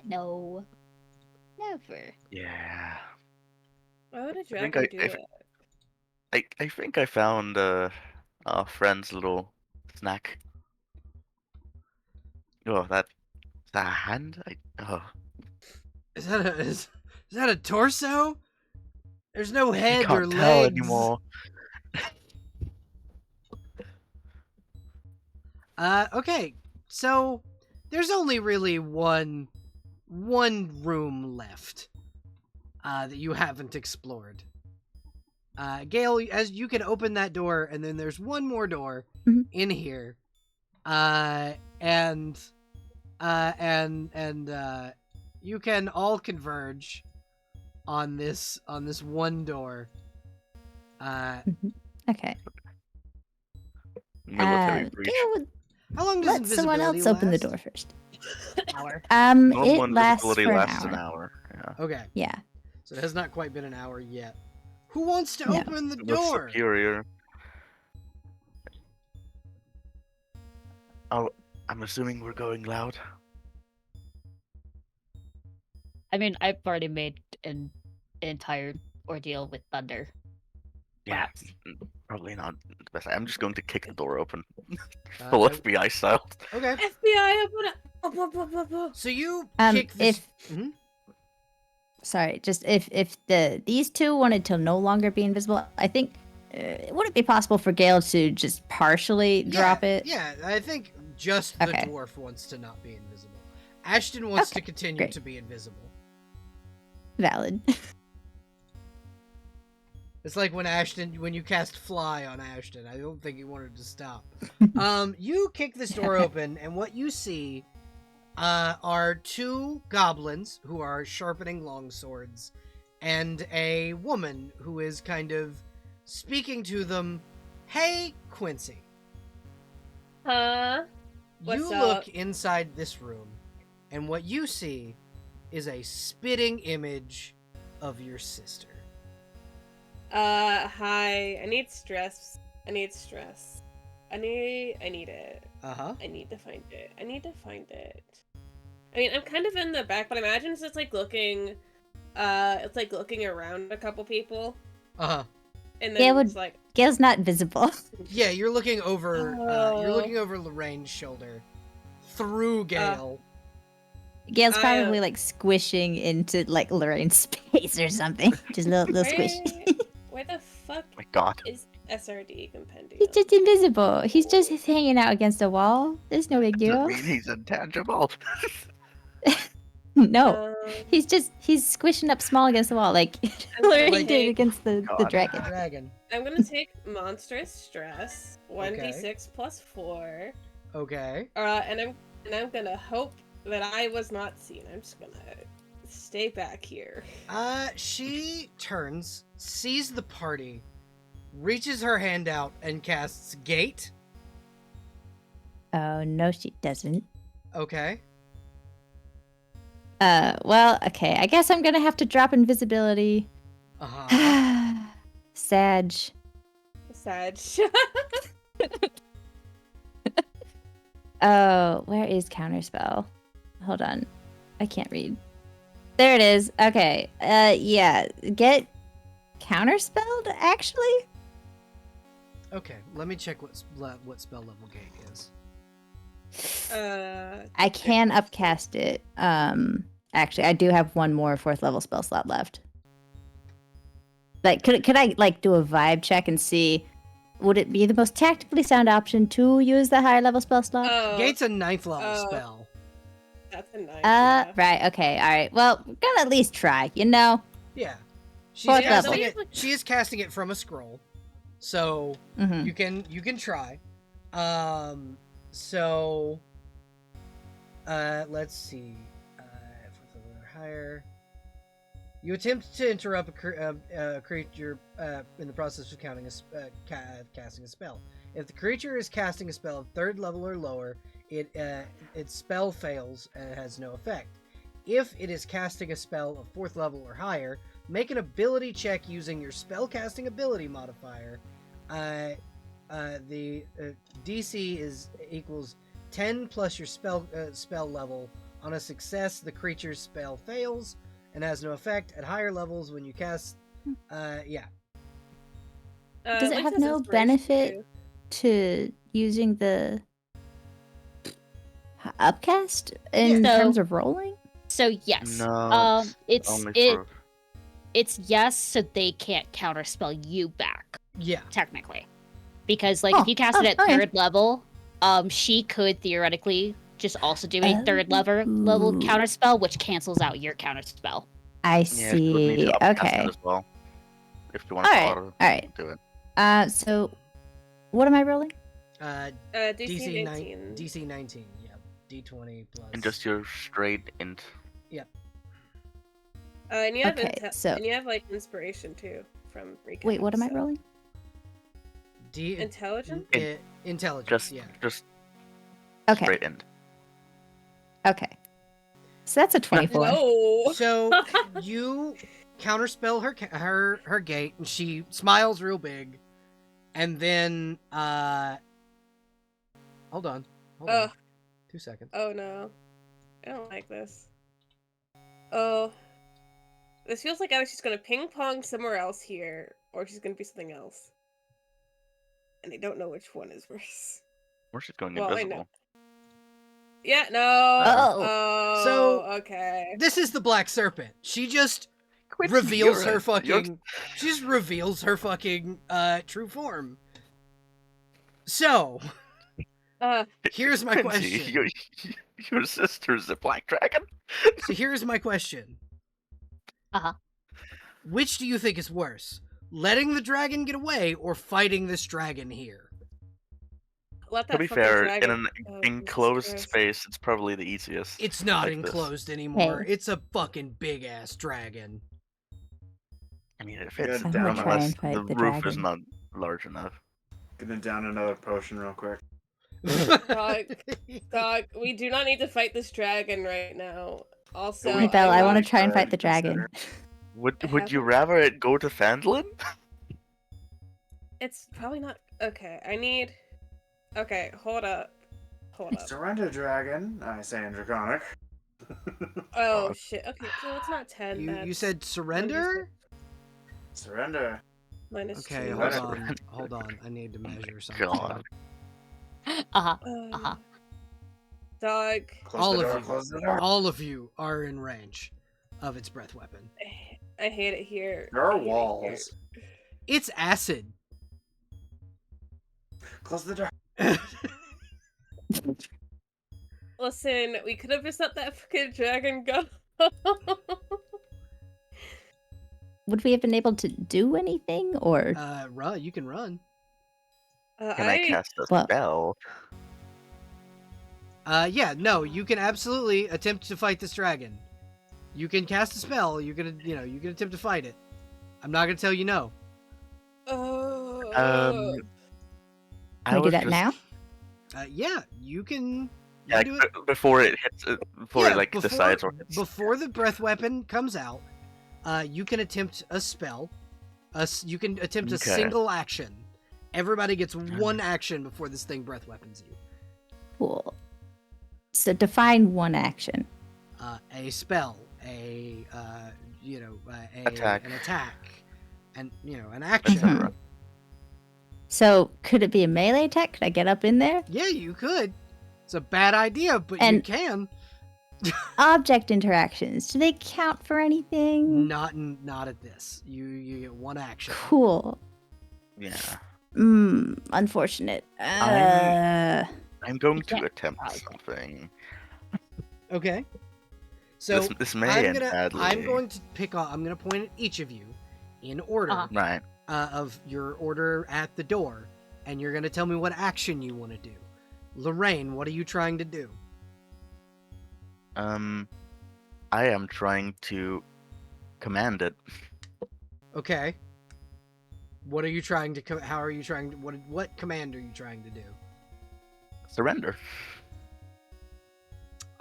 No. Never. Yeah. Why would a think dragon I- do if- that? I think I found our friend's little snack. Oh, that's a hand? Is that a torso? There's no I head can't or tell legs. anymore. Okay, so there's only really one room left that you haven't explored. Gale, as you can open that door, and then there's one more door Mhm. in here, and you can all converge on this one door. Okay. Military breach. Gale would How long does let invisibility someone else open the last? door first. Hour. Normal It lasts for invisibility an lasts hour. an hour. Yeah. Okay, Yeah. so it has not quite been an hour yet. Who wants to No. open the It was door? superior. Oh, I'm assuming we're going loud. I mean, I've already made an entire ordeal with thunder. Yeah, perhaps. probably not the best. I'm just going to kick the door open, Uh, full I- FBI style. Okay. FBI, open up. So you Um, kick this. if- Mhm. Sorry, just if these two wanted to no longer be invisible, I think would it be possible for Gale to just partially drop it? Yeah, I think just the Okay. dwarf wants to not be invisible. Ashton wants to Okay, continue great. to be invisible. Valid. It's like when you cast fly on Ashton. I don't think he wanted to stop. You kick this door open, and what you see are two goblins who are sharpening longswords, and a woman who is kind of speaking to them. Hey, Quincy. Huh? You What's look up? inside this room, and what you see is a spitting image of your sister. Hi. I need stress. I need it. Uh-huh. I need to find it. I mean, I'm kind of in the back, but I imagine it's like looking around a couple people, Uh-huh. and then Yeah, it's like, Gale's not visible. Yeah, you're looking over you're Oh. looking over Lorraine's shoulder through Gale. Gale's I, probably like squishing into like Lorraine's space or something. Just a little squish. where the fuck My God. is SRD compendium? He's just invisible. He's just hanging out against a wall. There's no big Does deal. it mean he's intangible? No. Um, He's squishing up small against the wall, like I'm gonna Lorraine Like- did against the God. dragon. Dragon. I'm gonna take monstrous stress, 1d6 plus 4. Okay. And I'm gonna hope that I was not seen. I'm just gonna stay back here. She turns, sees the party, reaches her hand out, and casts Gate. Oh no, she doesn't. Okay. Well, okay. I guess I'm gonna have to drop invisibility. Uh-huh. Sag. Sag. Oh, where is counterspell? Hold on. I can't read. There it is. Okay. Yeah. Get counterspelled, actually? Okay, let me check what spell level Gate is. I can upcast it. Actually, I do have one more 4th level spell slot left. Like, could I like do a vibe check and see, would it be the most tactically sound option to use the higher level spell slot? Oh, Gate's a 9th level Oh. spell. that's a nice. Yeah. Right. Okay. All right. Well, we're gonna at least try. You know. Yeah. She's Fourth casting level. it. She is casting it from a scroll. So Mm-hmm. you can try. So let's see. 4th level or higher. You attempt to interrupt a creature in the process of casting a spell. If the creature is casting a spell of 3rd level or lower, its spell fails and it has no effect. If it is casting a spell of 4th level or higher, make an ability check using your spellcasting ability modifier. The DC equals 10 plus your spell level. On a success, the creature's spell fails and has no effect. At higher levels, when you cast, yeah. Does it Lynx have has no inspiration, benefit too. to using the upcast in Yeah. terms of rolling? So yes, No, it's only it for it's yes, so they can't counterspell you back Yeah. technically, because like Oh, if you cast it at okay. 3rd level, she could theoretically just also do a 3rd level Ooh. counterspell, which cancels out your counterspell. I yeah, she would need see. to upcast Okay. it as well. If you want All to right. auto All right. do it. So what am I rolling? DC 19. DC 19. Yeah. D20 plus. And just your straight int. And you have Okay, so- and you have like inspiration too from recon. Wait, what am I so- rolling? Intelligence. Intelligence. Just Okay. straight int. Okay. So that's a 24. Whoa. So you counterspell her gate, and she smiles real big, and then hold on, Oh. 2 seconds. Oh no. I don't like this. Oh. This feels like I was just gonna ping pong somewhere else here or she's gonna be something else. And I don't know which one is worse. Or she's going Well, I know. invisible. Yeah, no. Oh. Oh, So- okay. This is the Black Serpent. She just Quincy, reveals you're her a- fucking. She just reveals her fucking true form. So here's my Quincy, question. Your sister's a black dragon? So here's my question. Uh-huh. Which do you think is worse? Letting the dragon get away or fighting this dragon here? Let that To be fucking fair, dragon... in an Oh, enclosed Jesus Christ. space, it's probably the easiest. It's not like this. enclosed anymore. Hey. It's a fucking big ass dragon. I mean, if Yeah, it's I'm gonna try unless and fight the the roof is dragon. not large enough. Gonna down another potion real quick. Dog, we do not need to fight this dragon right now. Also, Hey, Belle, I want to want- try and fight the dragon. Would you haven't- rather it go to Phandalin? It's probably not... Okay, I need... Okay, hold up. Hold up. Surrender, dragon. I say in Draconic. Oh, shit. Okay, so it's not 10. You that's said surrender? Surrender. minus Okay, 2. hold Surrender. on. Hold on. I need to measure something. God. Uh-huh. Uh, Dog, Close All the of door, you. close the door. All of you are in range of its breath weapon. I hate it here. There are I hate it here. walls. It's acid. Close the door. Listen, we could have just let that fucking dragon go. Would we have been able to do anything, or Run. You can run. Can I cast a Well- spell? Yeah, no, you can absolutely attempt to fight this dragon. You can cast a spell. You can, you can attempt to fight it. I'm not gonna tell you no. Oh. I can we do was that just- now? Yeah, you can. You Yeah, can do it. before it hits, before Yeah, it like decides or hits. before the breath weapon comes out, you can attempt a spell. You can attempt a Okay. single action. Everybody gets one action before this thing breath weapons you. Cool. So define one action. A spell, a Attack. an attack, and an action. etc. So could it be a melee attack? Could I get up in there? Yeah, you could. It's a bad idea, but you And- can. Object interactions. Do they count for anything? Not at this. You get one action. Cool. Yeah, Unfortunate. I'm going to can't attempt try. something. Okay. So this may I'm end gonna badly. I'm going to pick on. I'm gonna point at each of you in order Uh-huh. Right. of your order at the door, and you're gonna tell me what action you want to do. Lorraine, what are you trying to do? I am trying to command it. Okay. What are you trying to? How are you trying to? What command are you trying to do? Surrender.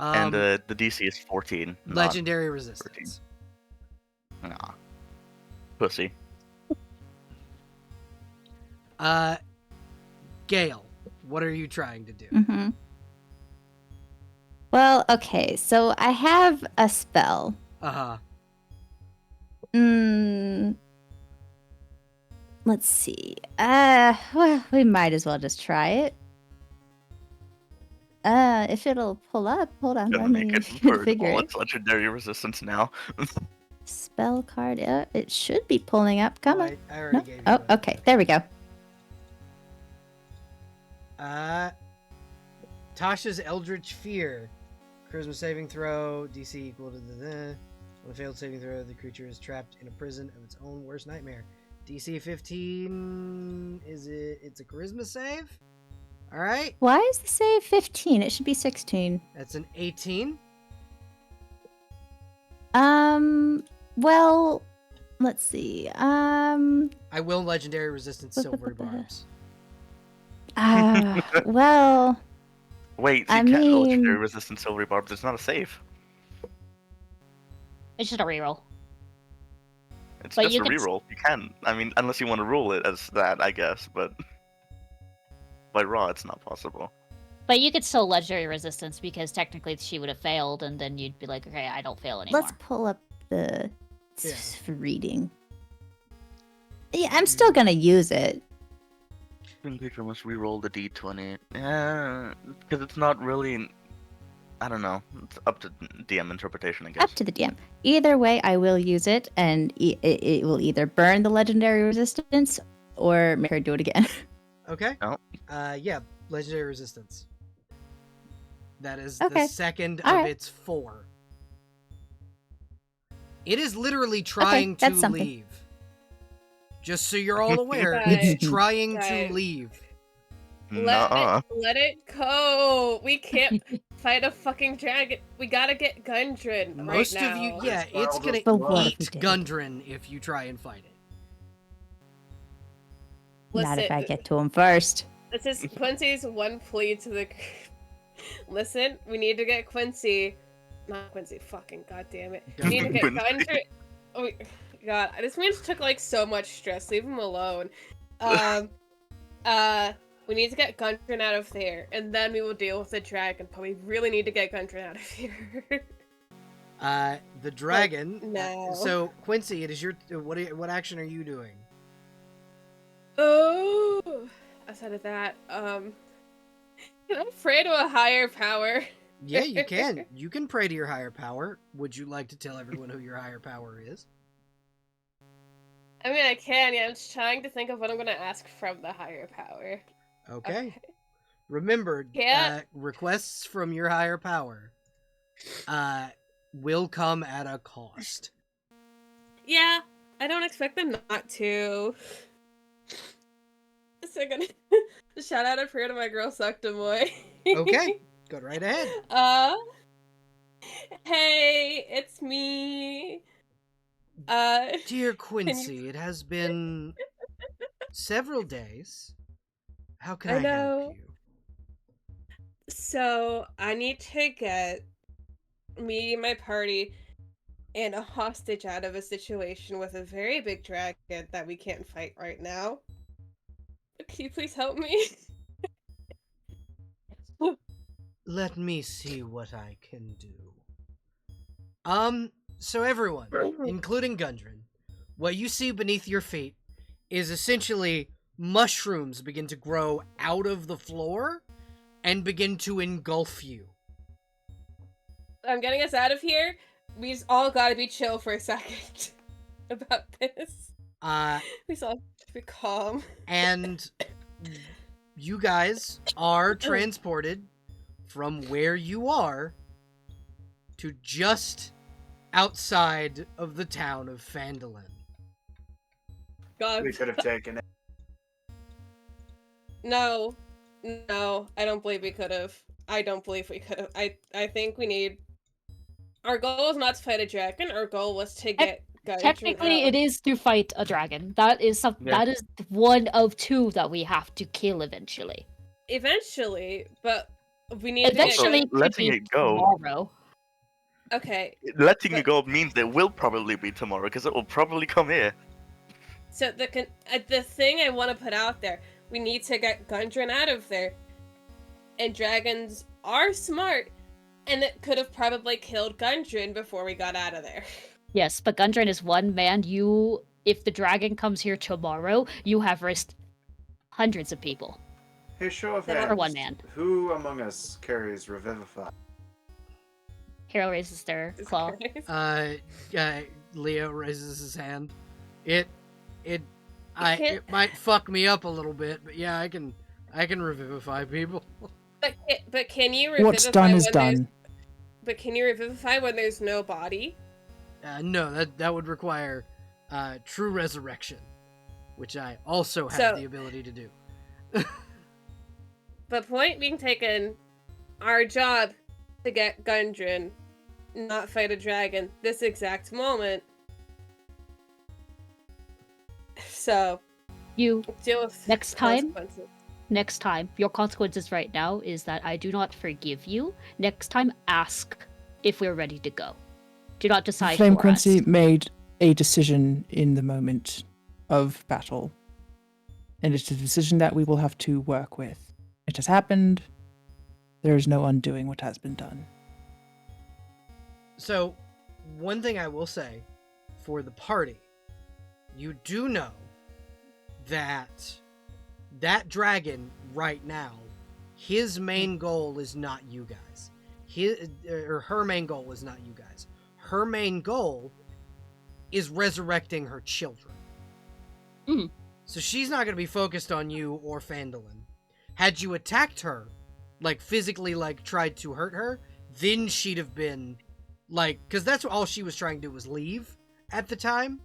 And the DC is 14. not- legendary resistance. Nah. Pussy. Gale, what are you trying to do? Mm-hmm. Well, okay. So I have a spell. Uh-huh. Let's see. Well, we might as well just try it. If it'll pull up, hold on, Gonna let me make it for figure all it. its legendary resistance now. Spell card. It should be pulling up. Come on. I already No? gave you Oh, it. okay. There we go. Tasha's Eldritch Fear. Charisma saving throw. DC equal to the. On a failed saving throw, the creature is trapped in a prison of its own worst nightmare. DC 15. It's a charisma save? Alright. Why is the save 15? It should be 16. That's an 18. Well, let's see. I will legendary resistance silvery barbs. Well, Wait, so I you can't mean- legendary resistance silvery barbs. It's not a save. It's just a reroll. It's But just you a can- reroll. You can. I mean, unless you want to roll it as that, I guess. But by raw, it's not possible. But you could still legendary resistance because technically she would have failed, and then you'd be like, okay, I don't fail anymore. let's pull up the reading. Yeah, I'm still gonna use it. Living creature must re-roll the d20. Yeah, because it's not really. I don't know. It's up to DM interpretation, I guess. Up to the DM. Either way, I will use it, and it will either burn the legendary resistance or make her do it again. Okay. Oh. Yeah, legendary resistance. That is Okay. the second All of right. its 4. It is literally trying to that's something. leave. Just so you're all aware, Guys, it's trying to guys. leave. Nuh-uh. Let it go. We can't fight a fucking dragon. We gotta get Gundren right Most now. of you, yeah, it's gonna But what if we eat did? Gundren if you try and fight it. Not if Listen, I get to him first. This is Quincy's one plea to the. Listen, we need to get Quincy. Not Quincy. Fucking goddamn it. We need to get Quincy. Gundren. Oh God, this man took like so much stress. Leave him alone. We need to get Gundren out of there, and then we will deal with the dragon. But we really need to get Gundren out of here. The dragon. no. So Quincy, it is your. What action are you doing? Oh, outside of that, can I pray to a higher power? Yeah, you can. You can pray to your higher power. Would you like to tell everyone who your higher power is? I mean, I can. Yeah, I'm just trying to think of what I'm gonna ask from the higher power. Okay. Remember, Yeah. requests from your higher power will come at a cost. Yeah, I don't expect them not to. So I'm gonna shout out a prayer to my girl Suctamoy. Okay, go right ahead. Hey, it's me. Dear Quincy, it has been several days. How can I know. help you? So I need to get me, my party, and a hostage out of a situation with a very big dragon that we can't fight right now. Can you please help me? Let me see what I can do. So everyone, including Gundren, what you see beneath your feet is essentially mushrooms begin to grow out of the floor and begin to engulf you. I'm getting us out of here. We just all gotta be chill for a second about this. We just all have to be calm. And you guys are transported from where you are to just outside of the town of Phandalin. God. We could have taken it. No, I don't believe we could have. I don't believe we could have. I think we need. Our goal was not to fight a dragon. Our goal was to get. Gundren Technically, out. it is to fight a dragon. That is Yeah. that is one of 2 that we have to kill eventually. Eventually, but we need Eventually, to could letting be it go. tomorrow. get. Okay, Letting But- you go means it will probably be tomorrow, because it will probably come here. so the thing I want to put out there, we need to get Gundren out of there. And dragons are smart, and it could have probably killed Gundren before we got out of there. Yes, but Gundren is one man. If the dragon comes here tomorrow, you have risked hundreds of people. Hey, show of For hands. one man. Who among us carries Revivify? Hero raises their claw. Leo raises his hand. It can't- might fuck me up a little bit, but yeah, I can revivify people. But can you revivify What's done is when there's- done. But can you revivify when there's no body? No, that would require true resurrection, which I also have So- the ability to do. But point being taken, our job to get Gundren, not fight a dragon, this exact moment. So You deal with Next time? consequences. next time, your consequences right now is that I do not forgive you. Next time, ask if we're ready to go. Do not decide Flame for Quincy us. made a decision in the moment of battle. And it's a decision that we will have to work with. It has happened. There is no undoing what has been done. So, one thing I will say for the party, you do know that that dragon right now, his main goal is not you guys. Her main goal is not you guys. Her main goal is resurrecting her children. Mhm. So she's not going to be focused on you or Phandalin. Had you attacked her, like physically, like tried to hurt her, then she'd have been like, because that's all she was trying to do was leave at the time.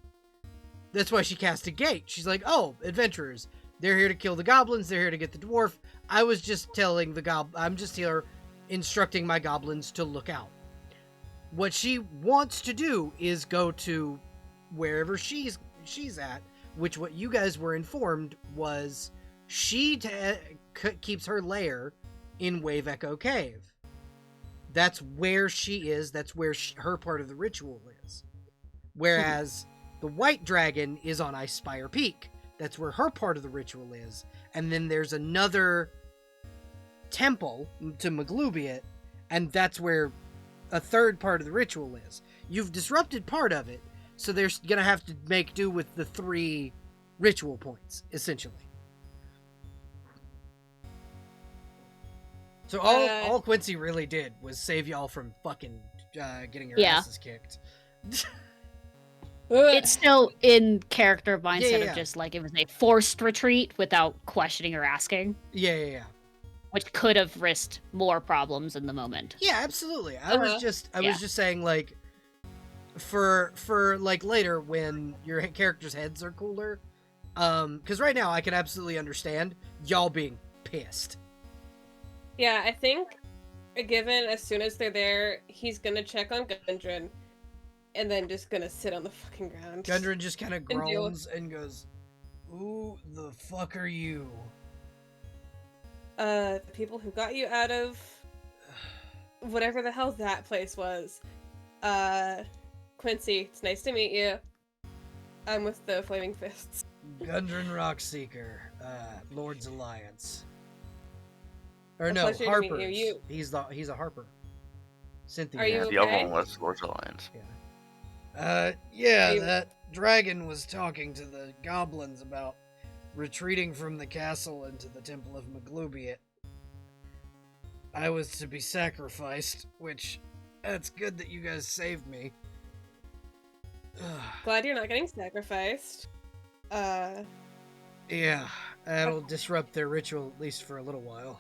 That's why she cast a gate. She's like, oh, adventurers, they're here to kill the goblins, they're here to get the dwarf. I was just telling I'm just here instructing my goblins to look out. What she wants to do is go to wherever she's at, which what you guys were informed was she keeps her lair in Wave Echo Cave. That's where she is. That's where her part of the ritual is. Whereas the White Dragon is on Ice Spire Peak. That's where her part of the ritual is. And then there's another temple to Maglubiet, and that's where a third part of the ritual is. You've disrupted part of it, so they're going to have to make do with the 3 ritual points, essentially. So all Quincy really did was save y'all from fucking getting your asses kicked. It's still in character mindset Yeah. of just like it was a forced retreat without questioning or asking, Yeah. which could have risked more problems in the moment. Yeah, absolutely. I was just saying, like, for like later when your characters' heads are cooler, because right now I can absolutely understand y'all being pissed. Yeah, I think, given as soon as they're there, he's gonna check on Gundren, and then just gonna sit on the fucking ground. Gundren just kind of groans and goes, "Who the fuck are you?" The people who got you out of whatever the hell that place was. Quincy, it's nice to meet you. I'm with the Flaming Fists. Gundren Rockseeker, Lord's Alliance. Or A no, pleasure to meet Harper's. you. He's a Harper. Cynthia. Are you The other okay? one was Lord's Alliance. Yeah, Are you- that dragon was talking to the goblins about retreating from the castle into the Temple of Maglubiet. I was to be sacrificed, which, that's good that you guys saved me. Glad you're not getting sacrificed. Yeah, that'll disrupt their ritual at least for a little while.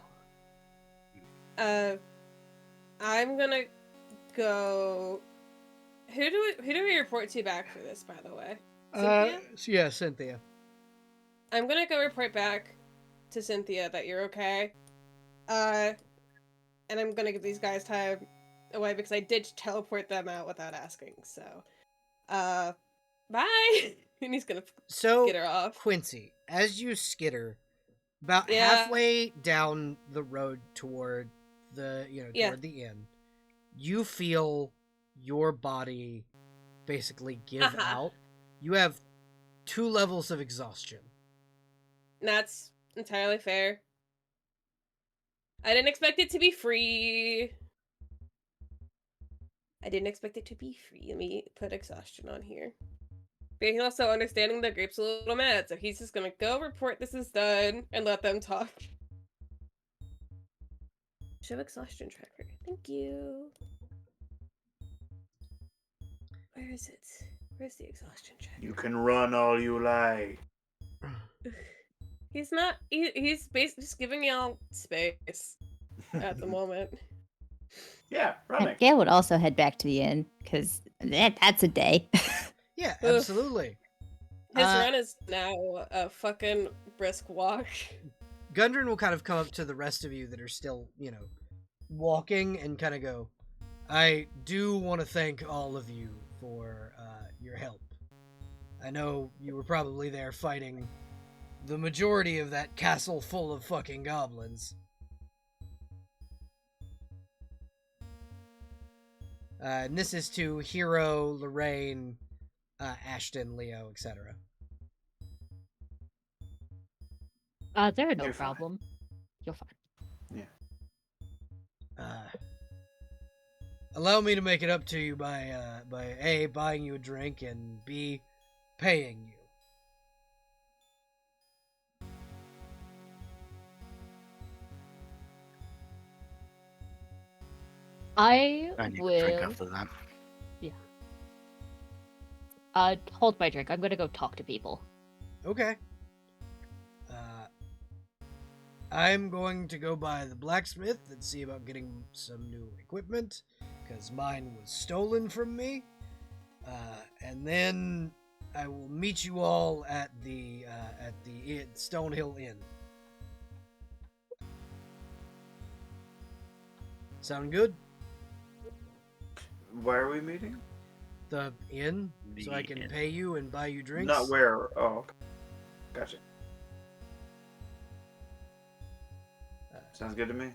I'm gonna go. Who do we report to back for this, by the way? Cynthia? Yeah, Cynthia. I'm gonna go report back to Cynthia that you're okay. And I'm gonna give these guys time away because I did teleport them out without asking. So, bye. And he's gonna get her off. Quincy, as you skitter about Yeah. halfway down the road toward the toward the inn, you feel your body basically give out. You have 2 levels of exhaustion. That's entirely fair. I didn't expect it to be free. Let me put exhaustion on here. But he's also understanding the group's a little mad, so he's just gonna go report this is done and let them talk. Show exhaustion tracker. Thank you. Where is it? Where's the exhaustion tracker? You can run all you like. He's not. He's basically just giving y'all space at the moment. Yeah, running. Gail would also head back to the inn because that's a day. Yeah, Ugh. absolutely. His run is now a fucking brisk walk. Gundren will kind of come up to the rest of you that are still, walking and kind of go, I do want to thank all of you for your help. I know you were probably there fighting the majority of that castle full of fucking goblins. And this is to Hero, Lorraine, Ashton, Leo, etc. They're no You're fine. problem. You're fine. Allow me to make it up to you by A, buying you a drink, and B, paying you. I I need to drink will after that. hold my drink. I'm gonna go talk to people. Okay. I'm going to go by the blacksmith and see about getting some new equipment, because mine was stolen from me. And then I will meet you all at the Stonehill Inn. Sound good? Why are we meeting? The inn, so I can The inn. pay you and buy you drinks. Not where. Oh, okay. Gotcha. Sounds good to me.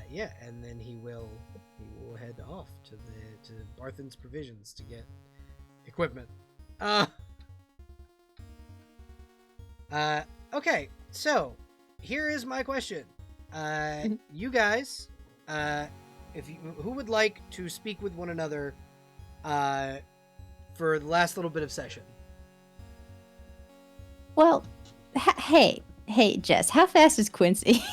Yeah, and then he will head off to Barthen's Provisions to get equipment. Okay, so here is my question. You guys, who would like to speak with one another, for the last little bit of session? Well, hey, Jess, how fast is Quincy?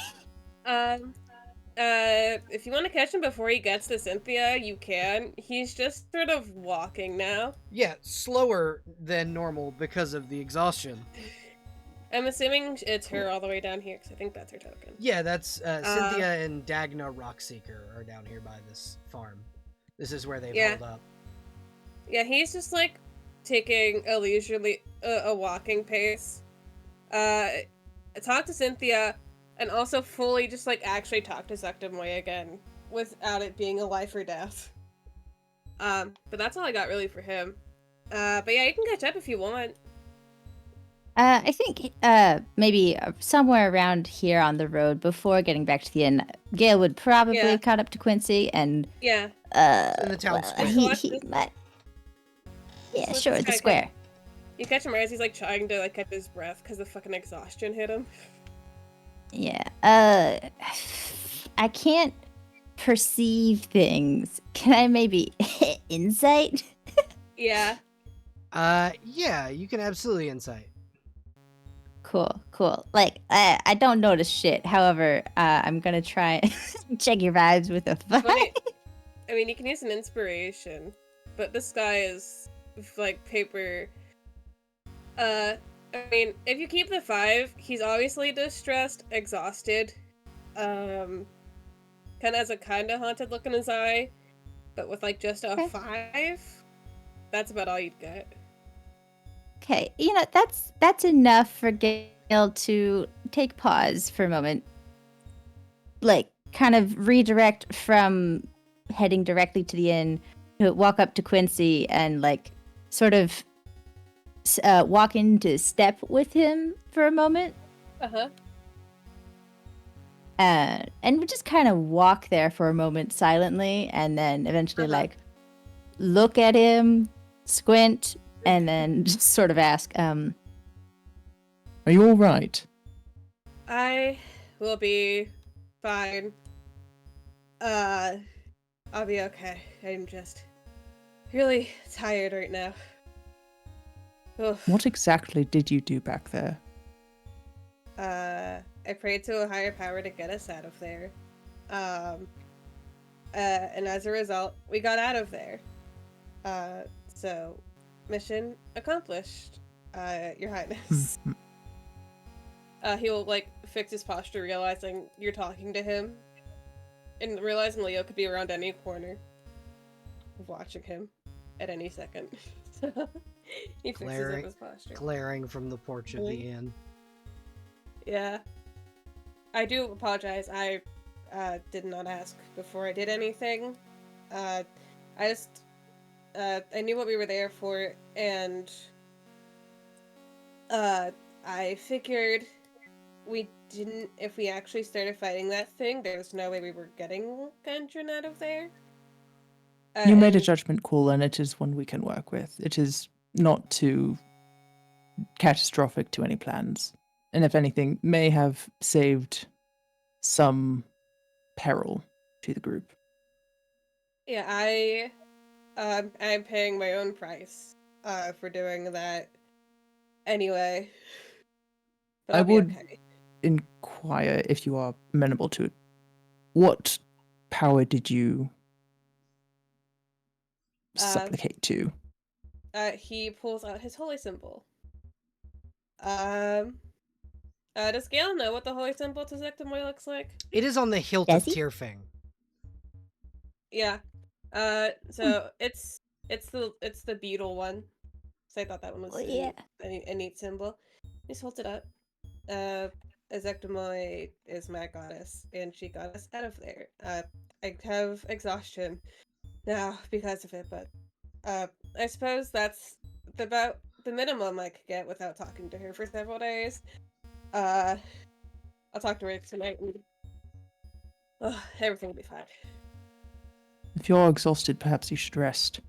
If you want to catch him before he gets to Cynthia, you can. He's just sort of walking now. Yeah, slower than normal because of the exhaustion. I'm assuming it's her all the way down here, because I think that's her token. Yeah, that's Cynthia and Dagna Rockseeker are down here by this farm. This is where they've held up. Yeah, he's just like taking a leisurely, a walking pace. Talk to Cynthia, and also fully just like actually talk to Zuctamway again, without it being a life or death. But that's all I got really for him. But yeah, you can catch up if you want. I think maybe somewhere around here on the road before getting back to the inn, Gale would probably have caught up to Quincy and Yeah. In the town square. he might. Yeah, Let's sure, just the try square. You catch him as he's like trying to like catch his breath because the fucking exhaustion hit him. Yeah. I can't perceive things. Can I maybe insight? Yeah. Yeah, you can absolutely insight. Cool. Like, I don't notice shit. However, I'm gonna try check your vibes with a Funny. I mean, you can use an inspiration, but this guy is like paper. I mean, if you keep the 5, he's obviously distressed, exhausted. Kind of has a kind of haunted look in his eye, but with like just a Okay. 5, that's about all you'd get. Okay, that's enough for Gale to take pause for a moment. Like, kind of redirect from heading directly to the inn to walk up to Quincy and, like, sort of walk into step with him for a moment. Uh-huh. And we just kind of walk there for a moment silently and then eventually, like, look at him, squint, and then just sort of ask, Are you all right? I will be fine. I'll be okay. I'm just really tired right now. Oof. What exactly did you do back there? I prayed to a higher power to get us out of there. And as a result, we got out of there. So, mission accomplished, Your Highness. He will, like, fix his posture, realizing you're talking to him. And realizing Leo could be around any corner. Watching him at any second. So, he fixes up his posture. Glaring from the porch of the inn. Yeah. I do apologize. I did not ask before I did anything. I just I knew what we were there for, and I figured if we actually started fighting that thing, there's no way we were getting Gundren out of there. You made a judgment call, and it is one we can work with. It is not too catastrophic to any plans, and if anything, may have saved some peril to the group. Yeah, I'm paying my own price for doing that anyway. But I I'll be would okay. inquire if you are amenable to it. What power did you supplicate to? He pulls out his holy symbol. Does Gale know what the holy symbol to Zektomoy looks like? It is on the hilt Does of he? Tyrfing. Yeah. So it's the beetle one. So I thought that one was Oh, yeah. a neat symbol. Just hold it up. Zektomoy is my goddess, and she got us out of there. I have exhaustion now because of it, but I suppose that's about the minimum I could get without talking to her for several days. I'll talk to her tonight, and everything will be fine. If you're exhausted, perhaps you should rest.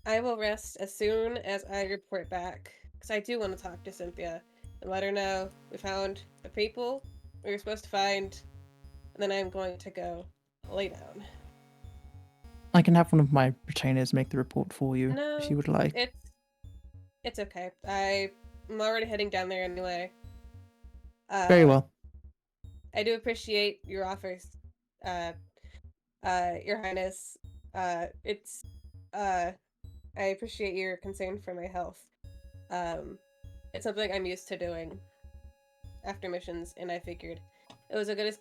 I will rest as soon as I report back, because I do want to talk to Cynthia and let her know we found the people we were supposed to find, and then I'm going to go lay down. I can have one of my retainers make the report for you, No, if you would like. it's okay. I'm already heading down there anyway. Very well. I do appreciate your offers, Your Highness. It's I appreciate your concern for my health. It's something I'm used to doing after missions, and I figured it was a good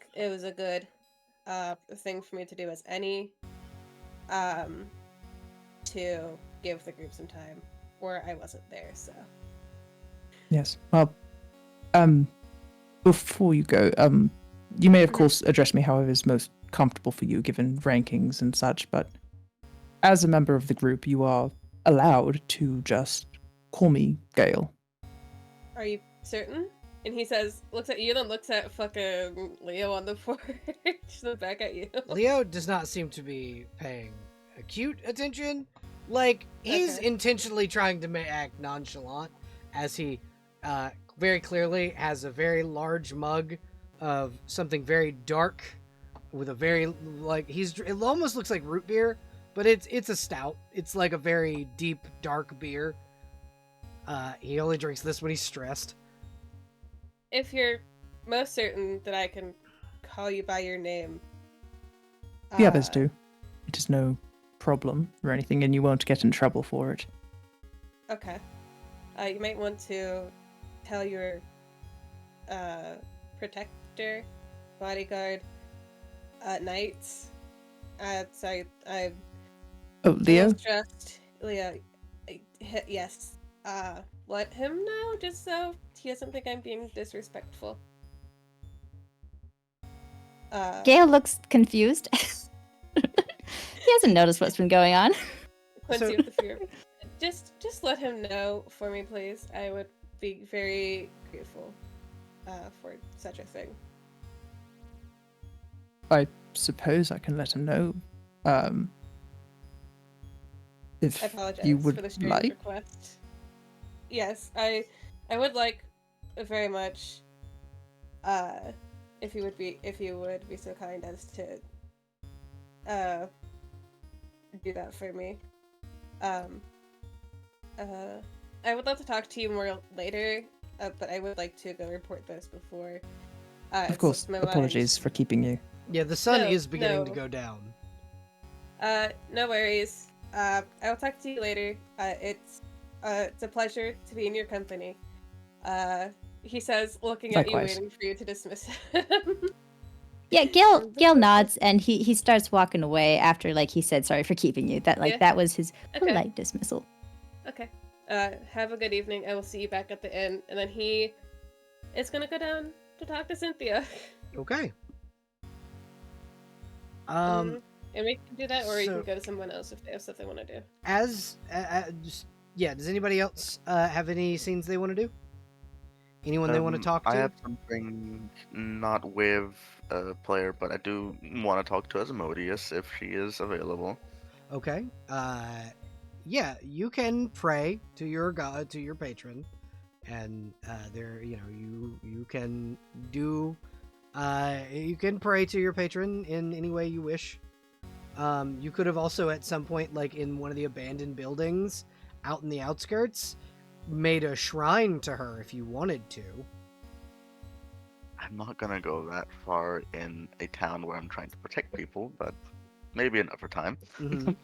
thing for me to do as any, to give the group some time where I wasn't there. So Yes. Well, before you go, you may of course address me however is most comfortable for you, given rankings and such, but as a member of the group, you are allowed to just call me Gale. are you certain? And he says, looks at you, then looks at fucking Leo on the porch, then back at you. Leo does not seem to be paying acute attention. Like, he's Okay. intentionally trying to act nonchalant, as he very clearly has a very large mug of something very dark with a very, like, it almost looks like root beer, but it's a stout. It's like a very deep, dark beer. He only drinks this when he's stressed. If you're most certain that I can call you by your name. The others do. It is no problem or anything, and you won't get in trouble for it. Okay. You might want to tell your protector, bodyguard, knights. Sorry, I'm Oh, Leo? stressed. Leo, yes. Let him know, just so he doesn't think I'm being disrespectful. Gale looks confused. He hasn't noticed what's been going on. Quincy So- with the fear. Just let him know for me, please. I would be very grateful for such a thing. I suppose I can let him know. If I apologize you for would the strange like. request. Yes, I would like very much if you would be so kind as to do that for me. I would love to talk to you more later, but I would like to go report this before. Of it course, slips my mind. apologies for keeping you. Yeah, the sun No, is beginning to no. go down. No worries. I will talk to you later. It's a pleasure to be in your company. He says, looking at you, Likewise. waiting for you to dismiss him. Yeah, Gale nods and he starts walking away after he said sorry for keeping you. Yeah. That was his Okay. polite dismissal. Okay. Have a good evening. I will see you back at the inn. And then he is gonna go down to talk to Cynthia. Okay. And we can do that, or you so- can go to someone else if they have stuff they want to do. Does anybody else have any scenes they want to do? Anyone they want to talk to? I have something not with a player, but I do want to talk to Asmodeus if she is available. Okay. Yeah, you can pray to your god, to your patron, and you can do, you can pray to your patron in any way you wish. You could have also at some point, like in one of the abandoned buildings out in the outskirts, made a shrine to her if you wanted to. I'm not gonna go that far in a town where I'm trying to protect people, but maybe another time. Mhm.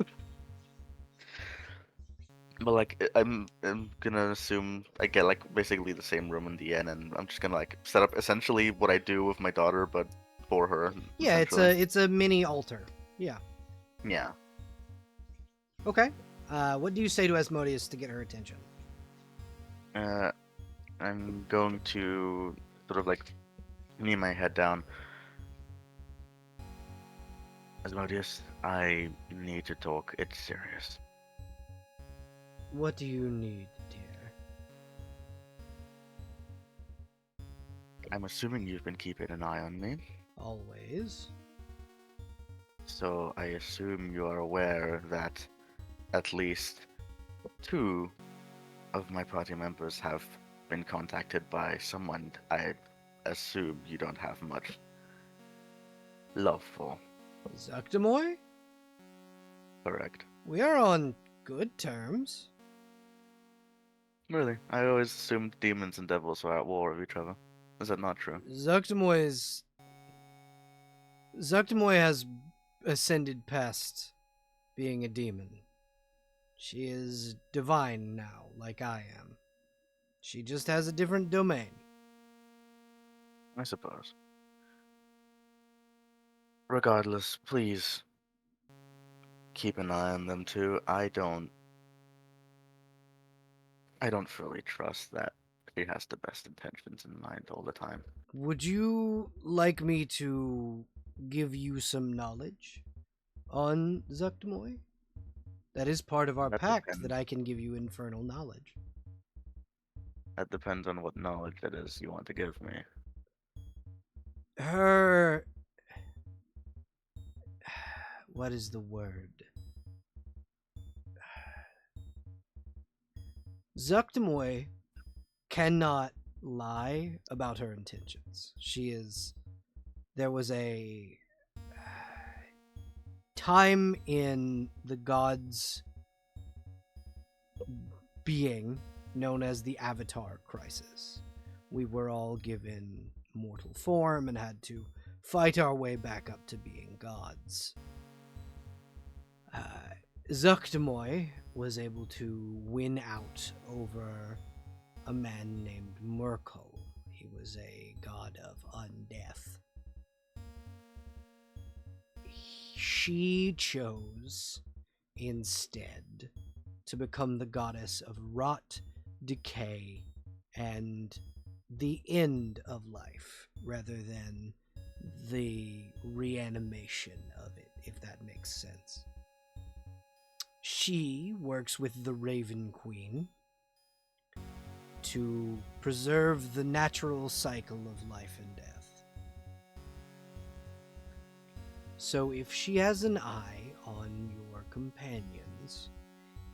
But like I'm gonna assume I get like basically the same room in the end, and I'm just gonna like set up essentially what I do with my daughter, but for her. Yeah, Essentially. it's a mini altar. Yeah. Yeah. Okay. What do you say to Asmodeus to get her attention? I'm going to sort of like knee my head down. Asmodeus, I need to talk. It's serious. What do you need, dear? I'm assuming you've been keeping an eye on me, Always. so I assume you are aware that at least 2 of my party members have been contacted by someone I assume you don't have much love for. Zuctamoy? Correct. We are on good terms. Really? I always assumed demons and devils were at war with each other. Is that not true? Zuctamoy has ascended past being a demon. She is divine now, like I am. She just has a different domain. I suppose. Regardless, please keep an eye on them too. I don't fully trust that she has the best intentions in mind all the time. Would you like me to give you some knowledge on Zuctamoy? That is part of our That pact, depends. that I can give you infernal knowledge. That depends on what knowledge it is you want to give me. Her... What is the word? Zuctamoy cannot lie about her intentions. There was a time in the gods' being known as the Avatar Crisis. We were all given mortal form and had to fight our way back up to being gods. Zuctamoy was able to win out over a man named Murko. He was a god of undeath. She chose instead to become the goddess of rot, decay, and the end of life, rather than the reanimation of it, if that makes sense. She works with the Raven Queen to preserve the natural cycle of life and death. So if she has an eye on your companions,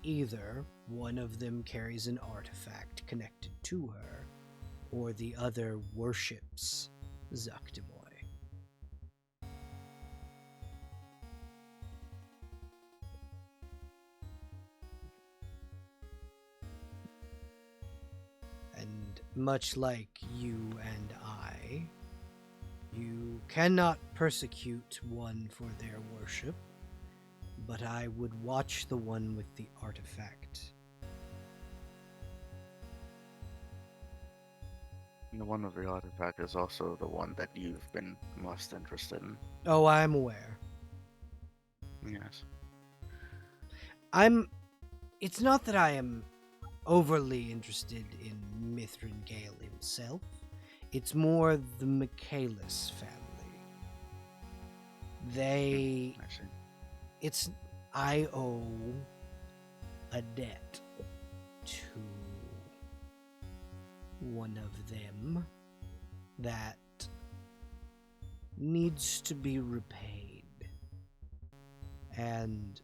either one of them carries an artifact connected to her, or the other worships Zuctamoy. And much like you and I, you cannot persecute one for their worship, but I would watch the one with the artifact. The one of the artifact is also the one that you've been most interested in. Oh, I'm aware. Yes. It's not that I am overly interested in Mithrin Gale himself. It's more the Michaelis family. I see. I owe a debt to one of them that needs to be repaid. And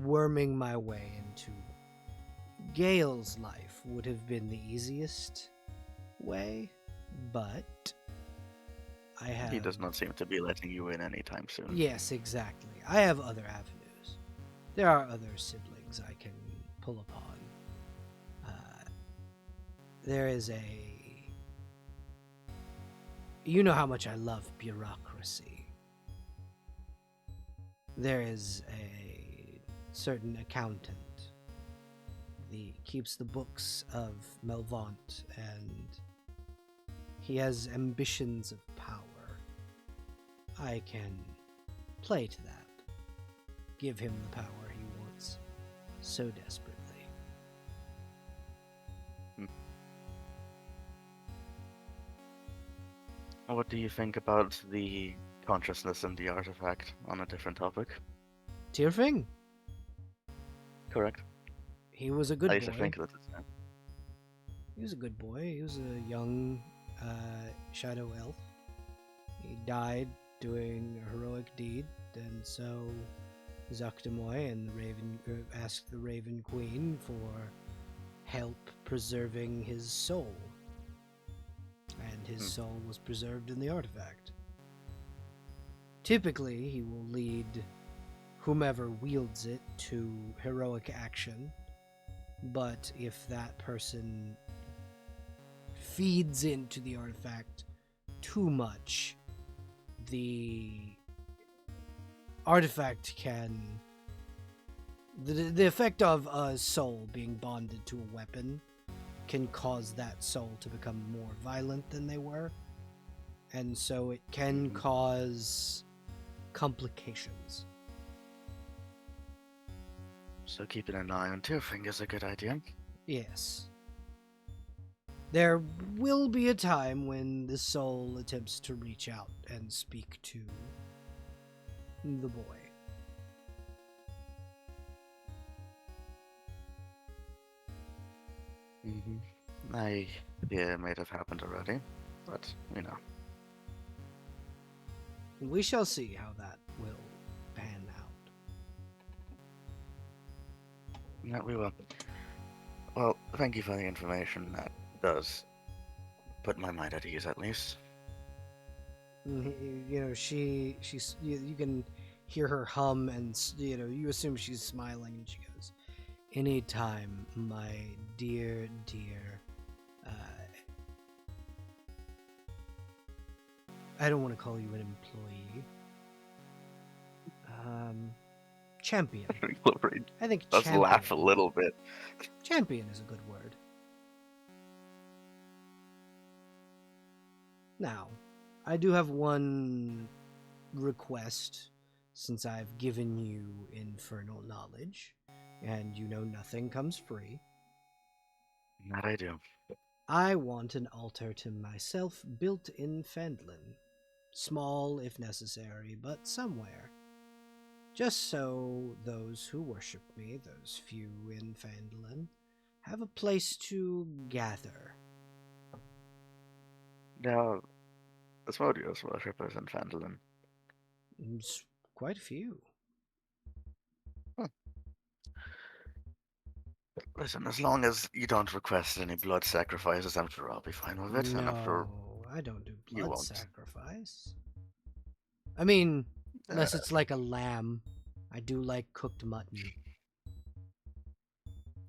worming my way into Gale's life would have been the easiest way, but I have... He does not seem to be letting you in anytime soon. Yes, exactly. I have other avenues. There are other siblings I can pull upon. There is a... You know how much I love bureaucracy. There is a certain accountant, keeps the books of Melvant, and he has ambitions of power. I can play to that. Give him the power he wants so desperately. What do you think about the consciousness in the artifact on a different topic? Tyrfing, Correct. he was a I good used to boy. think that it's He was a good boy. He was a young shadow elf. He died doing a heroic deed, and so Zaktamoy and the Raven asked the Raven Queen for help preserving his soul. And his soul was preserved in the artifact. Typically, he will lead whomever wields it to heroic action, but if that person feeds into the artifact too much, the artifact can... The effect of a soul being bonded to a weapon can cause that soul to become more violent than they were, and so it can cause complications. So keeping an eye on Tyrfing is a good idea. Yes. There will be a time when the soul attempts to reach out and speak to the boy. Yeah, it might have happened already, but you know. We shall see how that will pan out. Yeah, we will. Well, thank you for the information. That does put my mind at ease, at least. You know, she's you can hear her hum, and you know, you assume she's smiling, and she goes, "Anytime, my dear, I don't want to call you an employee. Champion. I think Let's champion. laugh a little bit. Champion is a good word. Now, I do have one request, since I've given you infernal knowledge, and you know nothing comes free. That I do. I want an altar to myself built in Fendlin. Small if necessary, but somewhere. Just so those who worship me, those few in Fandolin, have a place to gather. Now, Asmodeus worshippers in Fandolin. It's quite a few. Listen, as long as you don't request any blood sacrifices, I'm sure I'll be fine with it. And I'm sure No, I don't do you blood won't. sacrifice. I mean, unless it's like a lamb. I do like cooked mutton.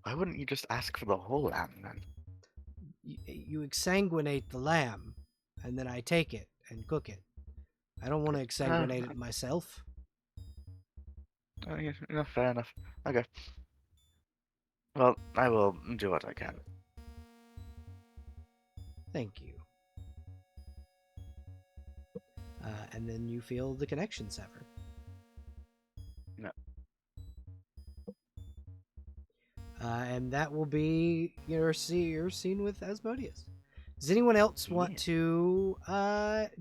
Why wouldn't you just ask for the whole lamb then? You exsanguinate the lamb, and then I take it and cook it. I don't want to exsanguinate it myself. Yeah, fair enough. Okay. Well, I will do what I can. Thank you. And then you feel the connection sever. No. And that will be your scene with Asmodeus. Does anyone else want to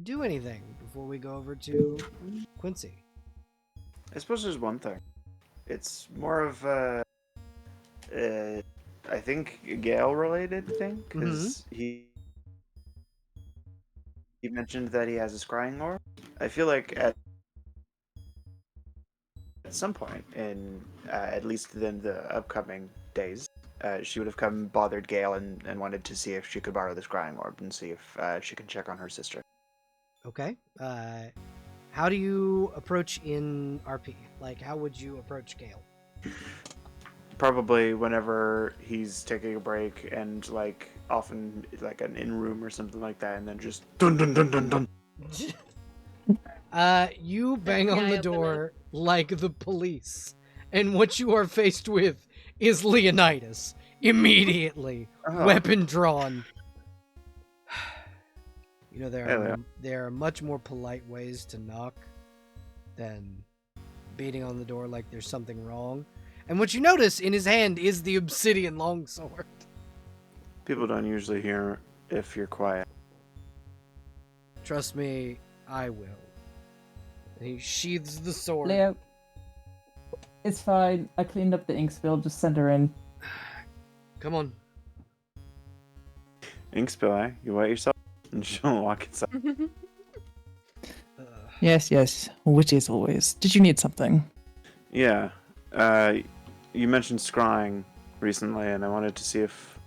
do anything before we go over to Quincy? I suppose there's one thing. It's more of a, I think, Gale-related thing, because he mentioned that he has a scrying orb. I feel like at some point in at least in the upcoming days, she would have come bothered Gale and wanted to see if she could borrow the scrying orb and see if she can check on her sister. Okay. How do you approach in RP? Like, how would you approach Gale? Probably whenever he's taking a break and, like, often, like, an in-room or something like that, and then just dun dun dun dun dun. You bang on the door like the police, and what you are faced with is Leonidas. Immediately, Oh. weapon drawn. You know, Hello. there are much more polite ways to knock than beating on the door like there's something wrong. And what you notice in his hand is the obsidian longsword. People don't usually hear if you're quiet. Trust me, I will. And he sheathes the sword. Leo, it's fine. I cleaned up the ink spill. Just send her in. Come on. Ink spill, eh? You wet yourself? And she'll walk inside. Uh, Yes, yes. Witty as always. Did you need something? Yeah. You mentioned scrying recently, and I wanted to see if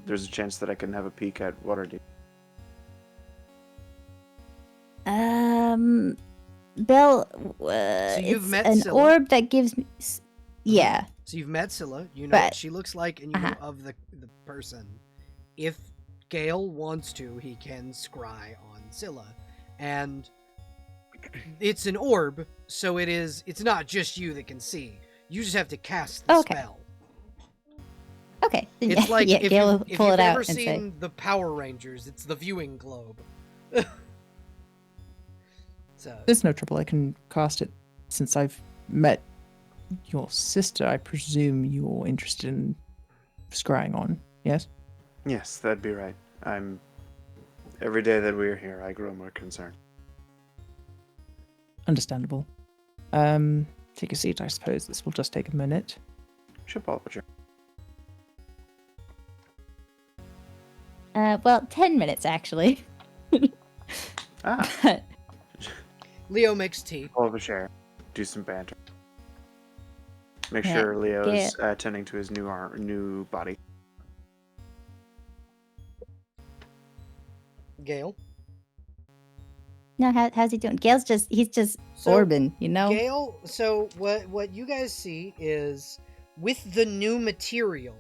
there's a chance that I can have a peek at Waterdeep. Belle, you've it's met an Scylla? orb that gives me. Yeah. So you've met Scylla. You know But- what she looks like, and you know of the person. If Gale wants to, he can scry on Scylla. And it's an orb, so it's not just you that can see. You just have to cast the Okay. spell. Okay. Then It's like yeah, if, Gale will if pull you've it out ever and say, seen the Power Rangers, it's the viewing globe. So There's no trouble. I can cast it since I've met your sister. I presume you're interested in scrying on, yes? Yes, that'd be right. Every day that we're here, I grow more concerned. Understandable. Take a seat, I suppose. This will just take a minute. Should pull up a chair. well, 10 minutes actually. Ah, Leo makes tea. pull up a chair. Do some banter. Make Yeah, sure Leo's tending to his new body. Gale. No, how's he doing? He's just So, orbing, you know? Gale, so what you guys see is with the new material,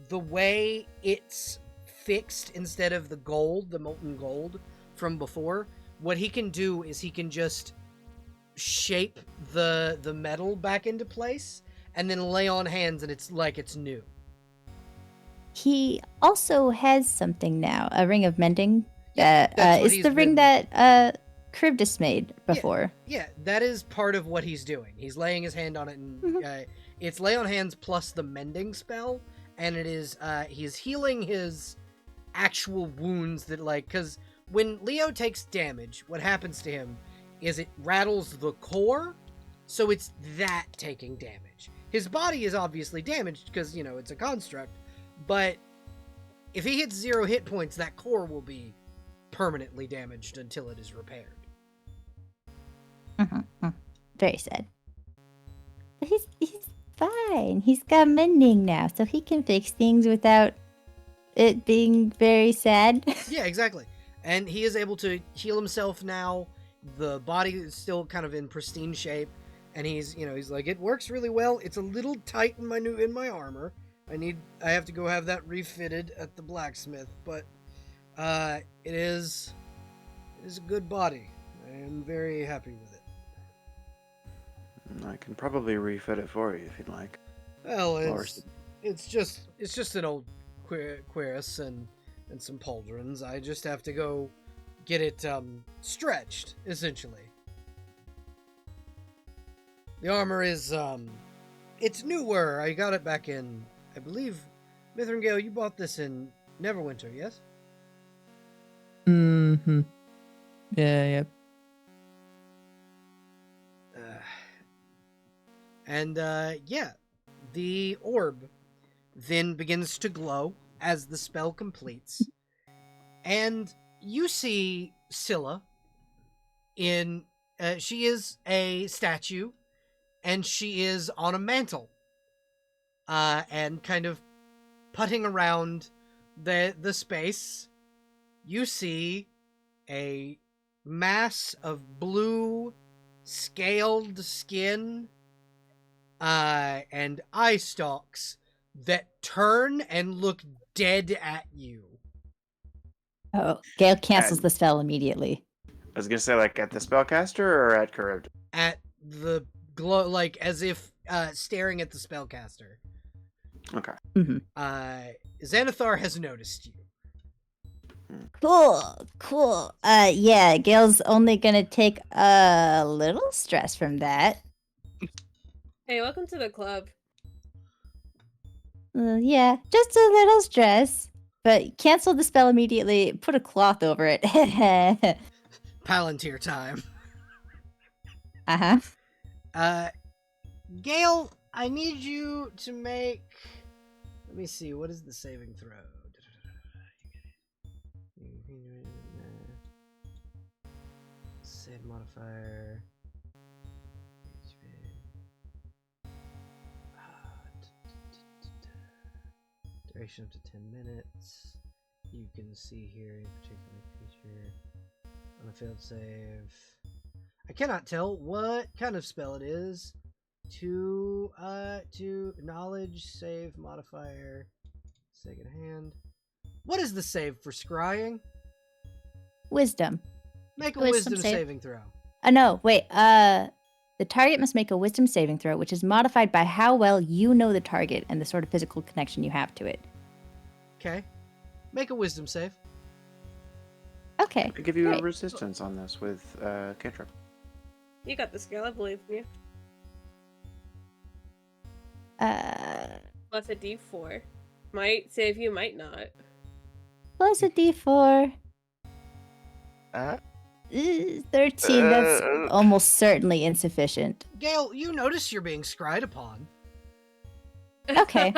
the way it's fixed instead of the gold, the molten gold from before, what he can do is he can just shape the metal back into place and then lay on hands and it's like it's new. He also has something now, a ring of mending. Yeah, that's what It's he's the ring been- that Cribdus made before. Yeah, that is part of what he's doing. He's laying his hand on it, and Mhm. it's lay on hands plus the mending spell, and it is he's healing his actual wounds that because when Leo takes damage, what happens to him is it rattles the core, so it's that taking damage. His body is obviously damaged because it's a construct, but if he hits 0 hit points, that core will be permanently damaged until it is repaired. Very sad. But he's fine. He's got mending now, so he can fix things without it being very sad. Yeah, exactly. And he is able to heal himself now. The body is still kind of in pristine shape, and he's like, it works really well. It's a little tight in my armor. I have to go have that refitted at the blacksmith, but it is a good body. I am very happy with it. I can probably refit it for you if you'd like. Well, Or- it's just an old cuirass and some pauldrons. I just have to go get it stretched, essentially. The armor is it's newer. I got it back in, I believe, Mithrangale, you bought this in Neverwinter, yes? Mm-hmm. Yeah. Yeah, the orb then begins to glow as the spell completes, and you see Scylla in she is a statue, and she is on a mantle, and kind of putting around the space. You see a mass of blue scaled skin and eye stalks that turn and look dead at you. Oh, Gale cancels And- the spell immediately. I was gonna say, like, at the spellcaster or at Charybdis? At the glow, like as if staring at the spellcaster. Okay. Xanathar has noticed you. Cool. Yeah, Gail's only gonna take a little stress from that. Hey, welcome to the club. Yeah, just a little stress. But cancel the spell immediately. Put a cloth over it. Palantir time. Uh-huh. Gale, I need you to make. Let me see. What is the saving throw? Save modifier. Duration up to 10 minutes. You can see here a particular feature on a failed save. I cannot tell what kind of spell it is. To knowledge save modifier second hand. What is the save for scrying? Wisdom. Make a Wisdom wisdom save. saving throw. No, wait. The target must make a wisdom saving throw, which is modified by how well you know the target and the sort of physical connection you have to it. Okay. Make a wisdom save. Okay. I give you a great. resistance on this with cantrip. You got this, girl. I believe in you. Plus a D4. Might save you, might not. Plus a d4. Uh, 13. That's almost certainly insufficient. Gale, you notice you're being scried upon. Okay.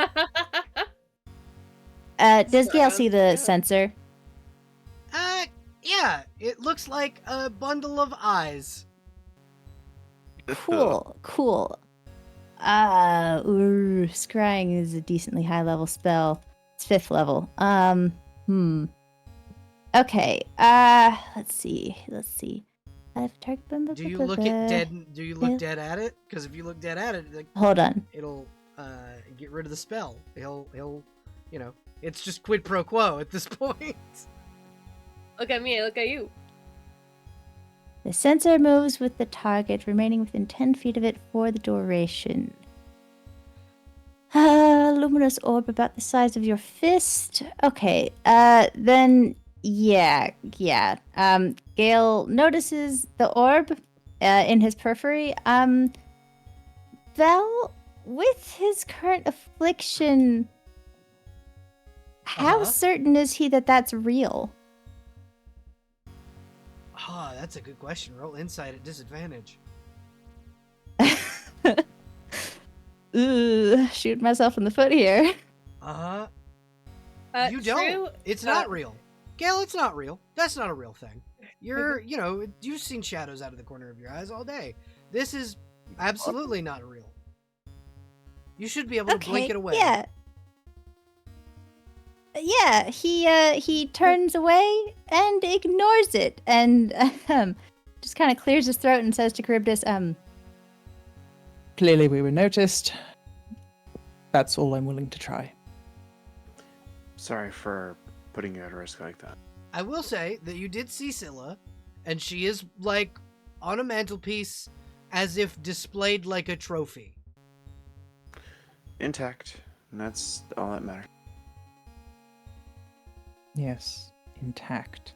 Does Gail see the Yeah. sensor? Yeah. It looks like a bundle of eyes. Cool. Scrying is a decently high level spell. It's 5th level. Okay. Let's see. I've targeted. Do you look at dead? Do you look dead at it? Because if you look dead at it, like, Hold on. it'll get rid of the spell. He'll it's just quid pro quo at this point. Look at me, I look at you. The sensor moves with the target, remaining within 10 feet of it for the duration. Luminous orb about the size of your fist. Okay, then, yeah. Gale notices the orb in his periphery. Vel, with his current affliction, how certain is he that that's real? Oh, that's a good question. Roll insight at disadvantage. Shoot myself in the foot here. You don't. It's not real. Gale, it's not real. That's not a real thing. You've seen shadows out of the corner of your eyes all day. This is absolutely not real. You should be able to blink it away. Yeah, he turns away and ignores it, and just kind of clears his throat and says to Charybdis, Clearly we were noticed. That's all I'm willing to try. Sorry for putting you at risk like that. I will say that you did see Scylla, and she is, like, on a mantelpiece as if displayed like a trophy. Intact. And that's all that matters. Yes, intact.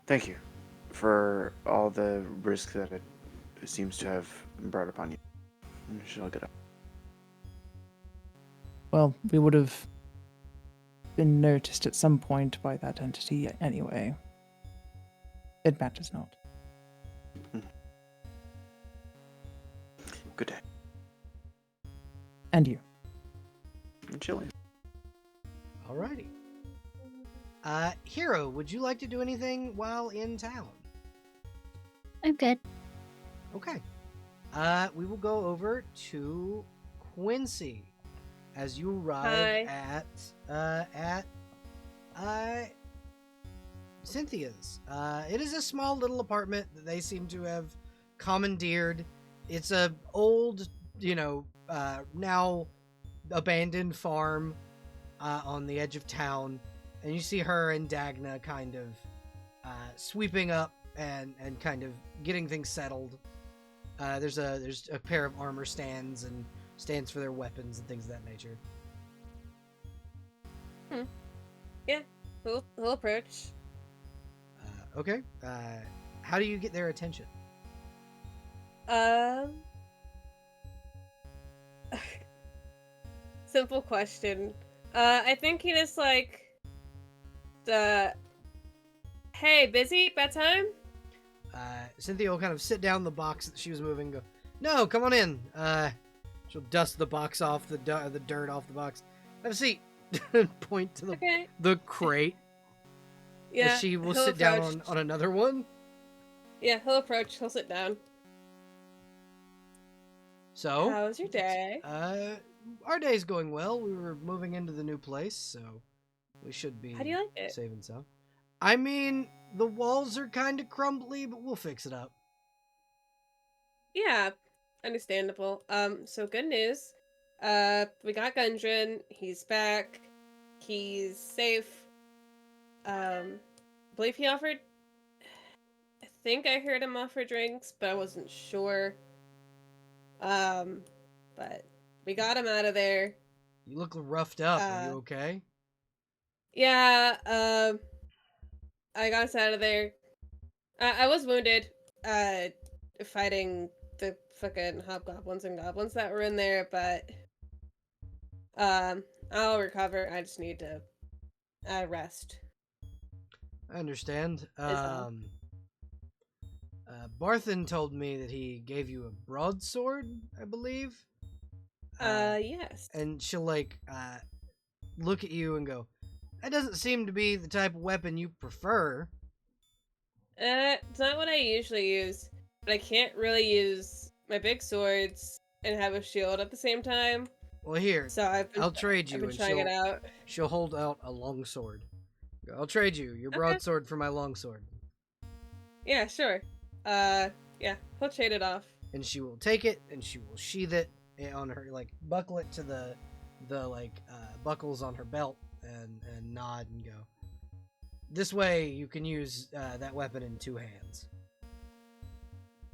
Thank you for all the risk that it seems to have brought upon you. She'll get up. Well, we would have been noticed at some point by that entity anyway. It matters not. Good day. And you. And chilling. Alrighty. Hero, would you like to do anything while in town? I'm good. Okay. We will go over to Quincy as you arrive at Cynthia's. It is a small little apartment that they seem to have commandeered. It's a old, now abandoned farm on the edge of town, and you see her and Dagna kind of sweeping up and kind of getting things settled. There's a pair of armor stands and stands for their weapons and things of that nature. Yeah, he'll approach. Okay. How do you get their attention? Um, simple question. I think he just like hey, busy? Bedtime? Cynthia will kind of sit down the box that she was moving and go, no, come on in. She'll dust the box off, the dirt off the box. Have a seat. Point to Okay. the crate. Yeah. She will he'll sit down approach. on another one. Yeah, he'll approach. He'll sit down. So, How was your day? our day's going well. We were moving into the new place, so we should be How do you like it? saving some. I mean, the walls are kind of crumbly, but we'll fix it up. Yeah, understandable. So good news. We got Gundren. He's back. He's safe. I believe he offered. I think I heard him offer drinks, but I wasn't sure. But we got him out of there. You look roughed up. Are you okay? Yeah. I got us out of there. I was wounded. Fighting the fucking hobgoblins and goblins that were in there, but I'll recover. I just need to rest. I understand. all. Barthen told me that he gave you a broadsword, I believe. Yes. And she'll like look at you and go, that doesn't seem to be the type of weapon you prefer. It's not what I usually use, but I can't really use my big swords and have a shield at the same time. Well, here, So I'll trade you. I've been And trying it out. she'll hold out a long sword. I'll trade you your broadsword for my longsword. Yeah, sure. Yeah, he'll trade it off. And she will take it and she will sheath it on her, like buckle it to the buckles on her belt and nod and go, this way you can use that weapon in two hands.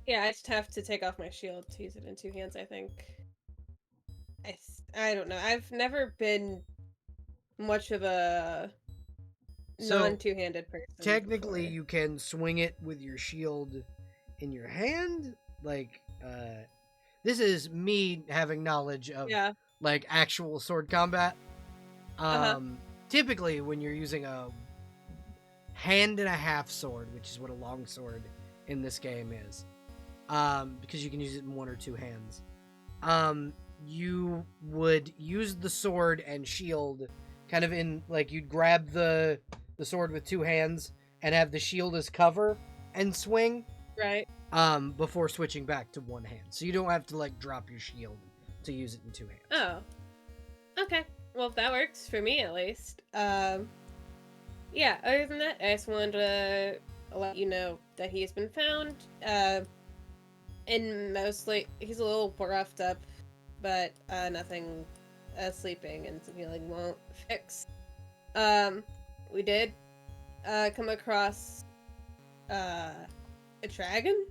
Yeah, I just have to take off my shield to use it in two hands, I think. I don't know. I've never been much of a non-two-handed person. Technically, before. you can swing it with your shield in your hand. Like, this is me having knowledge of like actual sword combat. Typically, when you're using a hand and a half sword, which is what a long sword in this game is, because you can use it in one or two hands, you would use the sword and shield kind of in, like, you'd grab the sword with two hands and have the shield as cover and swing, right? Before switching back to one hand, so you don't have to like drop your shield to use it in two hands. Oh, okay. Well, that works for me at least. Yeah. Other than that, I just wanted to let you know that he has been found. And mostly he's a little roughed up, but nothing sleeping and some healing won't fix. We did come across a dragon,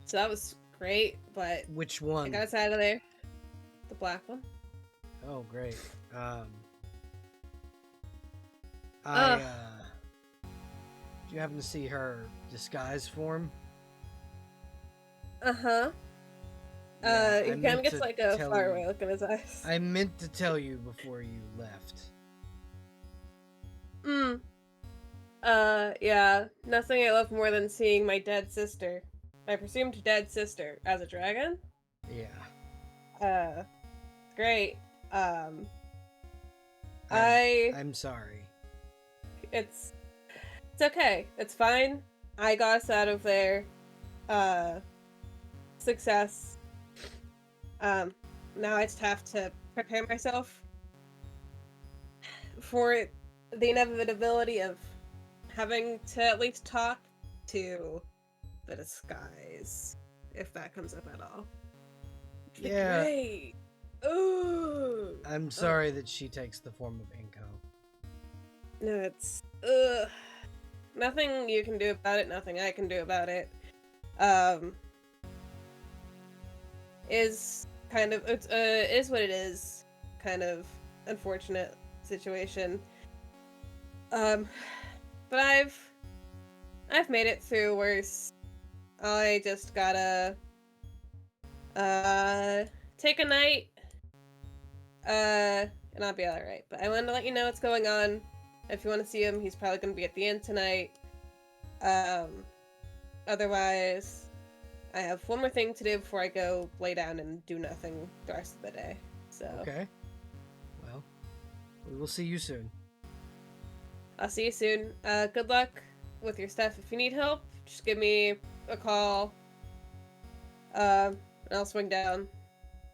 so that was great. But which one? I got us out of there. The black one. Oh, great. Do you happen to see her disguise form? Uh-huh. Yeah, he kind of gets like a faraway look in his eyes. I meant to tell you before you left. Yeah. Nothing I love more than seeing my dead sister. My presumed dead sister as a dragon. Yeah. Great. I'm sorry. It's okay. It's fine. I got us out of there. Success. Now I just have to prepare myself for the inevitability of having to at least talk to the disguise, if that comes up at all. Yeah. Great. Ooh. I'm sorry that she takes the form of Inko. No, it's nothing you can do about it. Nothing I can do about it. is kind of is what it is, kind of unfortunate situation. But I've made it through worse. I just gotta take a night, and I'll be alright. But I wanted to let you know what's going on. If you want to see him, he's probably gonna be at the inn tonight. Otherwise, I have one more thing to do before I go lay down and do nothing the rest of the day. So Okay. Well, we will see you soon. I'll see you soon. Good luck with your stuff. If you need help, just give me a call. And I'll swing down.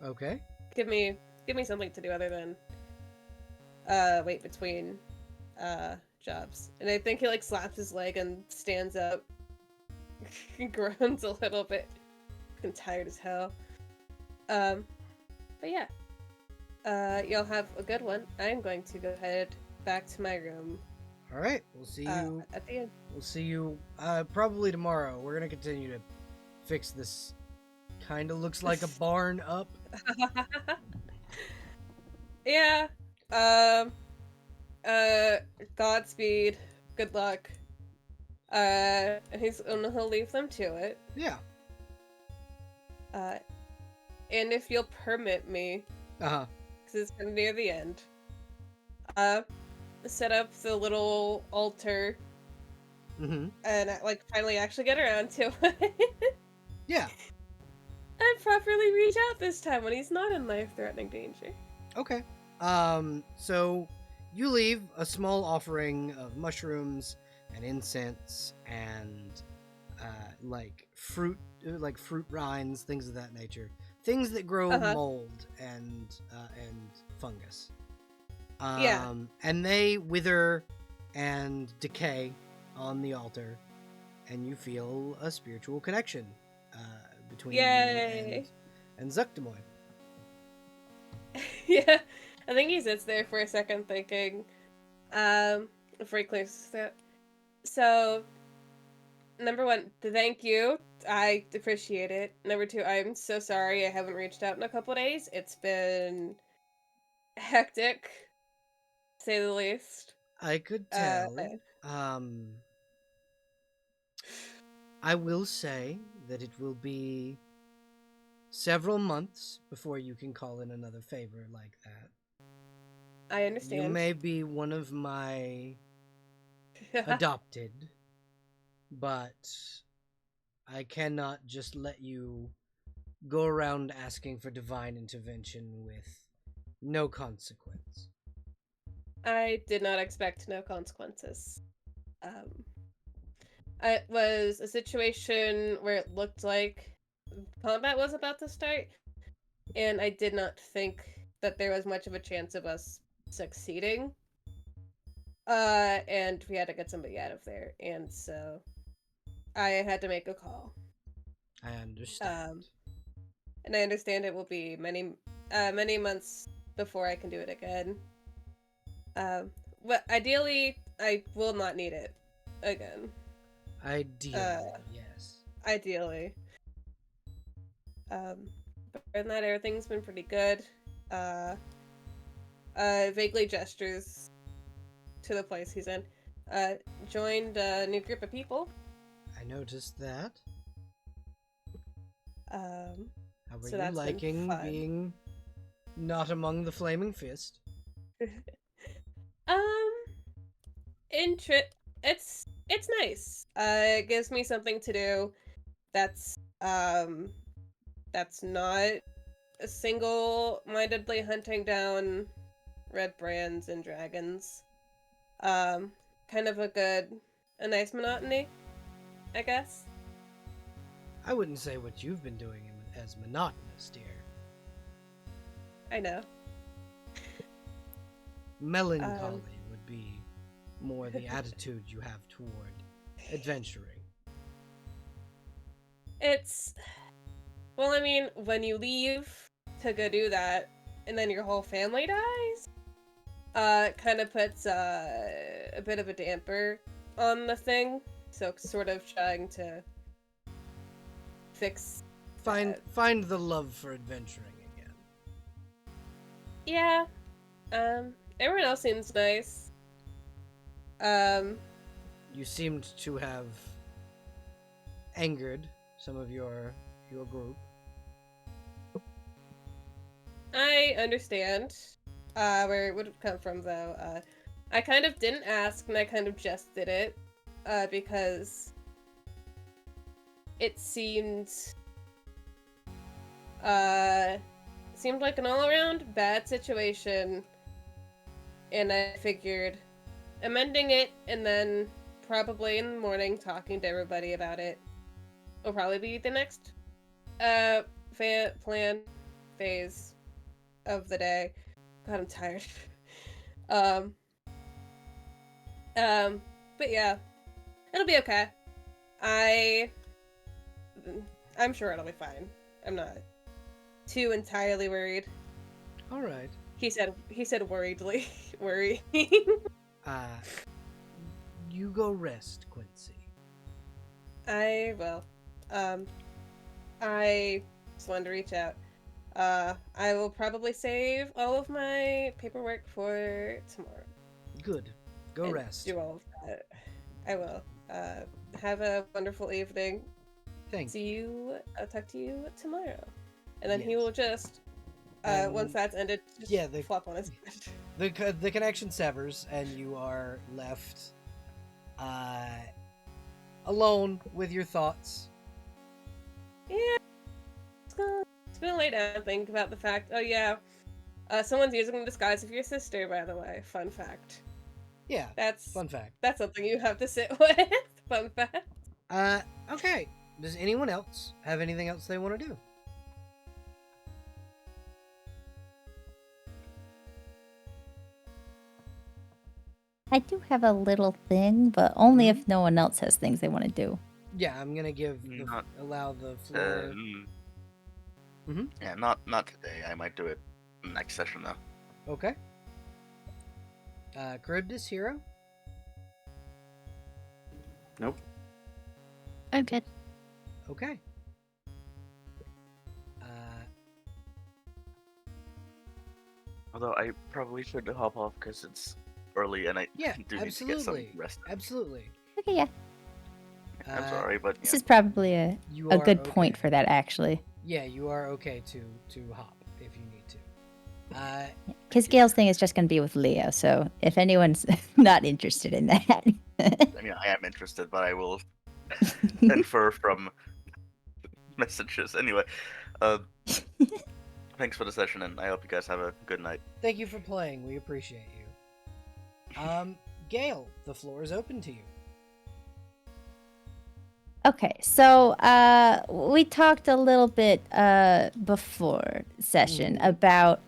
Okay. Give me something to do other than wait between jobs. And I think he like slaps his leg and stands up. He groans a little bit. I'm tired as hell. But yeah. Y'all have a good one. I'm going to go head back to my room. All right. We'll see you. At the end. We'll see you probably tomorrow. We're gonna continue to fix this. Kind of looks like a barn up. Yeah. Godspeed. Good luck. He'll leave them to it. Yeah. And if you'll permit me, Uh-huh. because it's kind of near the end, set up the little altar, Mm-hmm. and like finally actually get around to it. Yeah. And properly reach out this time when he's not in life-threatening danger. Okay. So you leave a small offering of mushrooms and incense and like fruit rinds, things of that nature, things that grow mold and fungus. Yeah. And they wither and decay on the altar, and you feel a spiritual connection between Yay. you and Zuckdemoy. Yeah, I think he sits there for a second thinking, before he clears his throat. So, number one, thank you. I appreciate it. Number two, I'm so sorry I haven't reached out in a couple days. It's been hectic, to say the least. I could tell. I will say that it will be several months before you can call in another favor like that. I understand. You may be one of my adopted, but I cannot just let you go around asking for divine intervention with no consequence. I did not expect no consequences. It was a situation where it looked like combat was about to start, and I did not think that there was much of a chance of us succeeding. And we had to get somebody out of there, and so I had to make a call. I understand. And I understand it will be many months before I can do it again. But ideally, I will not need it again. Ideally, yes. Ideally. But other than that, everything's been pretty good. Vaguely gestures to the place he's in. Joined a new group of people. I noticed that. How are So you that's been liking fun. being not among the Flaming Fist? It's nice. It gives me something to do that's not single-mindedly hunting down red brands and dragons. Kind of a nice monotony, I guess. I wouldn't say what you've been doing as monotonous, dear. I know. Melancholy would be more the attitude you have toward adventuring. Well, I mean, when you leave to go do that, and then your whole family dies, kind of puts a bit of a damper on the thing. So sort of trying to fix find the love for adventuring again. Yeah. Everyone else seems nice. You seemed to have angered some of your group. I understand where it would have come from, though. I kind of didn't ask, and I kind of just did it because it seemed like an all-around bad situation, and I figured amending it and then probably in the morning talking to everybody about it will probably be the next plan phase of the day. God, I'm tired. But yeah, it'll be okay. I'm sure it'll be fine. I'm not too entirely worried. All right. He said worriedly. Worrying. You go rest, Quincy. I will. I just wanted to reach out. I will probably save all of my paperwork for tomorrow. Good. Go and rest. Do all of that. I will. Have a wonderful evening. Thank you. I'll talk to you tomorrow. And then he Yes. will just, once that's ended, just flop on his bed. The connection severs, and you are left alone with your thoughts. Yeah. It's gonna lay down and think about the fact, oh yeah, someone's using the disguise of your sister, by the way. Fun fact. Yeah. That's Fun fact. That's something you have to sit with. Fun fact. Okay. Does anyone else have anything else they want to do? I do have a little thing, but only if no one else has things they want to do. Yeah, I'm gonna allow the floor. Yeah, not today. I might do it next session though. Okay. Charybdis, Hero? Nope. I'm good. Okay. Although I probably should hop off because it's early and I do need to get some rest. Absolutely. Okay, yeah. I'm sorry, but This is probably a good point for that, actually. Yeah, you are okay to hop if you need to. Because Gail's thing is just going to be with Leo, so if anyone's not interested in that. I mean, I am interested, but I will infer from messages. Anyway, thanks for the session, and I hope you guys have a good night. Thank you for playing. We appreciate you. Gail, the floor is open to you. Okay, so we talked a little bit before session about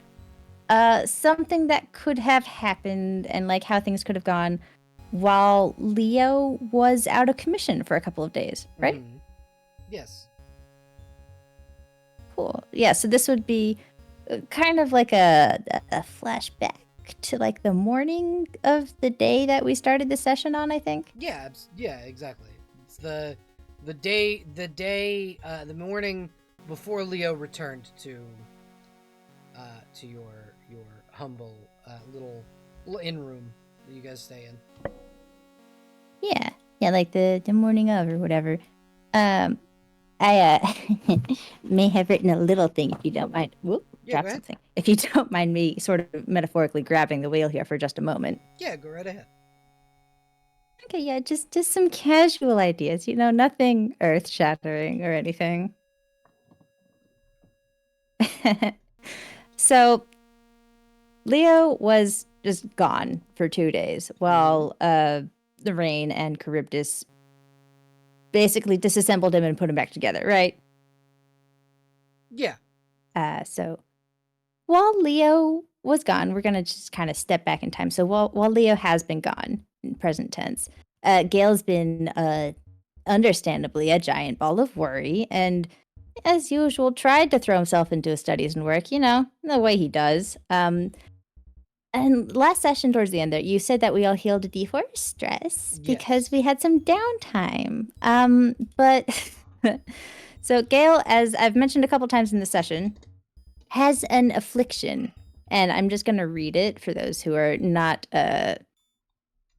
something that could have happened and like how things could have gone while Leo was out of commission for a couple of days, right? Mm-hmm. Yes. Cool. Yeah, so this would be kind of like a flashback to like the morning of the day that we started the session on, I think. Yeah, exactly. It's the morning before Leo returned to your humble little inn room that you guys stay in. Yeah, like the morning of or whatever. I may have written a little thing if you don't mind. Whoop, drop something. If you don't mind me sort of metaphorically grabbing the wheel here for just a moment. Yeah, go right ahead. Okay, yeah, just some casual ideas, nothing earth-shattering or anything. So, Leo was just gone for 2 days while the Rain and Charybdis basically disassembled him and put him back together, right? Yeah. So, while Leo was gone, we're going to just kind of step back in time. So, while Leo has been gone, in present tense, Gail's been, understandably, a giant ball of worry, and as usual, tried to throw himself into his studies and work, the way he does. And last session, towards the end there, you said that we all healed D4 stress because we had some downtime. But So Gale, as I've mentioned a couple times in the session, has an affliction. And I'm just going to read it for those who are not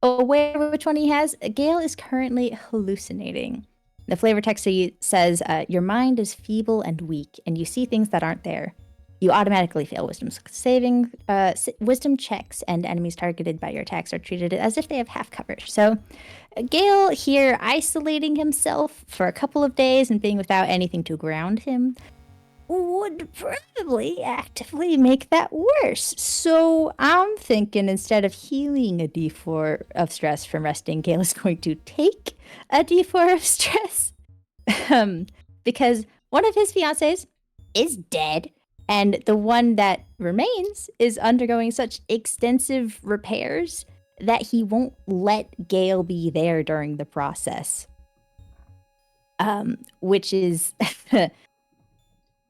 aware of which one he has. Gale is currently hallucinating. The flavor text says, your mind is feeble and weak, and you see things that aren't there. You automatically fail wisdom checks, and enemies targeted by your attacks are treated as if they have half coverage. So Gale here isolating himself for a couple of days and being without anything to ground him would probably actively make that worse. So I'm thinking instead of healing a d4 of stress from resting, Gale is going to take a d4 of stress. Because one of his fiancés is dead, and the one that remains is undergoing such extensive repairs that he won't let Gale be there during the process. Which is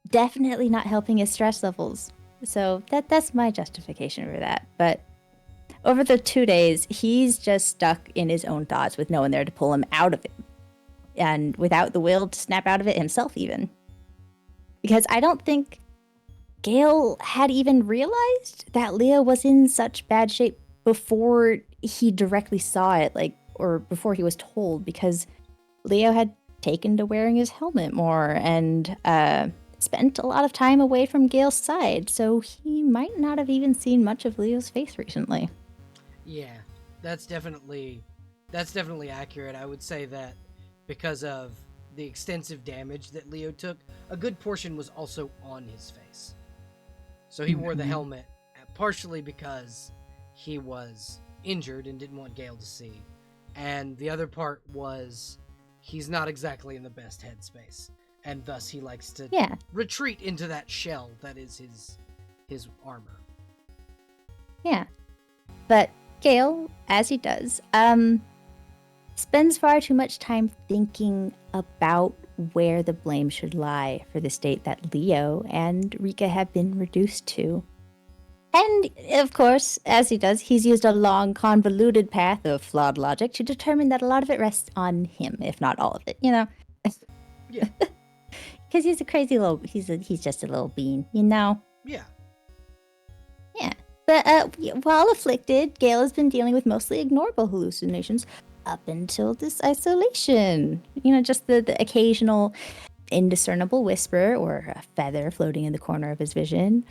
definitely not helping his stress levels. So that's my justification for that. But over the 2 days, he's just stuck in his own thoughts with no one there to pull him out of it. And without the will to snap out of it himself even. Because I don't think Gale had even realized that Leo was in such bad shape before he directly saw it, or before he was told, because Leo had taken to wearing his helmet more and spent a lot of time away from Gale's side, so he might not have even seen much of Leo's face recently. Yeah, that's definitely accurate. I would say that because of the extensive damage that Leo took, a good portion was also on his face. So he wore the helmet partially because he was injured and didn't want Gale to see, and the other part was he's not exactly in the best headspace, and thus he likes to retreat into that shell that is his armor. Yeah. But Gale, as he does, spends far too much time thinking about where the blame should lie for the state that Leo and Rika have been reduced to. And, of course, as he does, he's used a long, convoluted path of flawed logic to determine that a lot of it rests on him, if not all of it, you know? Yeah. Because he's a crazy little, he's just a little bean, you know? Yeah. Yeah. But while afflicted, Gale has been dealing with mostly ignorable hallucinations up until this isolation. You know, just the occasional indiscernible whisper or a feather floating in the corner of his vision.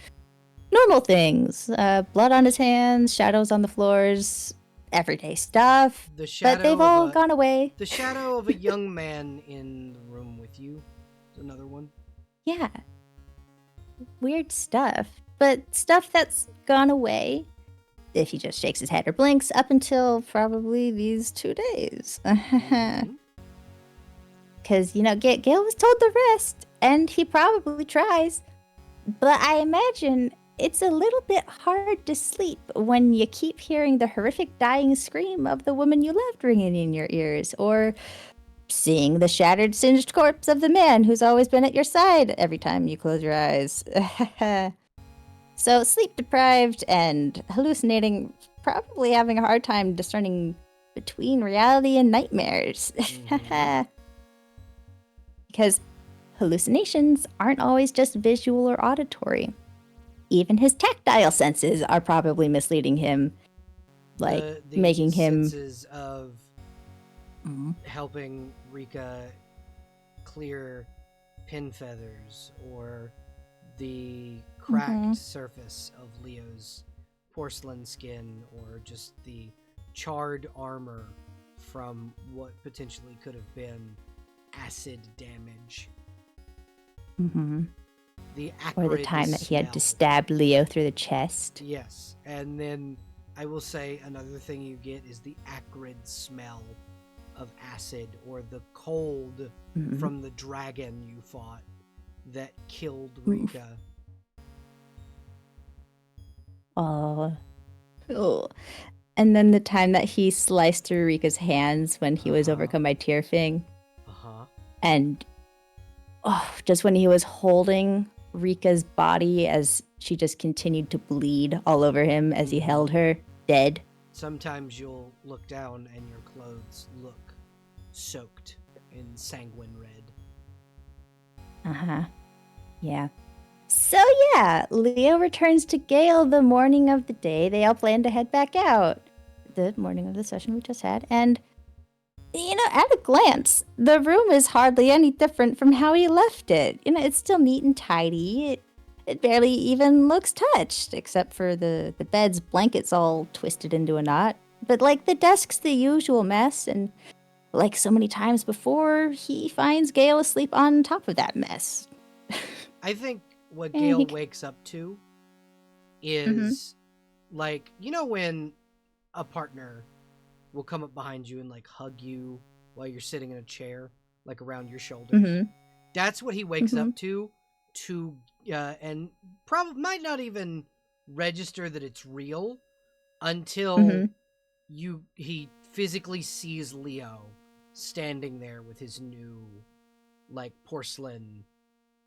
Normal things. Blood on his hands, shadows on the floors, everyday stuff. But they've all gone away. The shadow of a young man in the room with you is another one. Yeah. Weird stuff. But stuff that's gone away, if he just shakes his head or blinks, up until probably these 2 days. Because, you know, Gale was told the rest, and he probably tries. But I imagine it's a little bit hard to sleep when you keep hearing the horrific dying scream of the woman you loved ringing in your ears, or seeing the shattered, singed corpse of the man who's always been at your side every time you close your eyes. So sleep-deprived and hallucinating, probably having a hard time discerning between reality and nightmares. Because hallucinations aren't always just visual or auditory. Even his tactile senses are probably misleading him, like the making him senses of helping Rika clear pin feathers, or the cracked surface of Leo's porcelain skin, or just the charred armor from what potentially could have been acid damage. The acrid or the time that he had to smell. stab Leo through the chest. Yes, and then I will say another thing you get is the acrid smell of acid, or the cold from the dragon you fought that killed Rika. Oh. And then the time that he sliced through Rika's hands when he was overcome by Tearfing. And just when he was holding Rika's body as she just continued to bleed all over him as he held her, dead. Sometimes you'll look down and your clothes look soaked in sanguine red. Uh-huh. Yeah. So yeah, Leo returns to Gale the morning of the day they all plan to head back out. The morning of the session we just had. And, at a glance, the room is hardly any different from how he left it. It's still neat and tidy. It barely even looks touched, except for the bed's blankets all twisted into a knot. But, the desk's the usual mess, and like so many times before, he finds Gale asleep on top of that mess. I think what And Gale he- wakes up to is when a partner will come up behind you and hug you while you're sitting in a chair, around your shoulders. Mhm. That's what he wakes up to and probably might not even register that it's real until Mhm. he physically sees Leo standing there with his new porcelain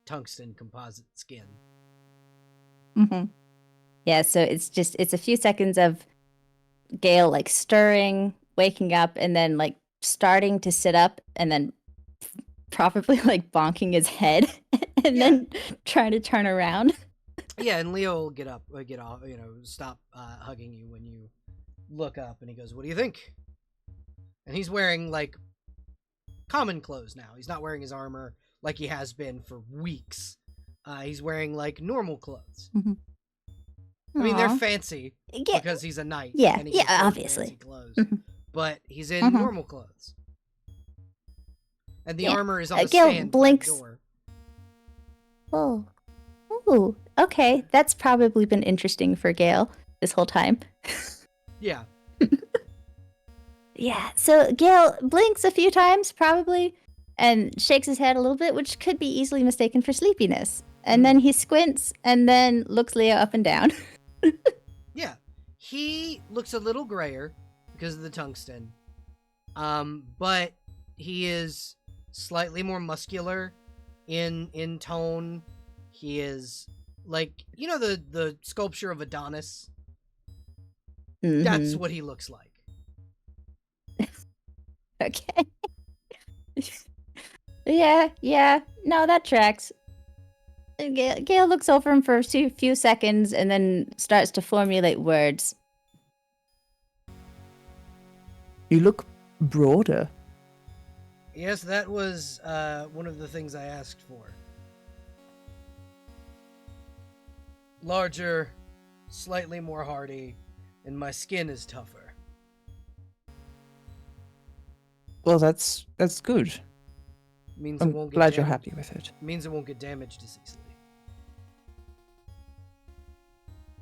tungsten composite skin. Mhm. Yeah, so it's a few seconds of Gale stirring, waking up, and then starting to sit up, and then probably bonking his head, and Yeah. then trying to turn around. Yeah, and Leo will get off, stop hugging you when you look up, and he goes, "What do you think?" And he's wearing common clothes now. He's not wearing his armor like he has been for weeks. He's wearing normal clothes. I mean, they're Aw. fancy Yeah, because he's a knight. yeah, and he yeah, gets those obviously. fancy clothes. Mhm. But he's in Mhm. normal clothes, and the Yeah. armor is on the Gale stand blinks. by the door. Oh. Ooh, okay. That's probably been interesting for Gale this whole time. Yeah, Yeah, so Gale blinks a few times, probably, and shakes his head a little bit, which could be easily mistaken for sleepiness. And then he squints and then looks Leo up and down. yeah. He looks a little grayer because of the tungsten, but he is slightly more muscular in tone. He is the sculpture of Adonis. That's Mhm. what he looks like. Okay. Yeah. No, that tracks. Gale looks over him for a few seconds and then starts to formulate words. You look broader. Yes, that was one of the things I asked for. Larger, slightly more hardy, and my skin is tougher. Well, that's good. Means I'm it won't get glad you're damaged. happy with it. Means it won't get damaged as easily.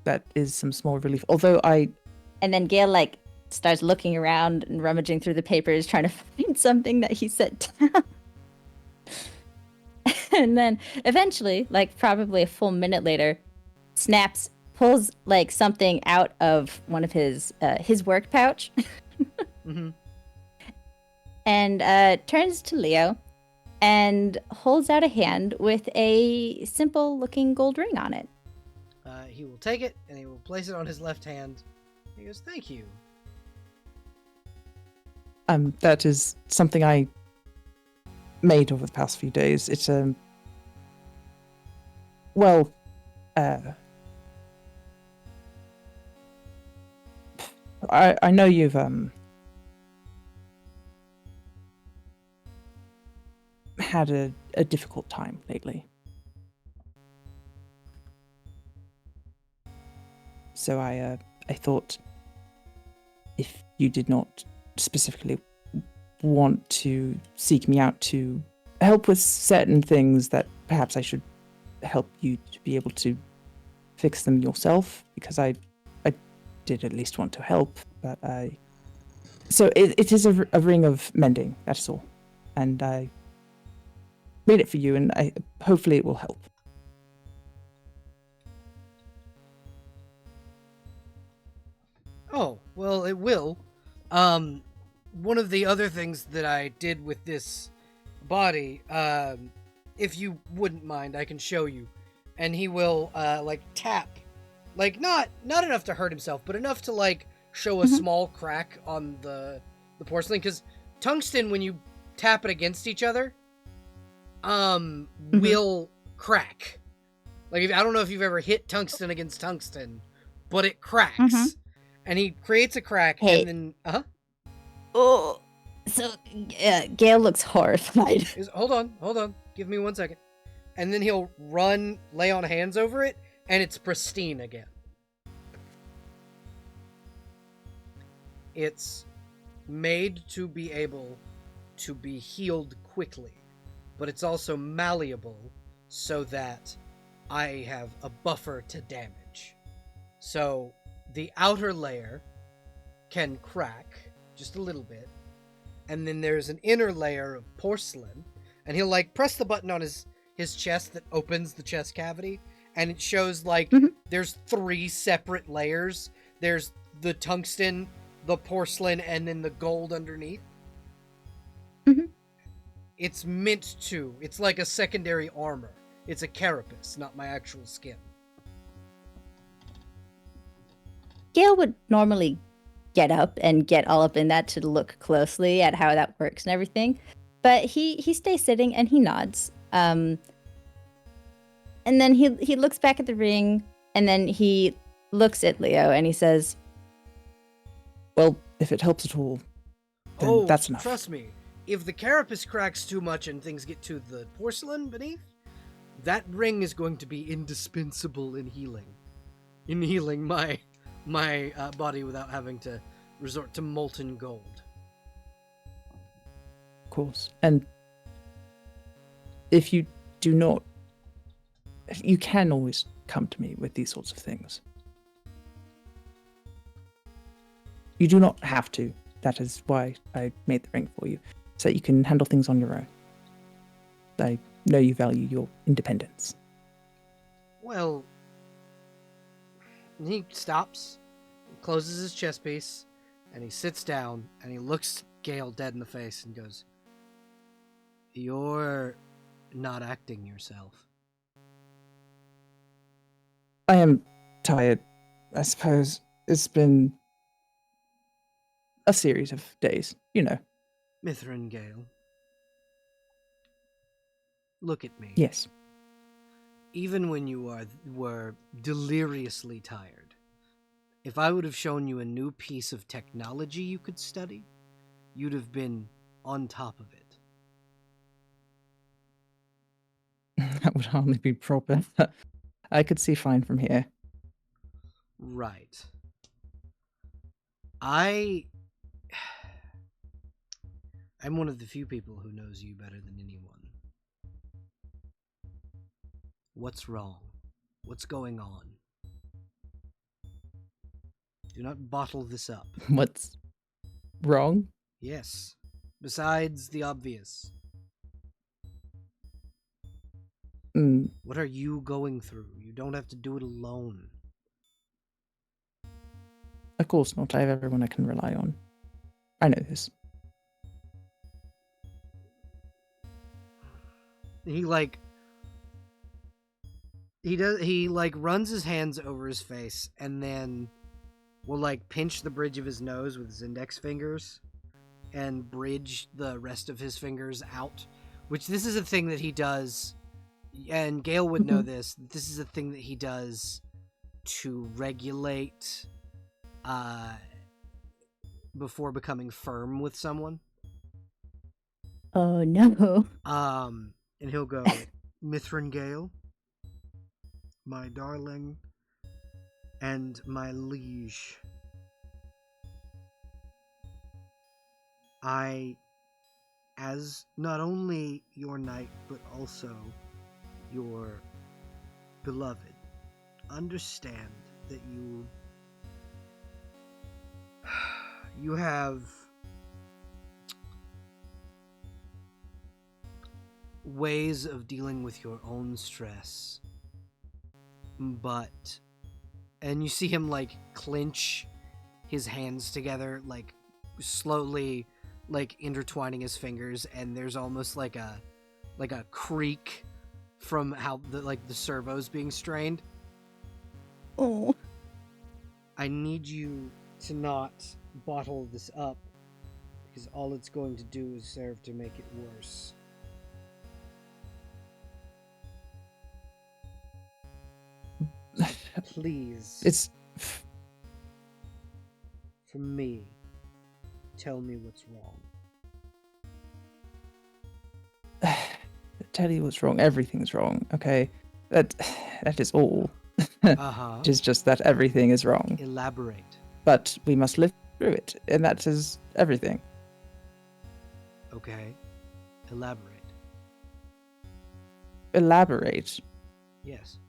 That is some small relief. Although And then Gale starts looking around and rummaging through the papers, trying to find something that he set down. And then eventually, probably a full minute later, snaps, pulls something out of one of his work pouch, Mm-hmm. and turns to Leo and holds out a hand with a simple looking gold ring on it. He will take it and he will place it on his left hand. He goes, "Thank you." that is something I made over the past few days. It's well, I know you've had a difficult time lately. So I thought if you did not specifically want to seek me out to help with certain things, that perhaps I should help you to be able to fix them yourself, because I did at least want to help, but so it is a ring of mending, that's all, and I made it for you, and hopefully it will help. Oh, well, it will. One of the other things that I did with this body, if you wouldn't mind, I can show you. And he will, tap. Not enough to hurt himself, but enough to, show a small crack on the porcelain. Because tungsten, when you tap it against each other, will crack. Like, I don't know if you've ever hit tungsten against tungsten, but it cracks. Mhm. And he creates a crack, Hey. and then Oh, so Gale looks horrified. hold on, give me 1 second. And then he'll run, lay on hands over it, and it's pristine again. It's made to be able to be healed quickly, but it's also malleable so that I have a buffer to damage. So the outer layer can crack just a little bit, and then there's an inner layer of porcelain, and he'll like press the button on his chest that opens the chest cavity, and it shows like there's 3 separate layers. There's the tungsten, the porcelain, and then the gold underneath. Mhm. It's meant to. It's like a secondary armor. It's a carapace, not my actual skin. Gale would normally get up and get all up in that to look closely at how that works and everything, but he stays sitting and he nods. And then he looks back at the ring, and then he looks at Leo and he says, Well, if it helps at all, then that's enough. Trust me. If the carapace cracks too much and things get to the porcelain beneath, that ring is going to be indispensable in healing. In healing my body without having to resort to molten gold. Of course. And if you do not, you can always come to me with these sorts of things. You do not have to. That is why I made the ring for you, so that you can handle things on your own. I know you value your independence. Well, he stops, closes his chest piece, and he sits down, and he looks Gale dead in the face and goes, "You're not acting yourself." I am tired, I suppose. It's been a series of days, you know. Mithrin Gale, look at me. Yes. Even when you were deliriously tired, if I would have shown you a new piece of technology you could study, you'd have been on top of it. That would hardly be proper. I could see fine from here. Right. I'm one of the few people who knows you better than anyone. What's wrong? What's going on? Do not bottle this up. What's wrong? Yes. Besides the obvious. Mm, What are you going through? You don't have to do it alone. of course not. I have everyone I can rely on. I know this. He runs his hands over his face and then will like pinch the bridge of his nose with his index fingers and bridge the rest of his fingers out, which this is a thing that he does, and Gale would know this. This is a thing that he does to regulate before becoming firm with someone. "Oh no." And he'll go, "Mithrin Gale, my darling and my liege, I, as not only your knight, but also your beloved, understand that you have ways of dealing with your own stress, but," and you see him like clench his hands together, like slowly like intertwining his fingers, and there's almost like a creak from how the servos being strained. Oh. I need you to not bottle this up, because all it's going to do is serve to make it worse. Please, It's for me, tell me what's wrong. tell you what's wrong. Everything's wrong. Okay, that is all. Uh-huh. It is just that everything is wrong. Elaborate. But we must live through it, and that is everything. Okay. Elaborate. Elaborate. Yes.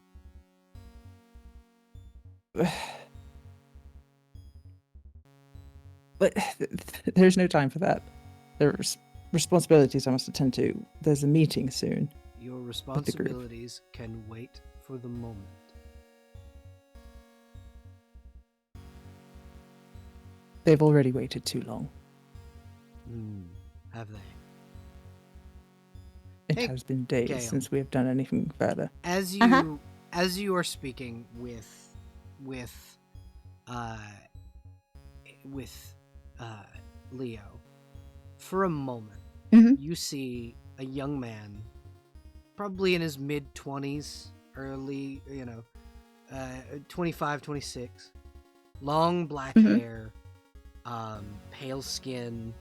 But there's no time for that. There's responsibilities I must attend to. There's a meeting soon. Your group. responsibilities can wait for the moment. They've already waited too long. Have they? It Hey, has been days Gale. since we have done anything further. As you Uh-huh. as you are speaking with Leo, for a moment, Mhm. you see a young man, probably in his mid-20s, early, 25, 26, long black Mhm. hair, pale skin,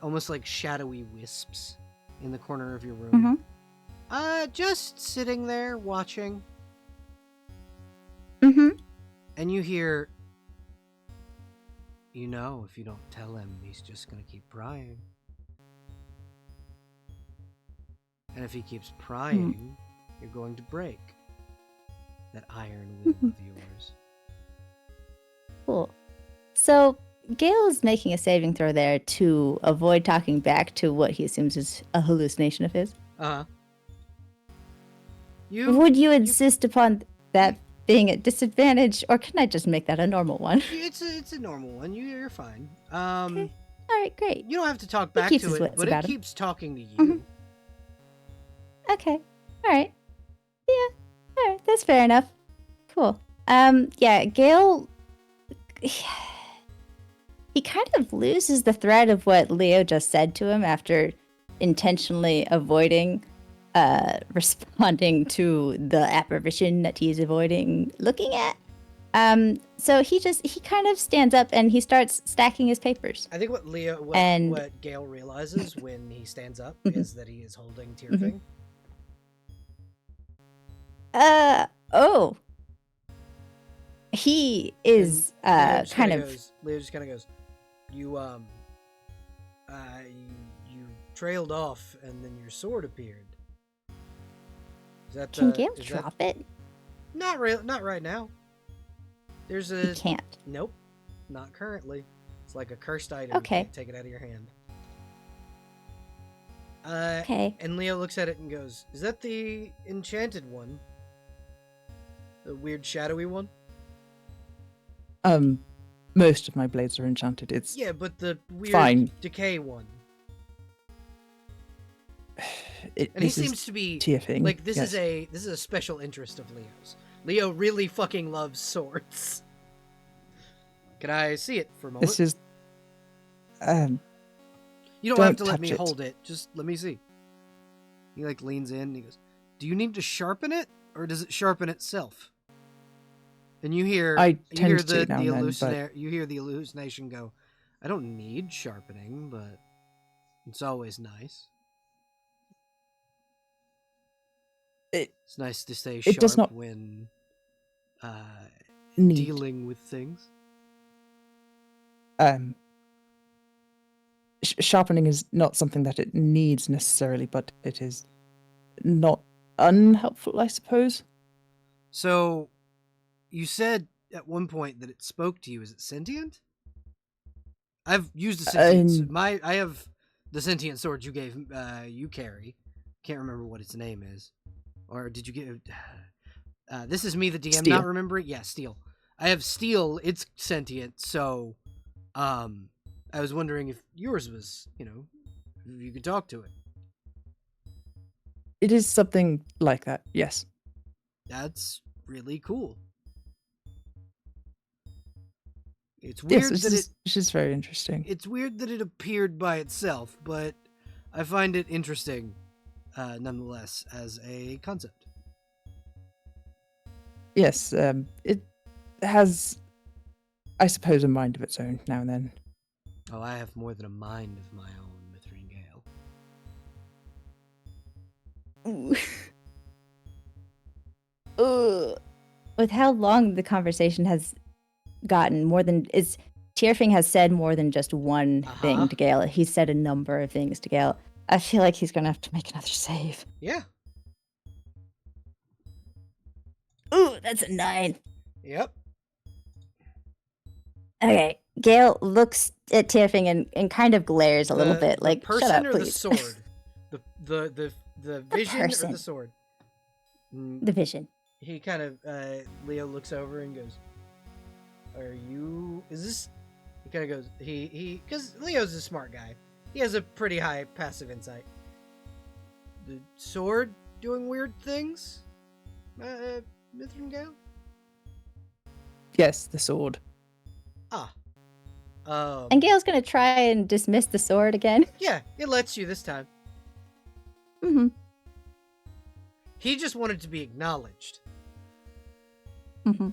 almost like shadowy wisps in the corner of your room. Just sitting there watching, Mhm. and you hear, if you don't tell him, he's just gonna keep prying. And if he keeps prying, you're going to break that iron will of yours. Cool. So Gale is making a saving throw there to avoid talking back to what he assumes is a hallucination of his. Uh-huh. Would you insist upon that being a disadvantage, or can I just make that a normal one? It's a normal one. You're fine. Okay. All right, great. You don't have to talk He back keeps to his it, wits but it about him. keeps talking to you. Mhm. Okay. All right. Yeah. All right. That's fair enough. Cool. Yeah. Gale. He kind of loses the thread of what Leo just said to him after intentionally avoiding responding to the apparition that he's avoiding looking at. So he kind of stands up and he starts stacking his papers. I think what And- what Gale realizes when he stands up Mhm. is that he is holding Tyrfing. Oh. He is And Leo just kind kinda of Leo just kind of goes, you you trailed off and then your sword appeared. Is that Can the? Gale is drop that... it? Not right now. There's He a can't. Nope, not currently. It's like a cursed item. Okay. You can't take it out of your hand. Okay. And Leo looks at it and goes, "Is that the enchanted one? The weird shadowy one?" Most of my blades are enchanted. It's Yeah, but the weird Fine. decay one. it, And he this is seems to be TFing. like this yes. is a special interest of Leo's. Leo really fucking loves swords. Can I see it for a moment? This is You don't have don't to let touch me it. hold it. Just let me see. He like leans in and he goes, "Do you need to sharpen it, or does it sharpen itself?" And you hear I you tend hear to now and then, you hear the hallucination go, "I don't need sharpening, but it's always nice. It's nice to stay it sharp does not when need dealing with things." Sharpening is not something that it needs necessarily, but it is not unhelpful, I suppose. So, you said at one point that it spoke to you. Is it sentient? I've used a sentient. I have the sentient sword you gave. You carry. Can't remember what its name is, or did you give? This is me, the DM, Steel. not remembering. Yeah, steel. I have steel. It's sentient. So, I was wondering if yours was. If you could talk to it. It is something like that, yes. That's really cool. It's Yes, weird that which is very interesting. It's weird that it appeared by itself, but I find it interesting, nonetheless, as a concept. Yes, it has, I suppose, a mind of its own now and then. Oh, I have more than a mind of my own, Mithrin Gale. Ooh. Ugh. With how long the conversation has gotten, Tierfing has said more than just one thing to Gale. He's said a number of things to Gale. I feel like he's gonna have to make another save. Yeah. Ooh, that's a 9. Yep. Okay. Gale looks at Tierfing and kind of glares a little bit, like, person shut up, or please. the sword? the vision person. or the sword? The vision. He kind of Leo looks over and goes, "Are you? Is this?" He kind of goes, because Leo's a smart guy. He has a pretty high passive insight. The sword doing weird things, Mithrin Gale? Yes, the sword. Ah. And Gale's gonna try and dismiss the sword again. Yeah, it lets you this time. Mm-hmm. He just wanted to be acknowledged. Mm-hmm.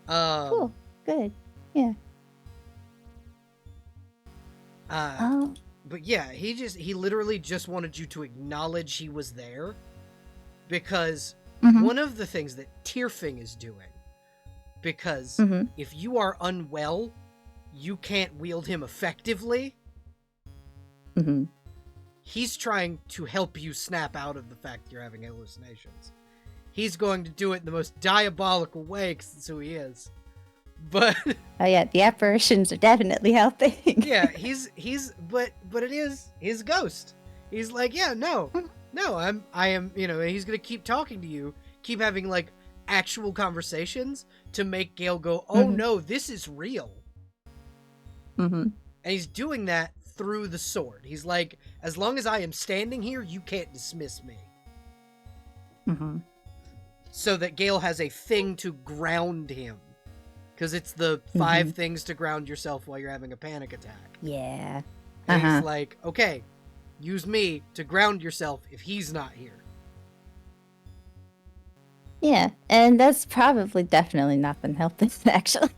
Cool. Good. Yeah. But yeah, he literally just wanted you to acknowledge he was there, because one of the things that Tierfing is doing, because if you are unwell, you can't wield him effectively. He's trying to help you snap out of the fact you're having hallucinations. He's going to do it in the most diabolical way, because that's who he is. But oh yeah, the apparitions are definitely helping. yeah, but it is his ghost. He's like, yeah, no, I am, he's gonna keep talking to you, keep having like actual conversations to make Gale go, oh no, this is real. And he's doing that through the sword. He's like, as long as I am standing here, you can't dismiss me. So that Gale has a thing to ground him. Because it's the 5 things to ground yourself while you're having a panic attack. Yeah. And he's like, okay, use me to ground yourself if he's not here. Yeah, and that's probably definitely not been helping, actually.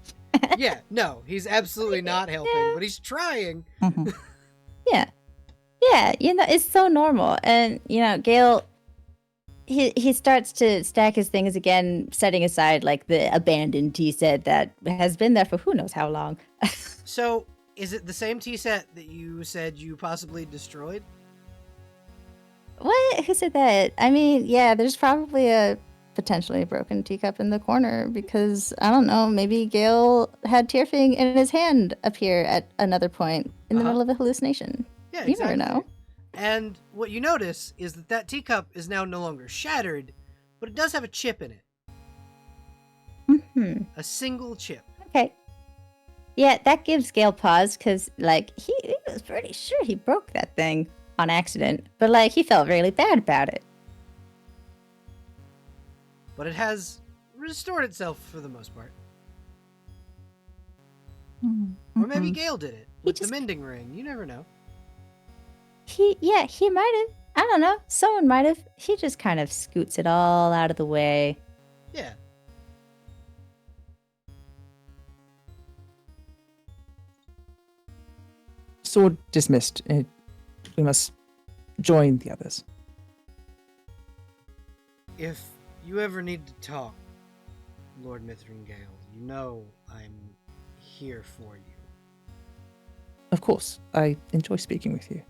Yeah, no, he's absolutely not helping, but he's trying. Yeah. Yeah, it's so normal. And, Gale, he starts to stack his things again, setting aside, like, the abandoned tea set that has been there for who knows how long. So, is it the same tea set that you said you possibly destroyed? What? Who said that? I mean, yeah, there's probably a potentially broken teacup in the corner because, I don't know, maybe Gale had Tierfing in his hand appear at another point in the middle of a hallucination. Yeah, you never know. And what you notice is that teacup is now no longer shattered, but it does have a chip in it. A single chip. Okay. Yeah, that gives Gale pause because, like, he was pretty sure he broke that thing on accident, but, like, he felt really bad about it. But it has restored itself for the most part. Or maybe Gale did it with the mending ring. You never know. He might have. I don't know. Someone might have. He just kind of scoots it all out of the way. Yeah. Sword dismissed. We must join the others. If you ever need to talk, Lord Mithrin Gale, you know I'm here for you. Of course, I enjoy speaking with you.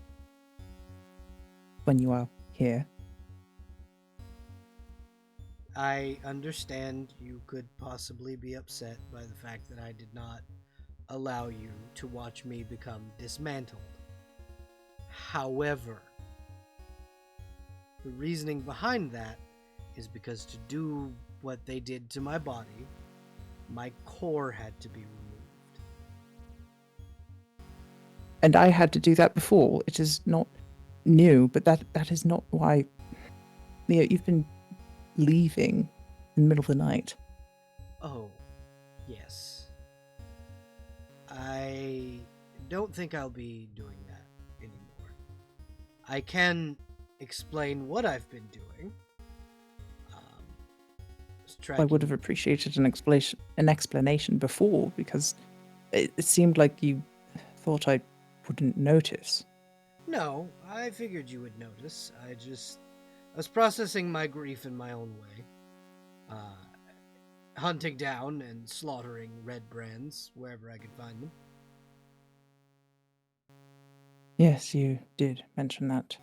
When you are here. I understand you could possibly be upset by the fact that I did not allow you to watch me become dismantled. However, the reasoning behind that is because to do what they did to my body, my core had to be removed. And I had to do that before. It is not new, but that is not why. You've been leaving in the middle of the night. Oh, yes. I don't think I'll be doing that anymore. I can explain what I've been doing. I would have appreciated an explanation before, because it seemed like you thought I wouldn't notice. No, I figured you would notice. I was processing my grief in my own way. Hunting down and slaughtering red brands wherever I could find them. Yes, you did mention that.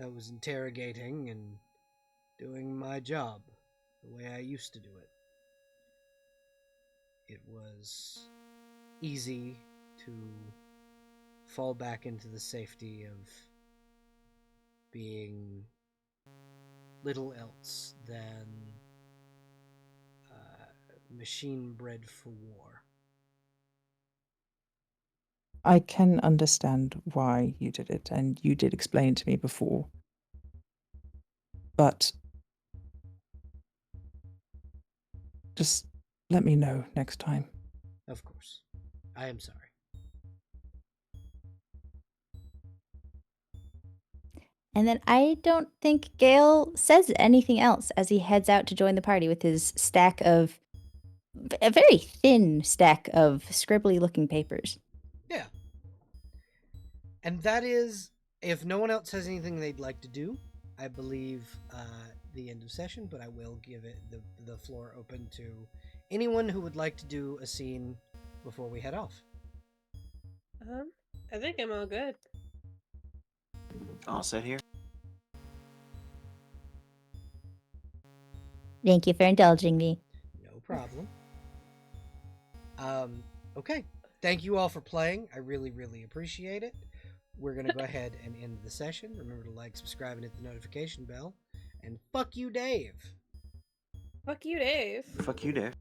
I was interrogating and doing my job the way I used to do it. It was easy to fall back into the safety of being little else than machine bred for war. I can understand why you did it, and you did explain to me before. But just let me know next time. Of course. I am sorry. And then I don't think Gale says anything else as he heads out to join the party with his a very thin stack of scribbly looking papers. Yeah. And that is, if no one else has anything they'd like to do, I believe the end of session, but I will give it the floor open to anyone who would like to do a scene before we head off. I think I'm all good. All set here. Thank you for indulging me. No problem. Okay. Thank you all for playing. I really, really appreciate it. We're going to go ahead and end the session. Remember to like, subscribe, and hit the notification bell. And fuck you, Dave. Fuck you, Dave. Fuck you, Dave.